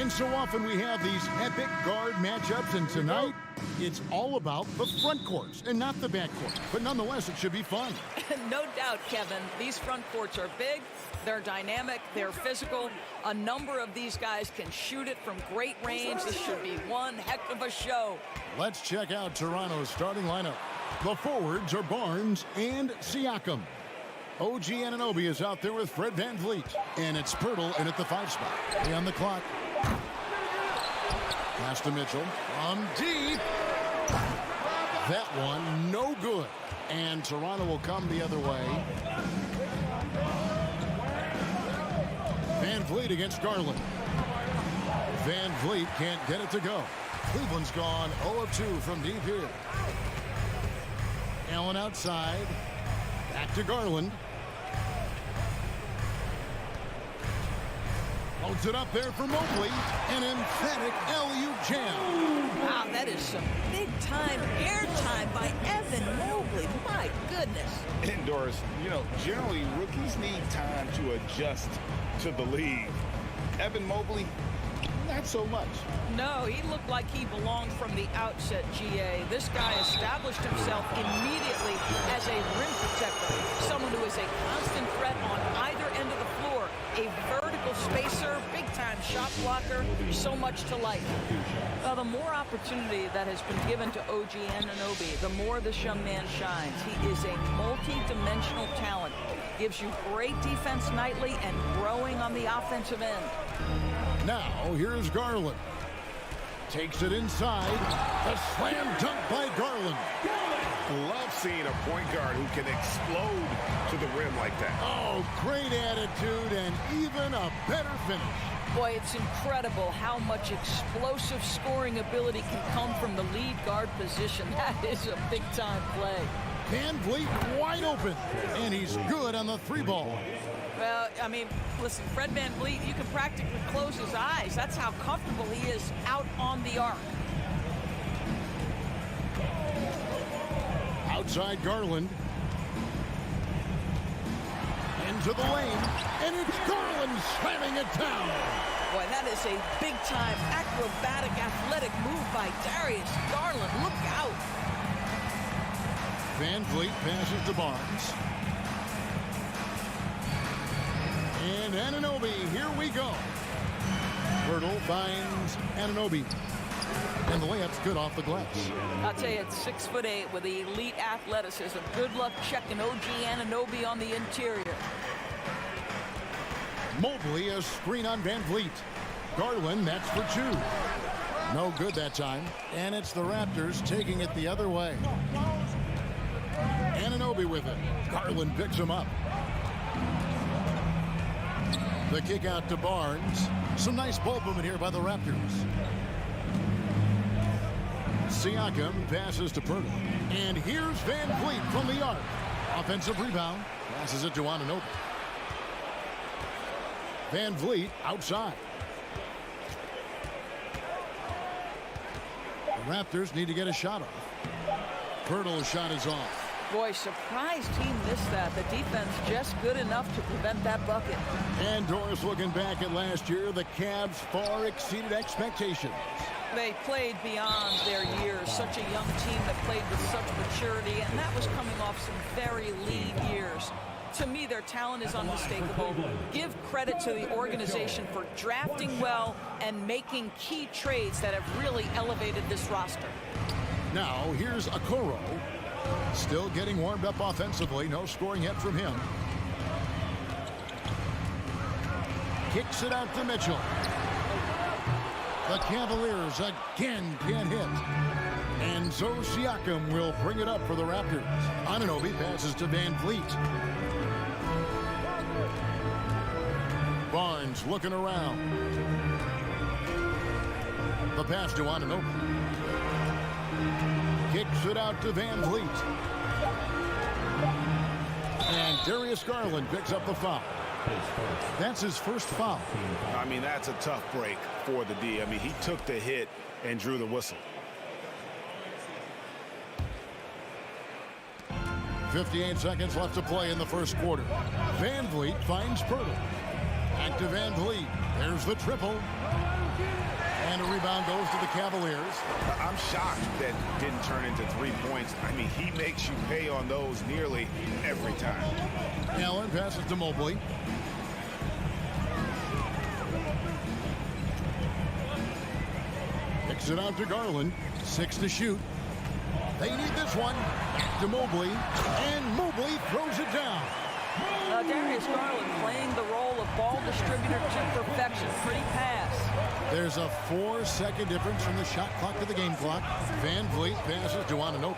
And so often we have these epic guard matchups, and tonight it's all about the front courts and not the back court. But nonetheless, it should be fun. No doubt, Kevin. These front courts are big, they're dynamic, they're physical. A number of these guys can shoot it from great range. This should be one heck of a show. Let's check out Toronto's starting lineup. The forwards are Barnes and Siakam. OG Anunoby is out there with Fred VanVleet. And it's Pirtle in at the 5 spot. On the clock. Pass to Mitchell. From deep. That one, no good. And Toronto will come the other way. VanVleet against Garland. VanVleet can't get it to go. Cleveland's gone 0 of 2 from deep here. Allen outside. Back to Garland. Holds it up there for Mobley. An emphatic alley-oop jam. Wow, that is some big-time airtime by Evan Mobley. My goodness. Indoors, you know, generally rookies need time to adjust to the league. Evan Mobley, not so much. No, he looked like he belonged from the outset, GA. This guy established himself immediately as a rim protector, someone who is a constant threat on either end of the floor, a vertical spacer, big-time shot blocker, so much to like. The more opportunity that has been given to OG Anunoby, the more this young man shines. He is a multi-dimensional talent. Gives you great defense nightly and growing on the offensive end. Now, here's Garland. Takes it inside. The slam dunk by Garland. Love seeing a point guard who can explode to the rim like that. Oh, great attitude and even a better finish. Boy, it's incredible how much explosive scoring ability can come from the lead guard position. That is a big-time play. VanVleet wide open, and he's good on the 3-ball. Well, I mean, listen, Fred VanVleet, you can practically close his eyes. That's how comfortable he is out on the arc. Outside Garland. Into the lane, and it's Garland slamming it down. Boy, that is a big-time acrobatic athletic move by Darius Garland. Look out. VanVleet passes to Barnes. And Anunoby, here we go. Pirtle finds Anunoby. And the layup's good off the glass. I'll tell you, it's 6'8" with elite athleticism. Good luck checking OG Anunoby on the interior. Mobley, a screen on VanVleet. Garland, that's for 2. No good that time. And it's the Raptors taking it the other way. Anunoby with it. Garland picks him up. The kick out to Barnes. Some nice ball movement here by the Raptors. Siakam passes to Pirtle. And here's VanVleet from the arc. Offensive rebound. Passes it to Anunoby. VanVleet outside. The Raptors need to get a shot off. Pirtle's shot is off. Boy, surprised he missed that. The defense just good enough to prevent that bucket. And Doris, looking back at last year, the Cavs far exceeded expectations. They played beyond their years. Such a young team that played with such maturity, and that was coming off some very lean years. To me, their talent is unmistakable. Give credit to the organization for drafting well and making key trades that have really elevated this roster. Now, here's Okoro. Still getting warmed up offensively. No scoring yet from him. Kicks it out to Mitchell. The Cavaliers again can't hit. And so Siakam will bring it up for the Raptors. Anunoby passes to VanVleet. Barnes looking around. The pass to Anunoby. Kicks it out to VanVleet. And Darius Garland picks up the foul. That's his first foul. I mean, that's a tough break for the D. I mean, he took the hit and drew the whistle. 58 seconds left to play in the first quarter. VanVleet finds Pirtle. Back to VanVleet. There's the triple. And a rebound goes to the Cavaliers. I'm shocked that didn't turn into 3 points. I mean, he makes you pay on those nearly every time. Allen passes to Mobley. Kicks it out to Garland. 6 to shoot. They need this one. Back to Mobley. And Mobley throws it down. Darius Garland playing the role of ball distributor to perfection. Pretty pass. There's a 4-second difference from the shot clock to the game clock. Van Vliet passes to Ananobi.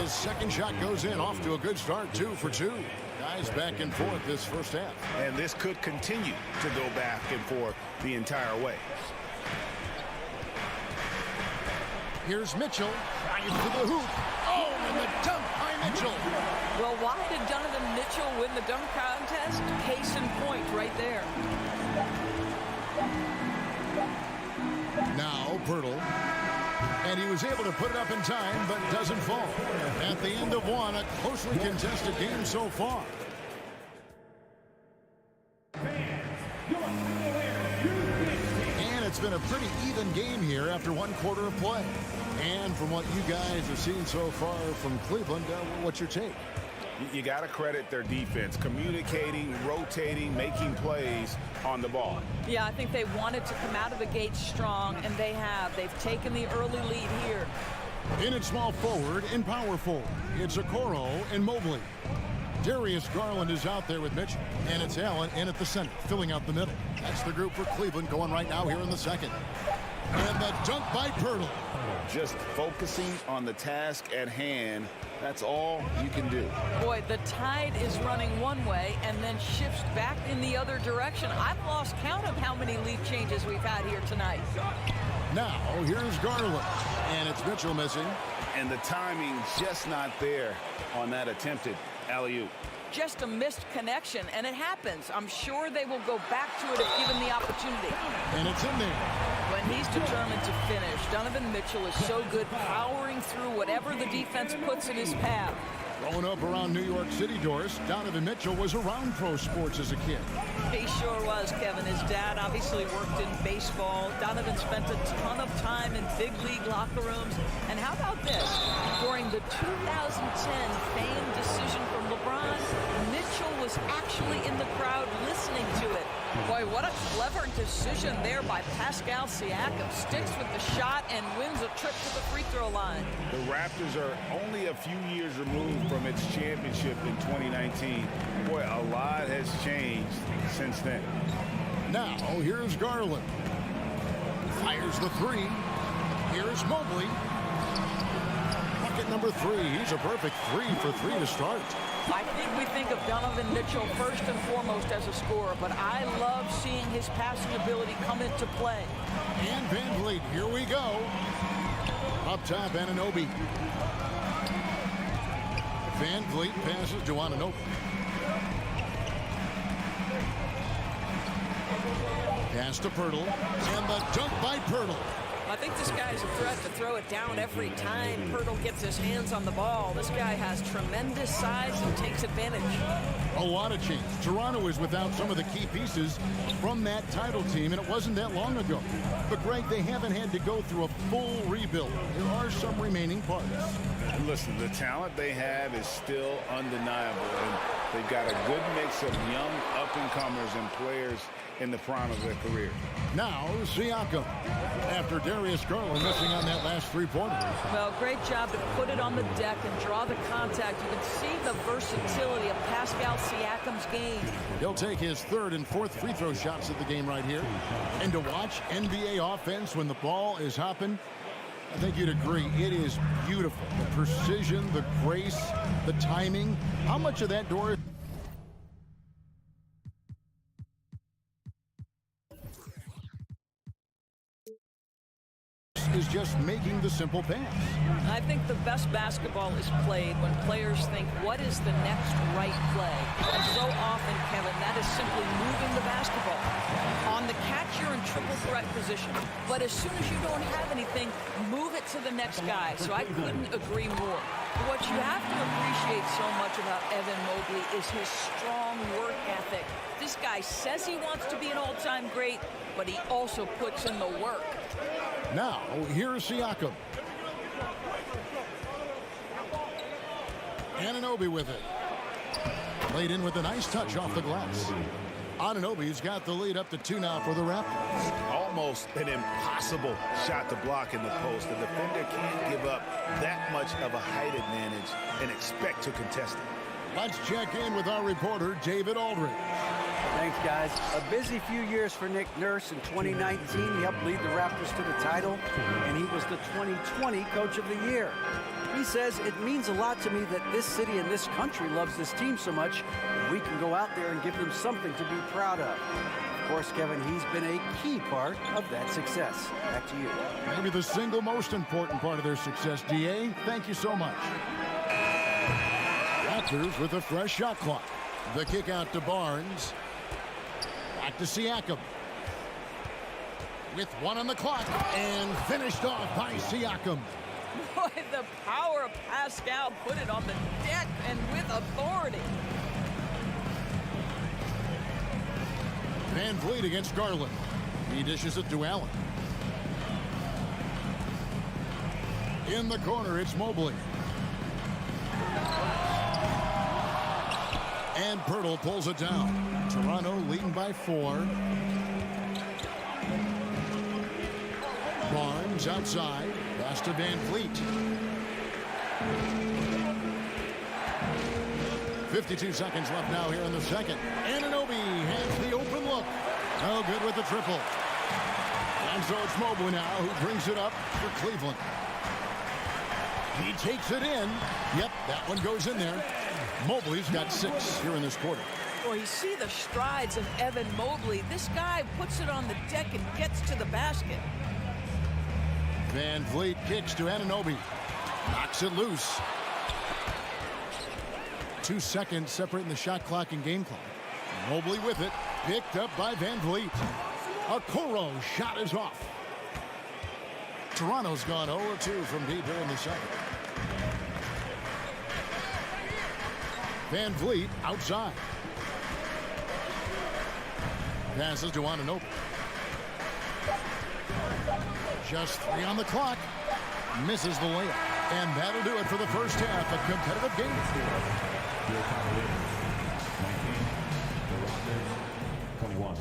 His second shot goes in, off to a good start, 2 for 2. Guys back and forth this first half. And this could continue to go back and forth the entire way. Here's Mitchell, drives to the hoop. Oh, and the dunk by Mitchell. Well, why did Donovan Mitchell win the dunk contest? Case in point right there. Now Pirtle. And he was able to put it up in time, but doesn't fall. At the end of one, a closely contested game so far. And it's been a pretty even game here after one quarter of play. And from what you guys have seen so far from Cleveland, what's your take? You got to credit their defense, communicating, rotating, making plays on the ball. Yeah, I think they wanted to come out of the gate strong, and they have. They've taken the early lead here. In at small forward and power forward, it's Okoro and Mobley. Darius Garland is out there with Mitchell, and it's Allen in at the center, filling out the middle. That's the group for Cleveland going right now here in the second. And the dunk by Pirtle. Just focusing on the task at hand, that's all you can do. Boy, the tide is running one way and then shifts back in the other direction. I've lost count of how many lead changes we've had here tonight. Now, here's Garland, and it's Mitchell missing. And the timing just not there on that attempted alley-oop. Just a missed connection, and it happens. I'm sure they will go back to it if given the opportunity. And it's in there. When he's determined to finish, Donovan Mitchell is so good powering through whatever the defense puts in his path. Growing up around New York City, Doris, Donovan Mitchell was around pro sports as a kid. He sure was, Kevin. His dad obviously worked in baseball. Donovan spent a ton of time in big league locker rooms. And how about this? During the 2010 famed decision from LeBron, Mitchell was actually in the crowd listening to it. Boy, what a clever decision there by Pascal Siakam. Sticks with the shot and wins a trip to the free throw line. The Raptors are only a few years removed from its championship in 2019. Boy, a lot has changed since then. Now, here's Garland. Fires the three. Here's Mobley. Bucket number 3. He's a perfect 3 for 3 to start. I think we think of Donovan Mitchell first and foremost as a scorer, but I love seeing his passing ability come into play. And Van Vliet, here we go. Up top, Ananobi. Van Vliet passes to Ananobi. Pass to Pirtle, and the dunk by Pirtle. I think this guy is a threat to throw it down every time Pirtle gets his hands on the ball. This guy has tremendous size and takes advantage. A lot of change. Toronto is without some of the key pieces from that title team, and it wasn't that long ago. But, Greg, they haven't had to go through a full rebuild. There are some remaining parts. And listen, the talent they have is still undeniable, and they've got a good mix of young up-and-comers and players in the prime of their career. Now, Siakam. After Darius Garland missing on that last three-pointer. Well, great job to put it on the deck and draw the contact. You can see the versatility of Pascal Siakam's game. He'll take his 3rd and 4th free throw shots of the game right here. And to watch NBA offense when the ball is hopping, I think you'd agree, it is beautiful. The precision, the grace, the timing. How much of that, Doris, is just making the simple pass. I think the best basketball is played when players think, what is the next right play? And so often, Kevin, that is simply moving the basketball. On the catch, you're in triple threat position. But as soon as you don't have anything, move it to the next guy. So I couldn't agree more. What you have to appreciate so much about Evan Mobley is his strong work ethic. This guy says he wants to be an all-time great, but he also puts in the work. Now, here's Siakam. Anunoby with it. Laid in with a nice touch off the glass. Anunoby's got the lead up to 2 now for the Raptors. Almost an impossible shot to block in the post. The defender can't give up that much of a height advantage and expect to contest it. Let's check in with our reporter, David Aldridge. Thanks, guys. A busy few years for Nick Nurse. In 2019, he helped lead the Raptors to the title, and he was the 2020 Coach of the Year. He says, it means a lot to me that this city and this country loves this team so much, and we can go out there and give them something to be proud of. Of course, Kevin, he's been a key part of that success. Back to you. Maybe the single most important part of their success, DA. Thank you so much. Raptors with a fresh shot clock. The kick out to Barnes. Back to Siakam. With 1 on the clock. And finished off by Siakam. Boy, the power of Pascal put it on the deck and with authority. Van Vliet against Garland. He dishes it to Allen. In the corner, it's Mobley. And Pirtle pulls it down. Toronto leading by 4. Barnes outside. Pass to Van Vliet. 52 seconds left now here in the second. Anunoby has the open look. No good with the triple. And so it's Mobley now who brings it up for Cleveland. He takes it in. Yep, that one goes in there. Mobley's got 6 here in this quarter. Boy, you see the strides of Evan Mobley. This guy puts it on the deck and gets to the basket. Van Vliet kicks to Anunoby. Knocks it loose. 2 seconds separating the shot clock and game clock. Mobley with it. Picked up by Van Vliet. Okoro shot is off. Toronto's gone 0-2 from deep here in the second. Van Vliet outside. Passes to Anunoby. Just 3 on the clock. Misses the layup. And that'll do it for the first half. A competitive game. Cavaliers, 19, the Raptors, 21.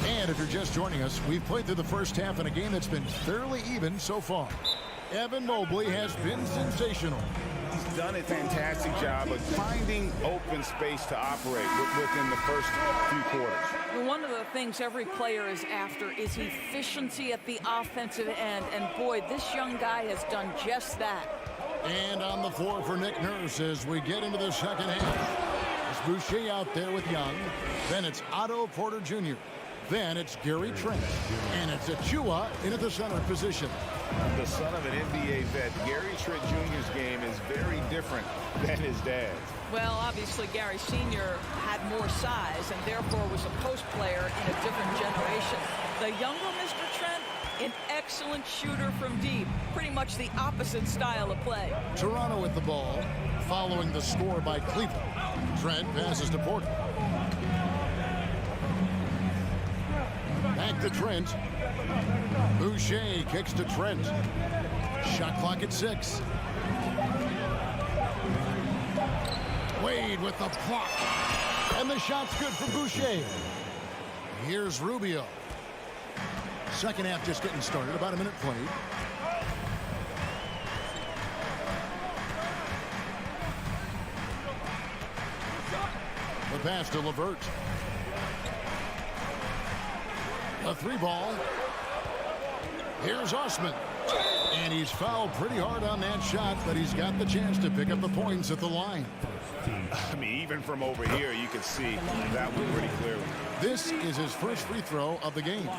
And if you're just joining us, we've played through the first half in a game that's been fairly even so far. Evan Mobley has been sensational. He's done a fantastic job of finding open space to operate within the first few quarters. Well, one of the things every player is after is efficiency at the offensive end. And boy, this young guy has done just that. And on the floor for Nick Nurse as we get into the second half. It's Boucher out there with Young. Then it's Otto Porter Jr. Then it's Gary Trent. And it's Achua into the center position. The son of an NBA vet, Gary Trent Jr.'s game is very different than his dad's. Well, obviously, Gary Sr. had more size and therefore was a post player in a different generation. The younger Mr. Trent, an excellent shooter from deep. Pretty much the opposite style of play. Toronto with the ball, following the score by Cleveland. Trent passes to Porter. Back to Trent. Boucher kicks to Trent. Shot clock at 6. Wade with the block. And the shot's good for Boucher. Here's Rubio. Second half just getting started. About a minute played. The pass to LeVert. A 3 ball. Here's Osman. And he's fouled pretty hard on that shot, but he's got the chance to pick up the points at the line. I mean, even from over here, you can see that one pretty clearly. This is his first free throw of the game.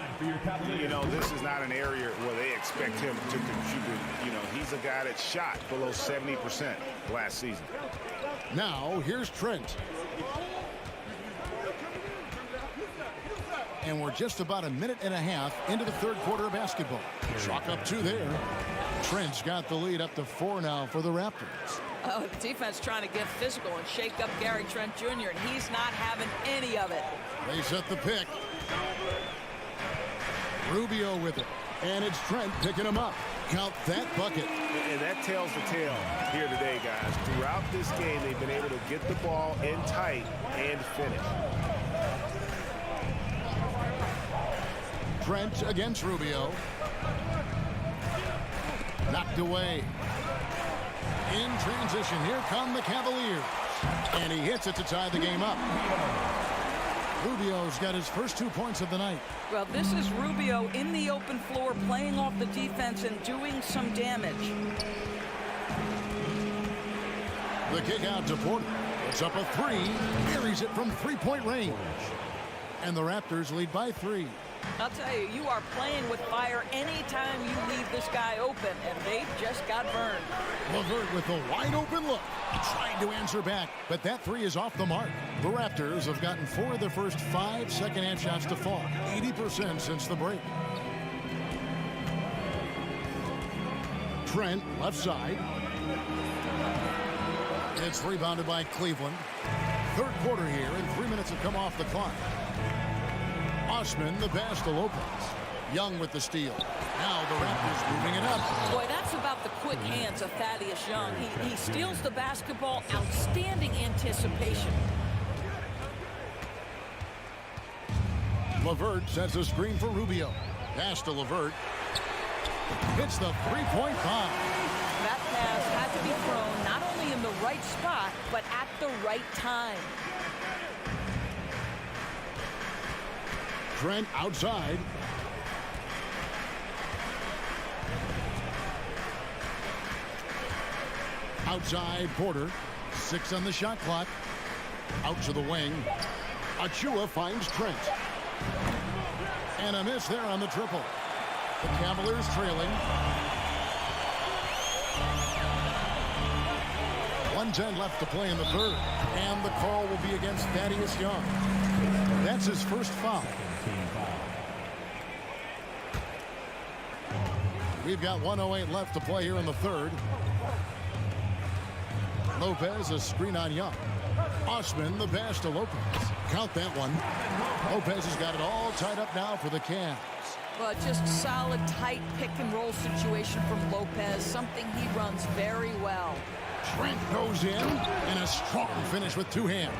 You know, this is not an area where they expect him to contribute. You know, he's a guy that shot below 70% last season. Now, here's Trent. And we're just about a minute and a half into the third quarter of basketball. Chalk up 2 there. Trent's got the lead up to 4 now for the Raptors. Oh, the defense trying to get physical and shake up Gary Trent Jr., and he's not having any of it. They set the pick. Rubio with it. And it's Trent picking him up. Count that bucket. And that tells the tale here today, guys. Throughout this game, they've been able to get the ball in tight and finish. Trent against Rubio. Knocked away. In transition, here come the Cavaliers. And he hits it to tie the game up. Rubio's got his first 2 points of the night. Well, this is Rubio in the open floor, playing off the defense and doing some damage. The kick out to Porter. It's up a 3. Buries it from 3-point range. And the Raptors lead by 3. I'll tell you, you are playing with fire anytime you leave this guy open, and they just got burned. LeVert with a wide open look. Trying to answer back, but that 3 is off the mark. The Raptors have gotten 4 of their first 5 second-half shots to fall. 80% since the break. Trent, left side. It's rebounded by Cleveland. Third quarter here, and 3 minutes have come off the clock. Osman, the pass to Lopez. Young with the steal. Now the Raptors moving it up. Boy, that's about the quick hands of Thaddeus Young. He steals the basketball. Outstanding anticipation. LeVert sets a screen for Rubio. Pass to LeVert. Hits the three-point bomb. That pass had to be thrown not only in the right spot, but at the right time. Trent outside. Outside Porter. 6 on the shot clock. Out to the wing. Achua finds Trent. And a miss there on the triple. The Cavaliers trailing. 1:10 left to play in the third. And the call will be against Thaddeus Young. That's his first foul. We've got 1:08 left to play here in the third. Lopez, a screen on Young. Osman, the pass to Lopez. Count that one. Lopez has got it all tied up now for the Cavs. Well, just solid, tight pick-and-roll situation from Lopez, something he runs very well. Trent goes in, and a strong finish with 2 hands.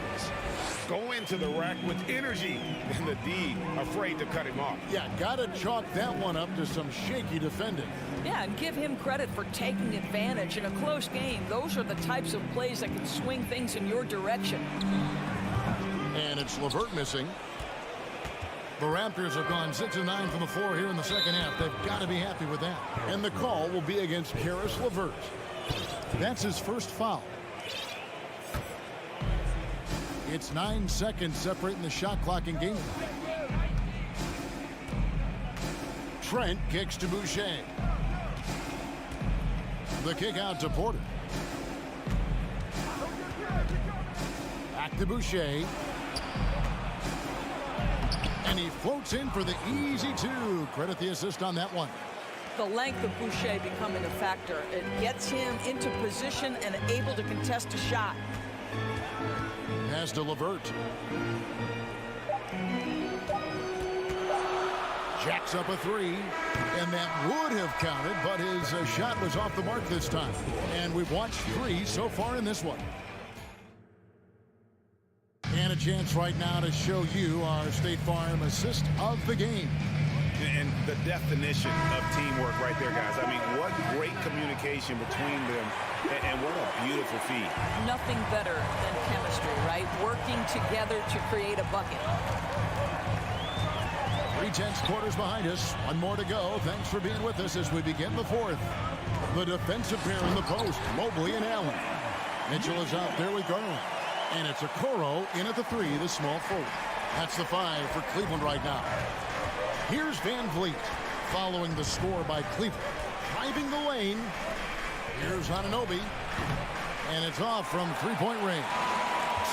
Go into the rack with energy, and the D afraid to cut him off. Yeah, gotta chalk that one up to some shaky defending. Yeah, and give him credit for taking advantage in a close game. Those are the types of plays that can swing things in your direction. And it's LeVert missing. The Raptors have gone 6 of 9 from the floor here in the second half. They've got to be happy with that. And the call will be against Caris LeVert. That's his first foul. It's 9 seconds separating the shot clock in game. Trent kicks to Boucher. The kick out to Porter. Back to Boucher. And he floats in for the easy 2. Credit the assist on that one. The length of Boucher becoming a factor. It gets him into position and able to contest a shot. Pass to LeVert. Jacks up a 3. And that would have counted, but his shot was off the mark this time. And we've watched 3 so far in this one. And a chance right now to show you our State Farm assist of the game. And the definition of teamwork right there, guys. I mean, what great communication between them, and what a beautiful feed. Nothing better than chemistry, right? Working together to create a bucket. tense quarters behind us. One more to go. Thanks for being with us as we begin the fourth. The defensive pair in the post, Mobley and Allen. Mitchell is out there with Garland. And it's Okoro in at the 3, the small forward. That's the 5 for Cleveland right now. Here's Van Vliet following the score by Cleveland. Driving the lane. Here's Anunoby. And it's off from three-point range.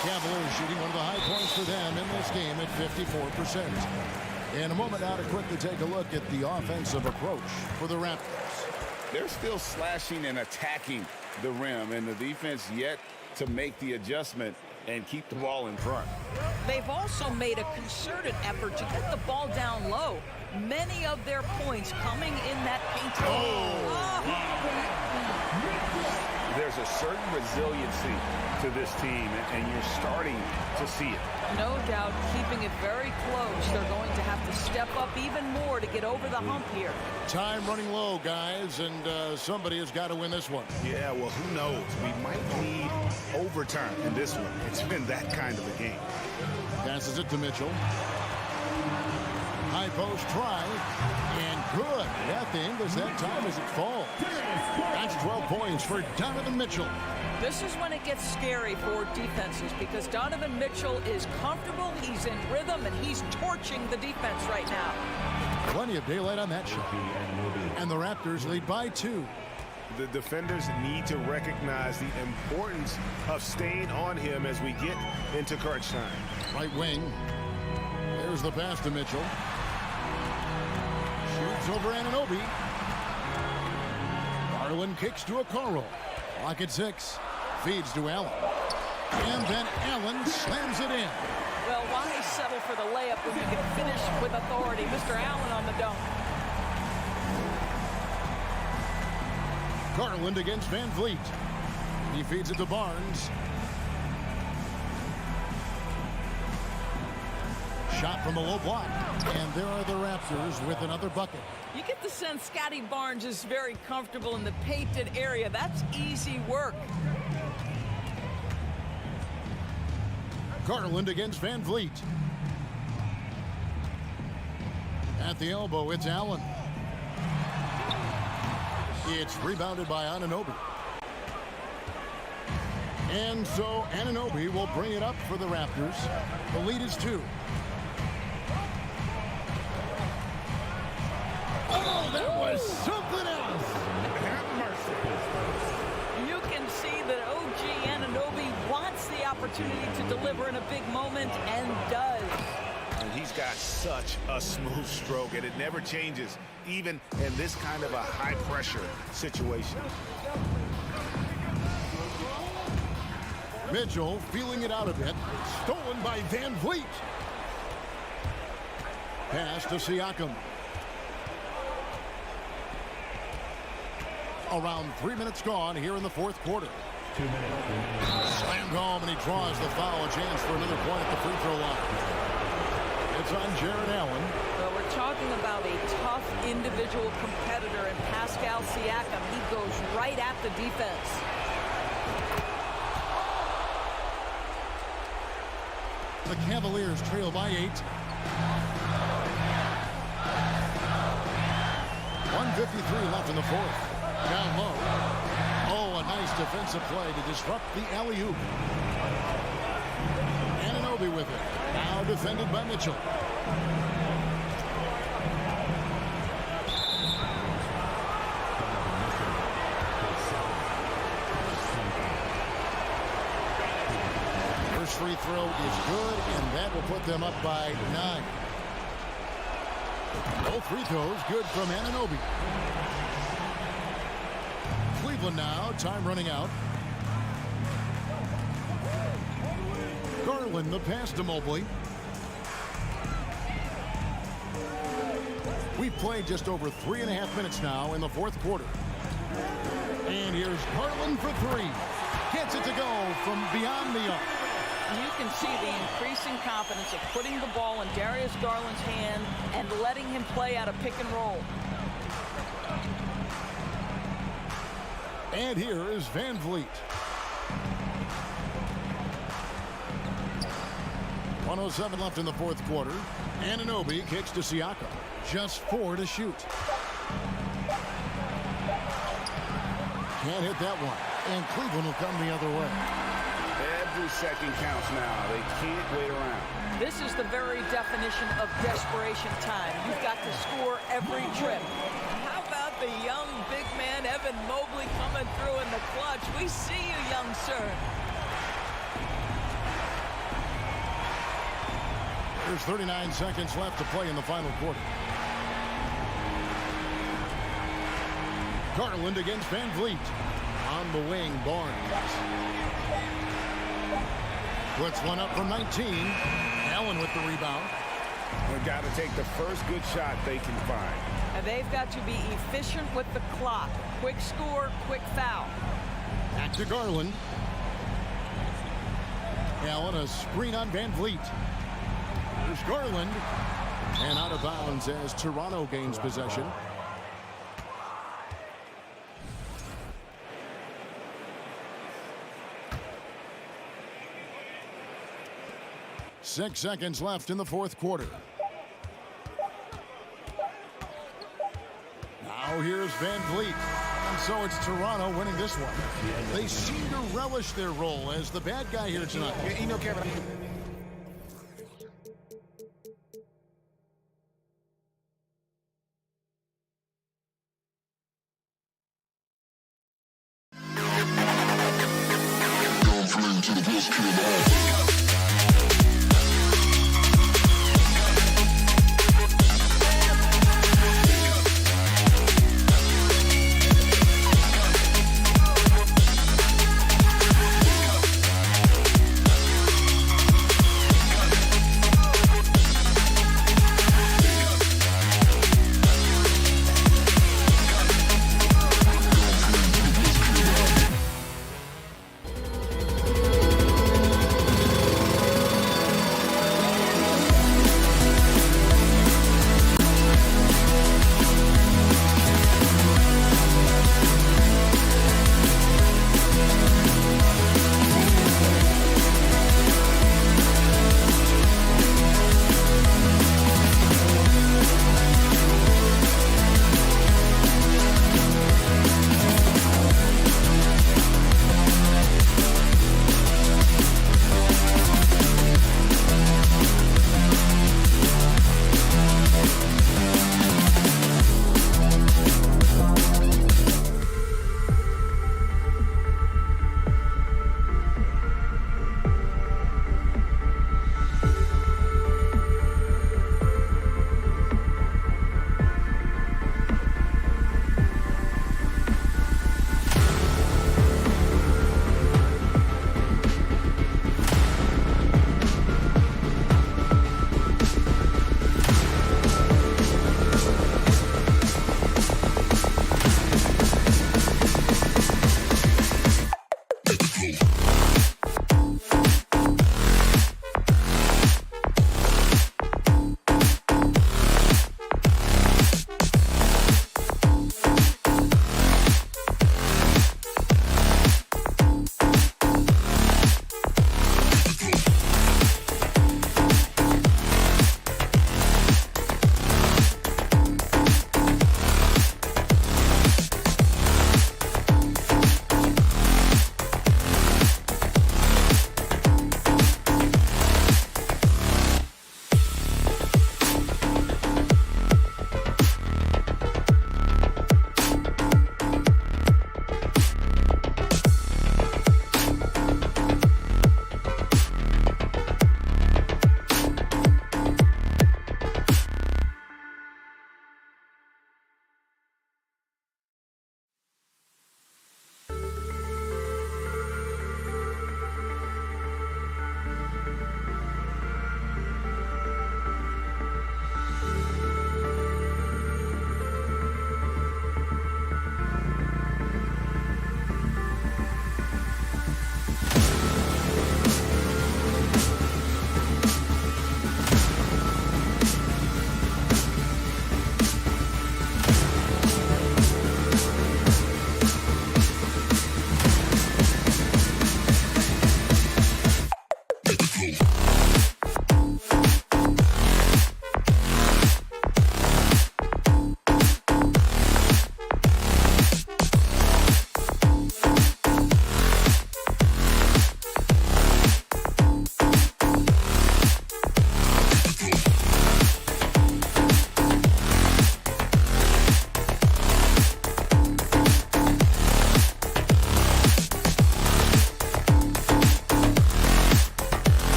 Cavaliers shooting one of the high points for them in this game at 54%. In a moment now to quickly take a look at the offensive approach for the Raptors. They're still slashing and attacking the rim, and the defense yet to make the adjustment and keep the ball in front. They've also made a concerted effort to get the ball down low. Many of their points coming in that paint. There's a certain resiliency to this team, and you're starting to see it. No doubt, keeping it very close. They're going to have to step up even more to get over the hump here. Time running low, guys, and somebody has got to win this one. Yeah, well, who knows? We might need overtime in this one. It's been that kind of a game. Passes it to Mitchell. High post try, and good. At the English that time as it falls. That's 12 points for Donovan Mitchell. This is when it gets scary for defenses because Donovan Mitchell is comfortable, he's in rhythm, and he's torching the defense right now. Plenty of daylight on that shot. And the Raptors lead by 2. The defenders need to recognize the importance of staying on him as we get into crunch time. Right wing. There's the pass to Mitchell. Shoots over Anunoby. Garland kicks to Okoro. Clock at 6. Feeds to Allen. And then Allen slams it in. Well, why settle for the layup when you can finish with authority? Mr. Allen on the dunk. Garland against Van Vliet. He feeds it to Barnes. Shot from the low block. And there are the Raptors with another bucket. You get the sense Scotty Barnes is very comfortable in the painted area. That's easy work. Garland against Van Vliet. At the elbow, it's Allen. It's rebounded by Anunoby. And so Anunoby will bring it up for the Raptors. The lead is 2. Oh, that was something else. Have mercy. You can see that OG Anunoby wants the opportunity to deliver in a big moment and does. And he's got such a smooth stroke, and it never changes, even in this kind of a high-pressure situation. Mitchell feeling it out a bit. Stolen by Van Vliet. Pass to Siakam. Around 3 minutes gone here in the fourth quarter. 2 minutes. Slammed home, and he draws the foul. A chance for another point at the free throw line. It's on Jared Allen. Well, we're talking about a tough individual competitor in Pascal Siakam. He goes right at the defense. The Cavaliers trail by 8. 1:53 left in the fourth. Down low. Oh, a nice defensive play to disrupt the alley-oop. Anunoby with it. Now defended by Mitchell. First free throw is good, and that will put them up by 9. Both free throws good from Anunoby. Cleveland now, time running out. Garland, the pass to Mobley. We've played just over 3.5 minutes now in the fourth quarter. And here's Garland for 3. Gets it to go from beyond the arc. You can see the increasing confidence of putting the ball in Darius Garland's hand and letting him play out of pick and roll. And here is Van Vliet. 1:07 left in the fourth quarter. Anunoby kicks to Siakam. Just 4 to shoot. Can't hit that one. And Cleveland will come the other way. Every second counts now. They can't wait around. This is the very definition of desperation time. You've got to score every trip. How about the young big man Evan Mobley coming through in the clutch? We see you, young sir. There's 39 seconds left to play in the final quarter. Garland against Van Vliet. On the wing, Barnes. Puts one up from 19. Allen with the rebound. They've got to take the first good shot they can find. And they've got to be efficient with the clock. Quick score, quick foul. Back to Garland. Allen, a screen on Van Vliet. There's Garland. And out of bounds as Toronto gains possession. Six seconds left in the fourth quarter. Now here's Van Vliet. And so it's Toronto winning this one. They seem to relish their role as the bad guy here tonight. You know, Kevin.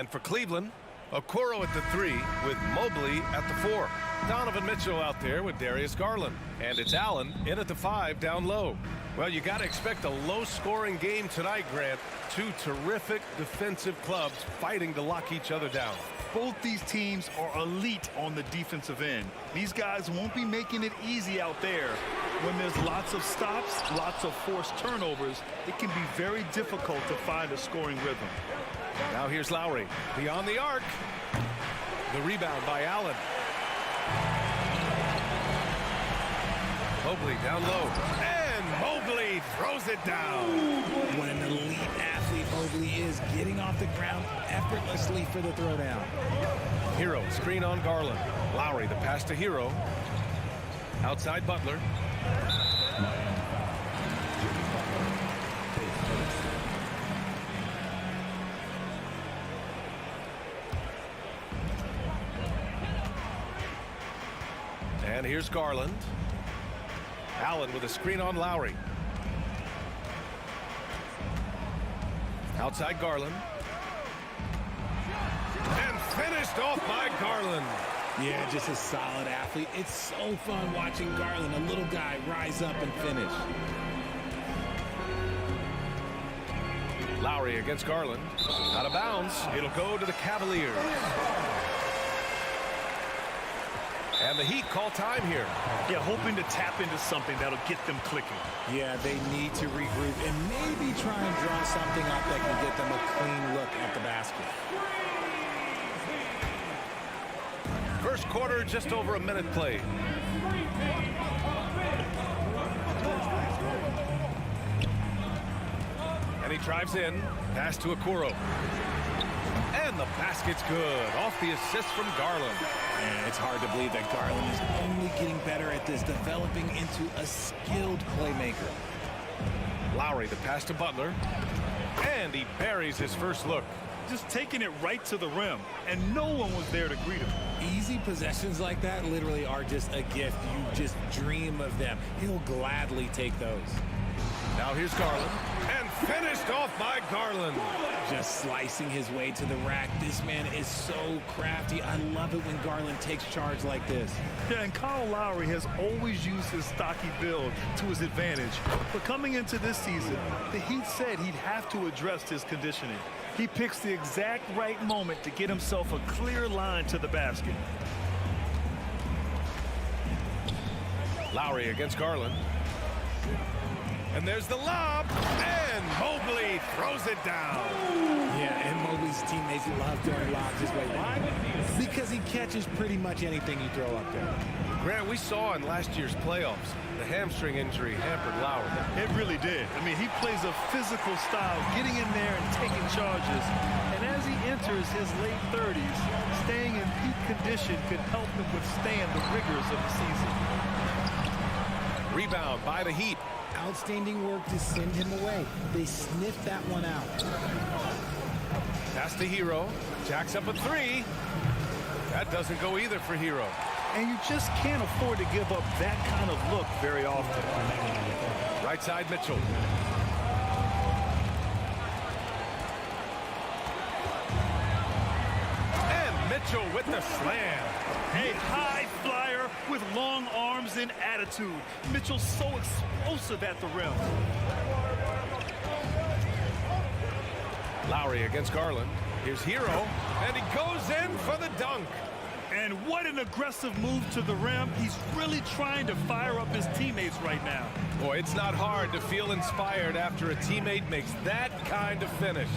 And for Cleveland, Okoro at the 3 with Mobley at the 4. Donovan Mitchell out there with Darius Garland. And it's Allen in at the 5 down low. Well, you got to expect a low-scoring game tonight, Grant. Two terrific defensive clubs fighting to lock each other down. Both these teams are elite on the defensive end. These guys won't be making it easy out there. When there's lots of stops, lots of forced turnovers, it can be very difficult to find a scoring rhythm. Now here's Lowry beyond the arc. The rebound by Allen. Mobley down low. And Mobley throws it down. What an elite athlete Mobley is, getting off the ground effortlessly for the throwdown. Hero screen on Garland. Lowry the pass to Hero. Outside Butler. And here's Garland. Allen with a screen on Lowry. Outside Garland. And finished off by Garland. Yeah, just a solid athlete. It's so fun watching Garland, a little guy, rise up and finish. Lowry against Garland. Out of bounds. It'll go to the Cavaliers. And the Heat call time here. Yeah, hoping to tap into something that'll get them clicking. Yeah, they need to regroup and maybe try and draw something up that can get them a clean look at the basket. First quarter, just over a minute played. And he drives in. Pass to Okoro. And the basket's good. Off the assist from Garland. And it's hard to believe that Garland is only getting better at this, developing into a skilled playmaker. Lowry, the pass to Butler. And he buries his first look. Just taking it right to the rim, and no one was there to greet him. Easy possessions like that literally are just a gift. You just dream of them. He'll gladly take those. Now here's Garland. And finished off by Garland. Just slicing his way to the rack. This man is so crafty. I love it when Garland takes charge like this. Yeah, and Kyle Lowry has always used his stocky build to his advantage. But coming into this season, the Heat said he'd have to address his conditioning. He picks the exact right moment to get himself a clear line to the basket. Lowry against Garland. And there's the lob. And Mobley throws it down. Yeah, and Mobley's teammates love throwing lobs this way. Why? Because he catches pretty much anything you throw up there. Grant, we saw in last year's playoffs, the hamstring injury hampered Lowry. It really did. I mean, he plays a physical style, getting in there and taking charges. And as he enters his late 30s, staying in peak condition could help him withstand the rigors of the season. Rebound by the Heat. Outstanding work to send him away. They sniffed that one out. Pass to Hero. Jacks up a 3. That doesn't go either for Hero. And you just can't afford to give up that kind of look very often. Right side Mitchell. And Mitchell with the slam. A high flyer with long arms and attitude. Mitchell's so explosive at the rim. Lowry against Garland. Here's Hero. And he goes in for the dunk. And what an aggressive move to the rim. He's really trying to fire up his teammates right now. Boy, it's not hard to feel inspired after a teammate makes that kind of finish.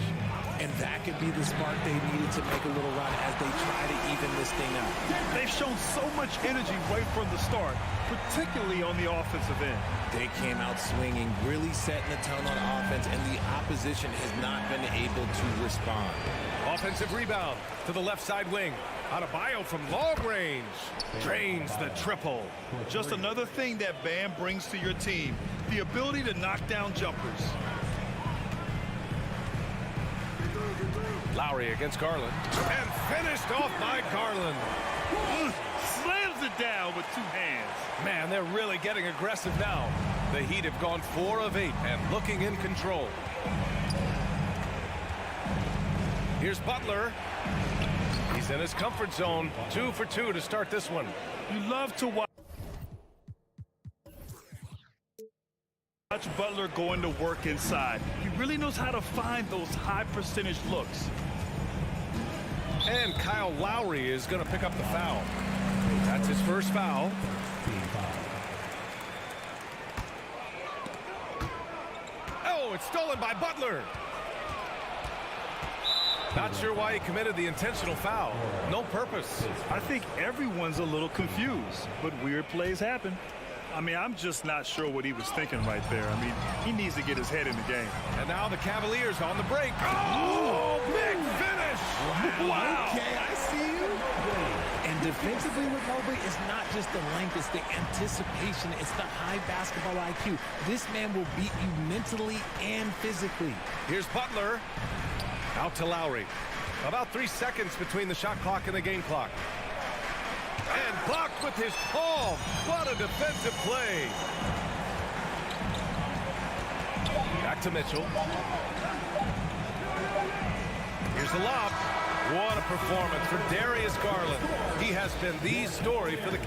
And that could be the spark they needed to make a little run as they try to even this thing out. They've shown so much energy right from the start, particularly on the offensive end. They came out swinging, really setting the tone on offense, and the opposition has not been able to respond. Offensive rebound to the left side wing. Adebayo from long range. Drains the triple. Just another thing that Bam brings to your team, the ability to knock down jumpers. Lowry against Garland. And finished off by Garland. Slams it down with 2 hands. Man, they're really getting aggressive now. The Heat have gone 4 of 8 and looking in control. Here's Butler. He's in his comfort zone. 2 for 2 to start this one. You love to watch Butler going to work inside. He really knows how to find those high percentage looks. And Kyle Lowry is going to pick up the foul. That's his first foul. Oh, it's stolen by Butler. Not sure why he committed the intentional foul. No purpose. I think everyone's a little confused, but weird plays happen. I mean, I'm just not sure what he was thinking right there. I mean, he needs to get his head in the game. And now the Cavaliers on the break. Oh, big finish. Wow. Okay, I see you. And defensively with Mobley, it's not just the length, it's the anticipation, it's the high basketball IQ. This man will beat you mentally and physically. Here's Butler. Out to Lowry. About 3 seconds between the shot clock and the game clock. And blocked with his palm. What a defensive play. Back to Mitchell. Here's the lob. What a performance for Darius Garland. He has been the story for the...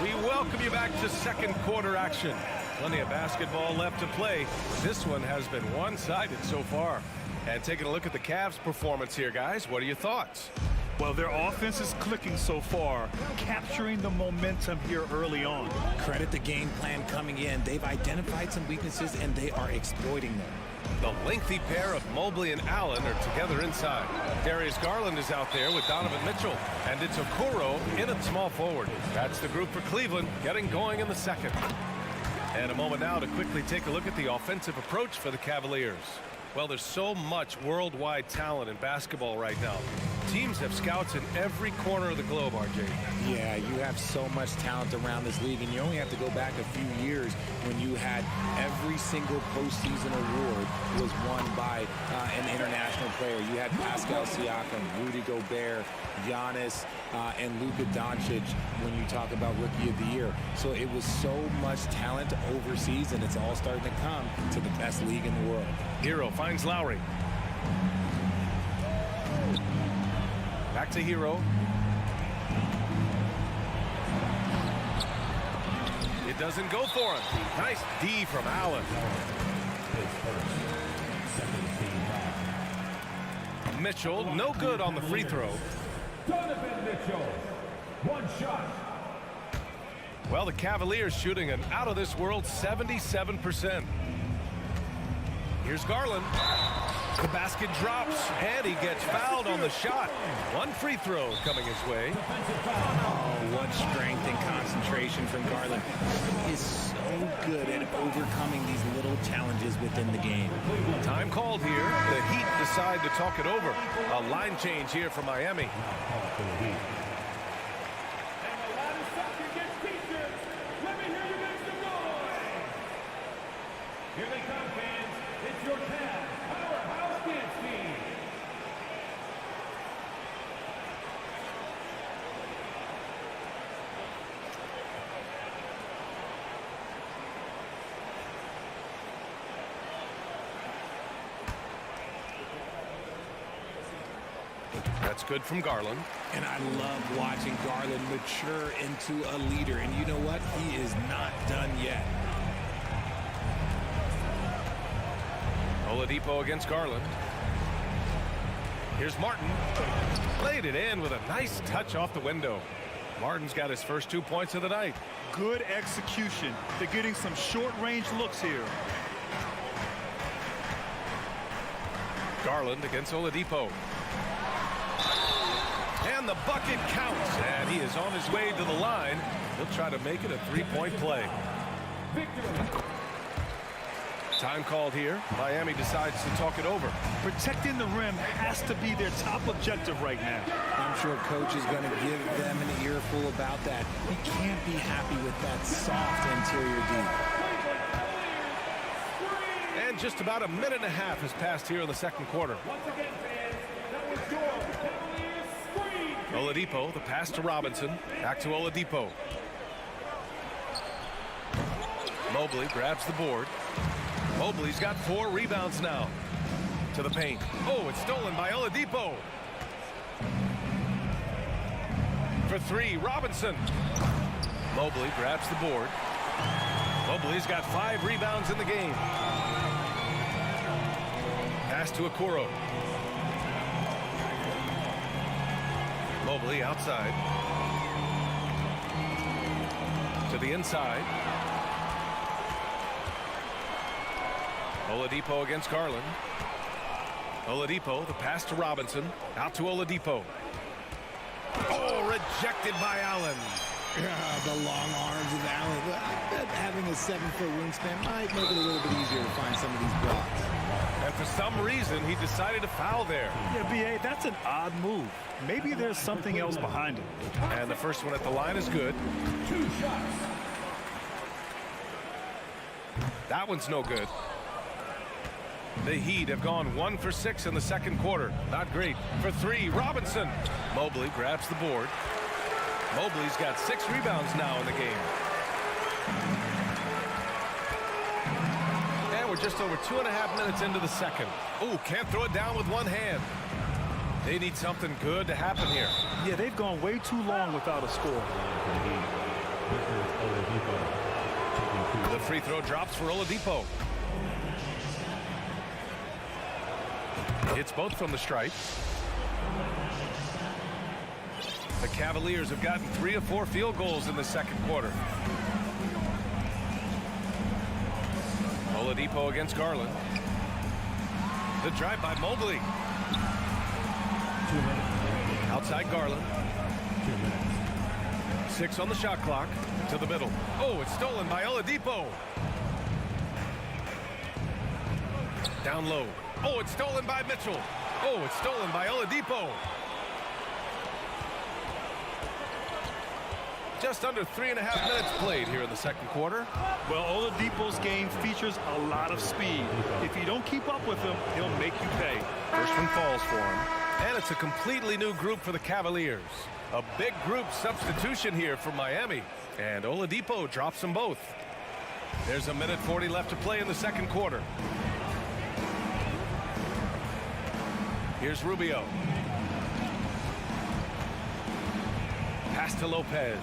We welcome you back to second quarter action. Plenty of basketball left to play. This one has been one-sided so far. And taking a look at the Cavs' performance here, guys, what are your thoughts? Well, their offense is clicking so far, capturing the momentum here early on. Credit the game plan coming in. They've identified some weaknesses, and they are exploiting them. The lengthy pair of Mobley and Allen are together inside. Darius Garland is out there with Donovan Mitchell, and it's Okoro in at small forward. That's the group for Cleveland, getting going in the second. And a moment now to quickly take a look at the offensive approach for the Cavaliers. Well, there's so much worldwide talent in basketball right now. Teams have scouts in every corner of the globe, RJ. Yeah, you have so much talent around this league, and you only have to go back a few years when you had every single postseason award was won by an international player. You had Pascal Siakam, Rudy Gobert, Giannis, and Luka Doncic when you talk about Rookie of the Year. So it was so much talent overseas, and it's all starting to come to the best league in the world. Hero finds Lowry. Back to Hero. It doesn't go for him. Nice D from Allen. Mitchell, no good on the free throw. Donovan Mitchell, one shot. Well, the Cavaliers shooting an out-of-this-world 77%. Here's Garland. The basket drops, and he gets fouled on the shot. One free throw coming his way. Oh, what strength and concentration from Garland. He is so good at overcoming these little challenges within the game. Time called here. The Heat decide to talk it over. A line change here for Miami. Here they come, fans. It's your Cavs Powerhouse Dance Team. That's good from Garland. And I love watching Garland mature into a leader. And you know what? He is not done yet. Oladipo against Garland. Here's Martin. Played it in with a nice touch off the window. Martin's got his first 2 points of the night. Good execution. They're getting some short-range looks here. Garland against Oladipo. And the bucket counts. And he is on his way to the line. He'll try to make it a three-point play. Victory. Time called here. Miami decides to talk it over. Protecting the rim has to be their top objective right now. I'm sure coach is going to give them an earful about that. He can't be happy with that soft interior D. And just about a minute and a half has passed here in the second quarter. Once again, fans, that was your Cavaliers screen. Oladipo, the pass to Robinson. Back to Oladipo. Mobley grabs the board. Mobley's got 4 rebounds now. To the paint. Oh, it's stolen by Oladipo. For 3, Robinson. Mobley grabs the board. Mobley's got 5 rebounds in the game. Pass to Okoro. Mobley outside. To the inside. Oladipo against Garland. Oladipo, the pass to Robinson. Out to Oladipo. Oh, rejected by Allen. The long arms of Allen. I bet having a 7-foot wingspan might make it a little bit easier to find some of these blocks. And for some reason, he decided to foul there. Yeah, B.A., that's an odd move. Maybe there's something else behind it. And the first one at the line is good. 2 shots. That one's no good. The Heat have gone 1 for 6 in the second quarter. Not great. For 3, Robinson. Mobley grabs the board. Mobley's got 6 rebounds now in the game. And we're just over 2.5 minutes into the second. Oh, can't throw it down with one hand. They need something good to happen here. Yeah, they've gone way too long without a score. The free throw drops for Oladipo. Hits both from the stripe. The Cavaliers have gotten 3 of 4 field goals in the second quarter. Oladipo against Garland. The drive by Mobley. 2 minutes. Outside Garland. 2 minutes. 6 on the shot clock. To the middle. Oh, it's stolen by Oladipo. Down low. Oh, it's stolen by Mitchell. Oh, it's stolen by Oladipo. Just under 3.5 minutes played here in the second quarter. Well, Oladipo's game features a lot of speed. If you don't keep up with him, he'll make you pay. First one falls for him. And it's a completely new group for the Cavaliers. A big group substitution here for Miami. And Oladipo drops them both. There's 1:40 left to play in the second quarter. Here's Rubio. Pass to Lopez.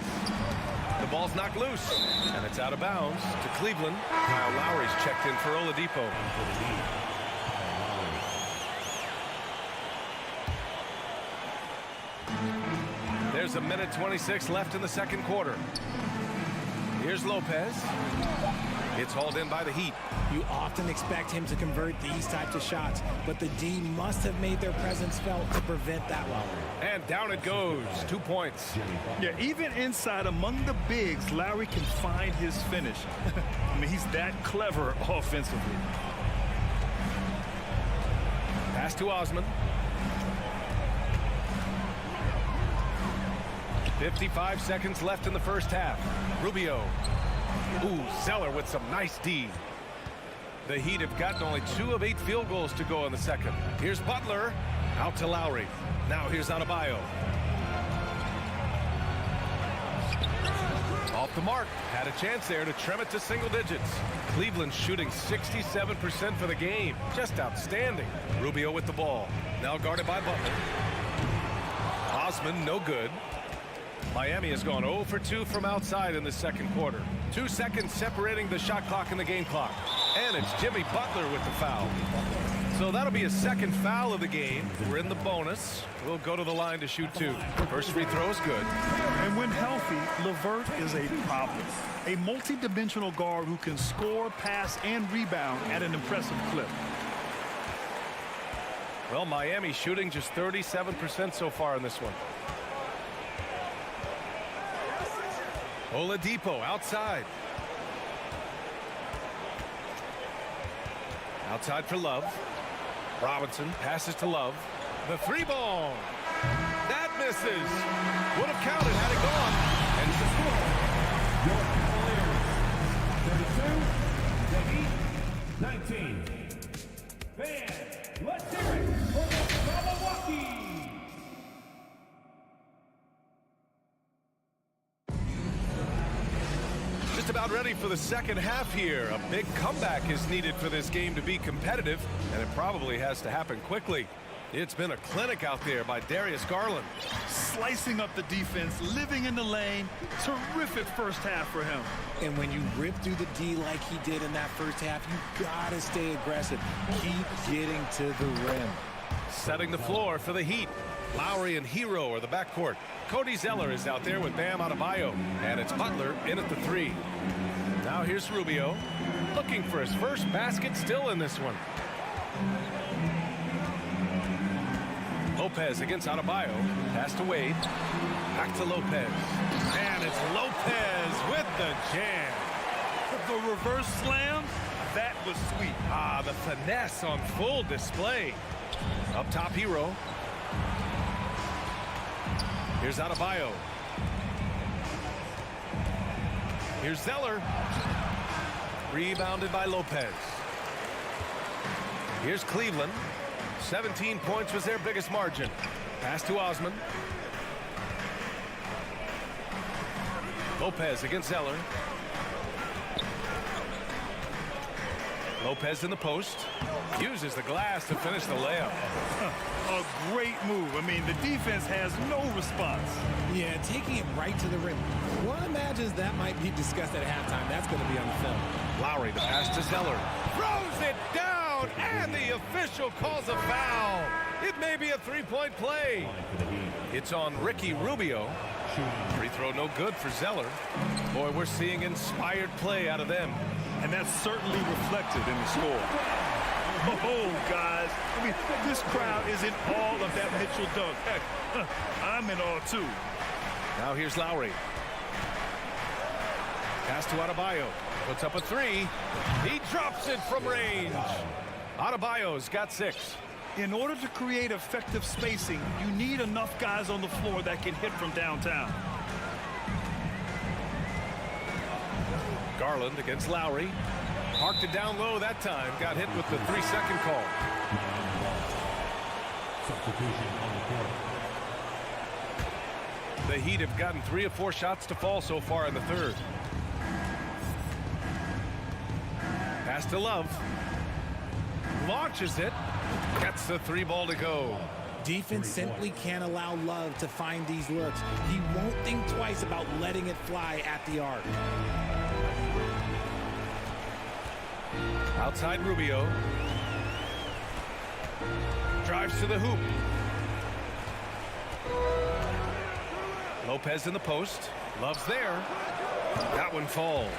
The ball's knocked loose, and it's out of bounds to Cleveland. Kyle Lowry's checked in for Oladipo. There's 1:26 left in the second quarter. Here's Lopez. It's hauled in by the Heat. You often expect him to convert these types of shots, but the D must have made their presence felt to prevent that one. And down it goes. 2 points. Yeah, even inside among the bigs, Lowry can find his finish. I mean, he's that clever offensively. Pass to Osman. 55 seconds left in the first half. Rubio. Ooh, Zeller with some nice D. The Heat have gotten only 2 of 8 field goals to go in the second. Here's Butler. Out to Lowry. Now here's Adebayo. Off the mark. Had a chance there to trim it to single digits. Cleveland shooting 67% for the game. Just outstanding. Rubio with the ball. Now guarded by Butler. Osman, no good. Miami has gone 0 for 2 from outside in the second quarter. 2 seconds separating the shot clock and the game clock. And it's Jimmy Butler with the foul. So that'll be a second foul of the game. We're in the bonus. We'll go to the line to shoot 2. First free throw is good. And when healthy, LeVert is a problem. A multi-dimensional guard who can score, pass, and rebound at an impressive clip. Well, Miami shooting just 37% so far in this one. Oladipo outside. Outside for Love. Robinson passes to Love. The 3-ball. That misses. Would have counted had it gone. And it's a score. 32, the Heat, 19. Fans, let's hear it for the Milwaukee. Just about about ready for the second half here. A big comeback is needed for this game to be competitive, and it probably has to happen quickly. It's been a clinic out there by Darius Garland. Slicing up the defense, living in the lane. Terrific first half for him. And when you rip through the D like he did in that first half, you gotta stay aggressive. Keep getting to the rim. Setting the floor for the Heat. Lowry and Hero are the backcourt. Cody Zeller is out there with Bam Adebayo. And it's Butler in at the 3. Now here's Rubio. Looking for his first basket, still in this one. Lopez against Adebayo. Pass to Wade. Back to Lopez. And it's Lopez with the jam. The reverse slam, that was sweet. The finesse on full display. Up top, Hero. Here's Adebayo. Here's Zeller. Rebounded by Lopez. Here's Cleveland. 17 points was their biggest margin. Pass to Osman. Lopez against Zeller. Lopez in the post. Uses the glass to finish the layup. A great move. I mean, the defense has no response. Yeah, taking it right to the rim. One imagines that might be discussed at halftime. That's going to be on the film. Lowry, the pass to Zeller. Throws it down, and the official calls a foul. It may be a three-point play. It's on Ricky Rubio. Free throw no good for Zeller. Boy, we're seeing inspired play out of them. And that's certainly reflected in the score. Oh, guys. I mean, this crowd is in awe of that Mitchell dunk. Heck, I'm in awe, too. Now here's Lowry. Pass to Adebayo. Puts up a 3. He drops it from range. Adebayo's got 6. In order to create effective spacing, you need enough guys on the floor that can hit from downtown. Garland against Lowry. Parked it down low that time. Got hit with the 3-second call. Substitution on the court. The Heat have gotten 3 of 4 shots to fall so far in the third. Pass to Love. Launches it. Gets the 3 ball to go. Defense simply can't allow Love to find these looks. He won't think twice about letting it fly at the arc. Outside Rubio. Drives to the hoop. Lopez in the post. Love's there. That one falls.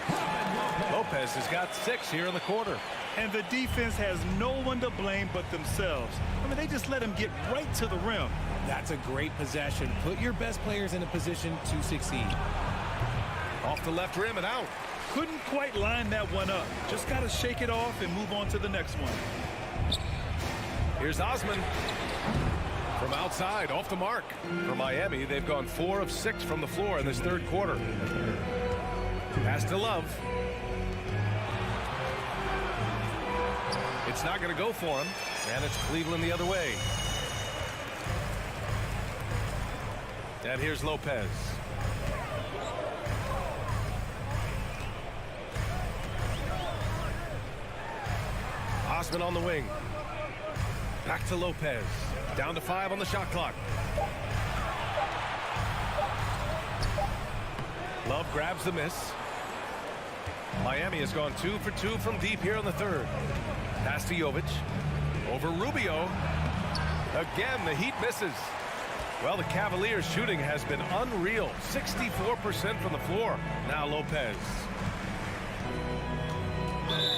Lopez has got 6 here in the quarter. And the defense has no one to blame but themselves. I mean, they just let him get right to the rim. That's a great possession. Put your best players in a position to succeed. Off the left rim and out. Couldn't quite line that one up. Just got to shake it off and move on to the next one. Here's Osman. From outside, off the mark. For Miami, they've gone 4 of 6 from the floor in this third quarter. Pass to Love. It's not going to go for him, and it's Cleveland the other way. And here's Lopez. Osman on the wing. Back to Lopez. Down to 5 on the shot clock. Love grabs the miss. Miami has gone 2 for 2 from deep here in the third. Pass to Jovic. Over Rubio. Again, the Heat misses. Well, the Cavaliers' shooting has been unreal. 64% from the floor. Now Lopez.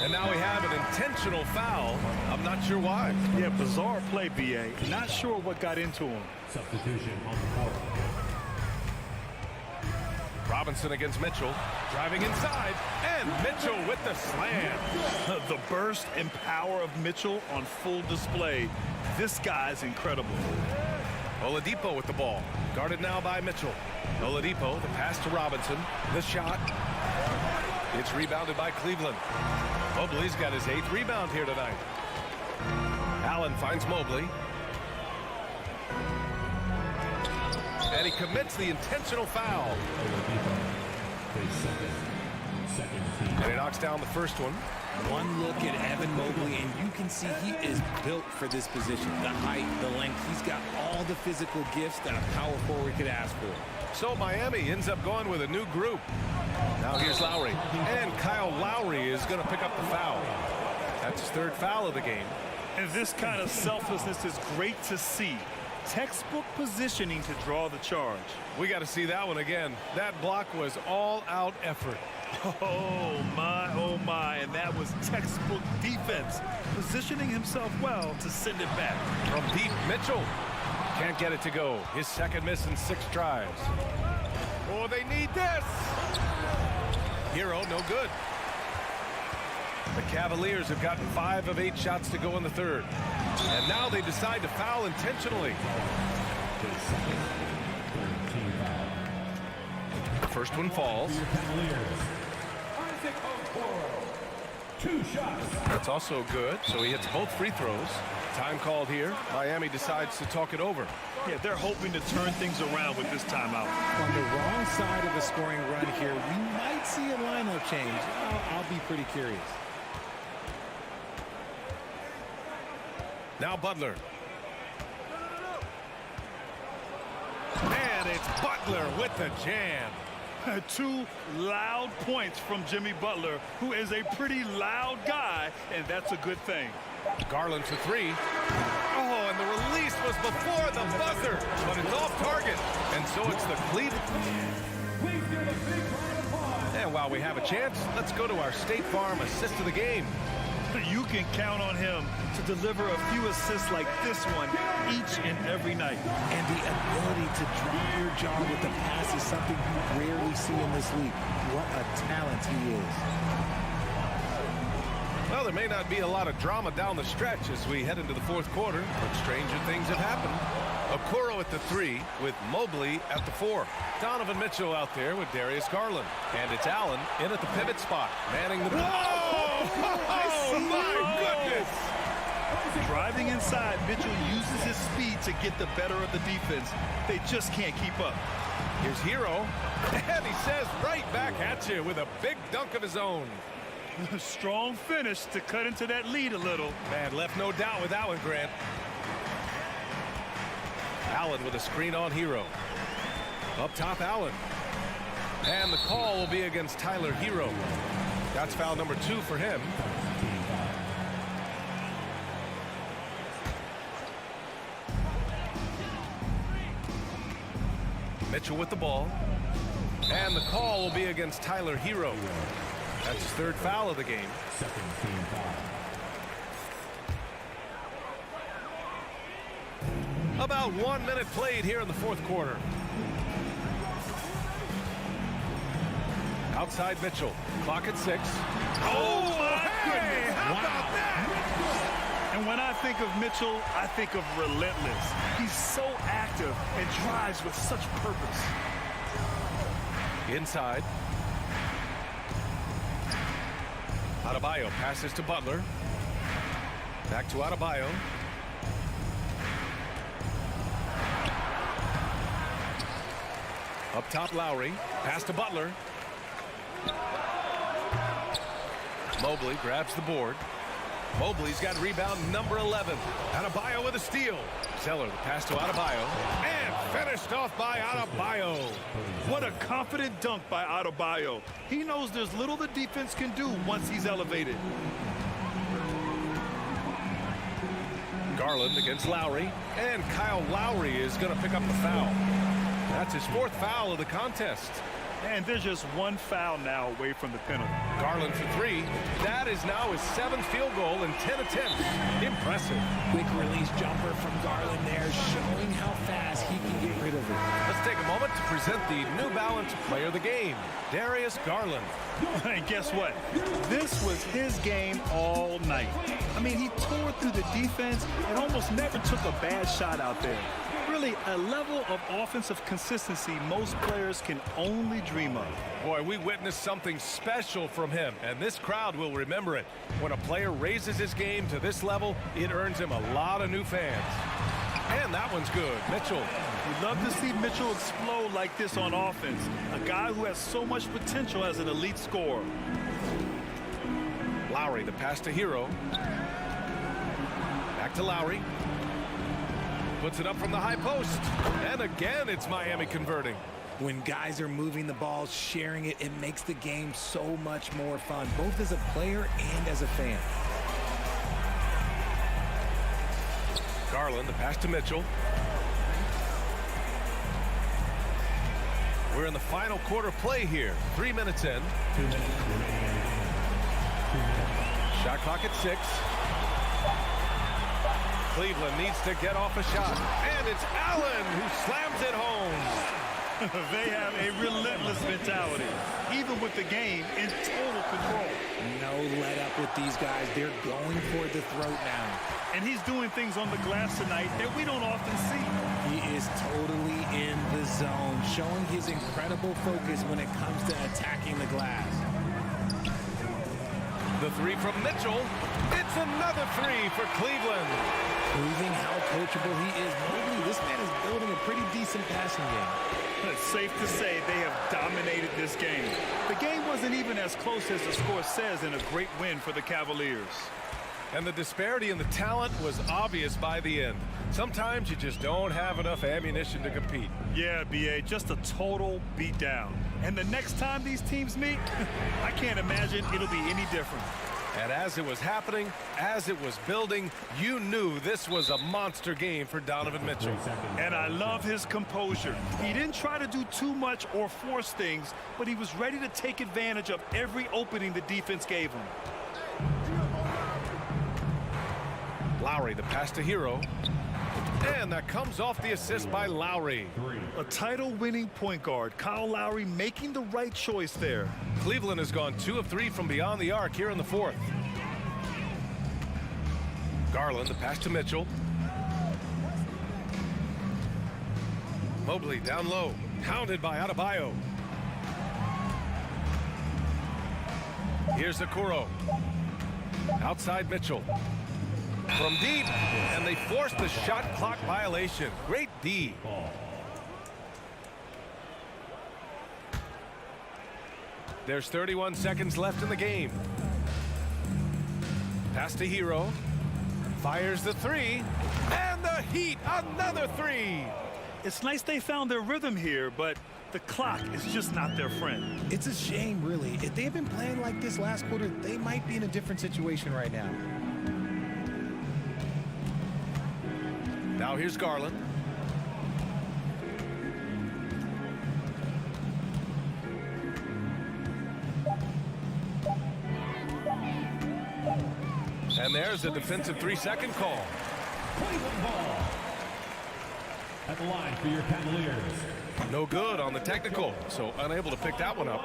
And now we have an intentional foul. I'm not sure why. Yeah, bizarre play, B.A. Not sure what got into him. Substitution on the court. Robinson against Mitchell. Driving inside. And Mitchell with the slam. The burst and power of Mitchell on full display. This guy's incredible. Oladipo with the ball. Guarded now by Mitchell. Oladipo, the pass to Robinson. The shot. It's rebounded by Cleveland. Mobley's got his 8th rebound here tonight. Allen finds Mobley. And he commits the intentional foul. And he knocks down the first one. One look at Evan Mobley, and you can see he is built for this position. The height, the length, he's got all the physical gifts that a power forward could ask for. So Miami ends up going with a new group. Now here's Lowry. And Kyle Lowry is going to pick up the foul. That's his third foul of the game. And this kind of selflessness is great to see. Textbook positioning to draw the charge. We got to see that one again. That block was all-out effort. Oh my, and that was textbook defense. Positioning himself well to send it back. From deep, Mitchell can't get it to go. His second miss in 6 tries. Oh, they need this. Hero, no good. The Cavaliers have gotten 5 of 8 shots to go in the third. And now they decide to foul intentionally. The first one falls. That's also good, so he hits both free throws. Time called here. Miami decides to talk it over. Yeah, they're hoping to turn things around with this timeout. On the wrong side of the scoring run here, we might see a lineup change. I'll be pretty curious. Now Butler. And it's Butler with the jam. 2 loud points from Jimmy Butler, who is a pretty loud guy, and that's a good thing. Garland for 3. Oh, and the release was before the buzzer, but it's off target. And so it's the Cleveland. And while we have a chance, let's go to our State Farm assist of the game. You can count on him to deliver a few assists like this one each and every night. And the ability to draw your jaw with the pass is something you rarely see in this league. What a talent he is. Well, there may not be a lot of drama down the stretch as we head into the fourth quarter, but stranger things have happened. Okoro at the 3 with Mobley at the 4. Donovan Mitchell out there with Darius Garland. And it's Allen in at the pivot spot, manning the... Oh, my goodness! Driving inside, Mitchell uses his speed to get the better of the defense. They just can't keep up. Here's Hero, and he says right back at you with a big dunk of his own. Strong finish to cut into that lead a little. Man, left no doubt with that one, Grant. Allen with a screen on Hero. Up top, Allen. And the call will be against Tyler Hero. That's foul number 2 for him. Mitchell with the ball. And the call will be against Tyler Hero. That's his 3rd foul of the game. About 1 minute played here in the fourth quarter. Outside Mitchell. Clock at 6. Oh, my goodness. How about that? And when I think of Mitchell, I think of relentless. He's so active and drives with such purpose. Inside. Adebayo passes to Butler. Back to Adebayo. Up top, Lowry. Pass to Butler. Mobley grabs the board. Mobley's got rebound number 11. Adebayo with a steal. Zeller, the pass to Adebayo. And finished off by Adebayo. What a confident dunk by Adebayo. He knows there's little the defense can do once he's elevated. Garland against Lowry. And Kyle Lowry is going to pick up the foul. That's his 4th foul of the contest. And there's just 1 foul now away from the penalty. Garland for 3. That is now his 7th field goal in 10 attempts. Impressive. Quick release jumper from Garland there, showing how fast he can get rid of it. Let's take a moment to present the New Balance player of the game, Darius Garland. And guess what? This was his game all night. I mean, he tore through the defense and almost never took a bad shot out there. Really, a level of offensive consistency most players can only dream of. Boy, we witnessed something special from him, and this crowd will remember it. When a player raises his game to this level, it earns him a lot of new fans. And that one's good. Mitchell. We'd love to see Mitchell explode like this on offense. A guy who has so much potential as an elite scorer. Lowry, the pass to Hero. Back to Lowry. Puts it up from the high post. And again, it's Miami converting. When guys are moving the ball, sharing it, it makes the game so much more fun, both as a player and as a fan. Garland, the pass to Mitchell. We're in the final quarter play here. 3 minutes in. 2 minutes remaining. Shot clock at 6. Cleveland needs to get off a shot. And it's Allen who slams it home. They have a relentless mentality, even with the game in total control. No let up with these guys. They're going for the throat now. And he's doing things on the glass tonight that we don't often see. He is totally in the zone, showing his incredible focus when it comes to attacking the glass. The three from Mitchell. It's another three for Cleveland. Proving how coachable he is. Mobley, this man is building a pretty decent passing game. It's safe to say they have dominated this game. The game wasn't even as close as the score says, in a great win for the Cavaliers. And the disparity in the talent was obvious by the end. Sometimes you just don't have enough ammunition to compete. Yeah, B.A., just a total beatdown. And the next time these teams meet, I can't imagine it'll be any different. And as it was happening, as it was building, you knew this was a monster game for Donovan Mitchell. And I love his composure. He didn't try to do too much or force things, but he was ready to take advantage of every opening the defense gave him. Lowry, the pass to Hero. And that comes off the assist by Lowry. A title-winning point guard, Kyle Lowry, making the right choice there. Cleveland has gone 2 of 3 from beyond the arc here in the fourth. Garland, the pass to Mitchell. Mobley down low, hounded by Adebayo. Here's Okoro. Outside Mitchell. From deep, and they forced the shot clock violation. Great D. There's 31 seconds left in the game. Pass to Hero. Fires the three. And the Heat, another three. It's nice they found their rhythm here, but the clock is just not their friend. It's a shame, really. If they had been playing like this last quarter, they might be in a different situation right now. Now here's Garland. And there's a defensive 3-second call. Cleveland ball. At the line for your Cavaliers. No good on the technical, so unable to pick that one up.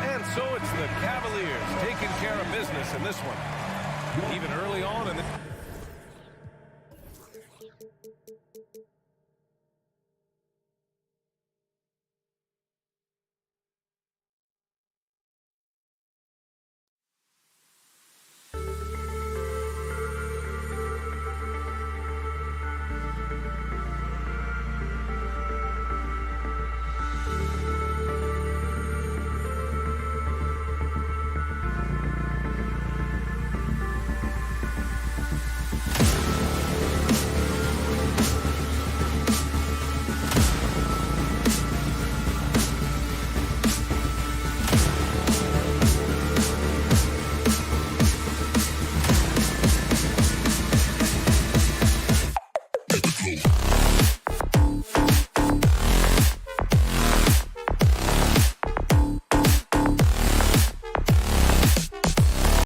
And so it's the Cavaliers taking care of business in this one. Even early on in the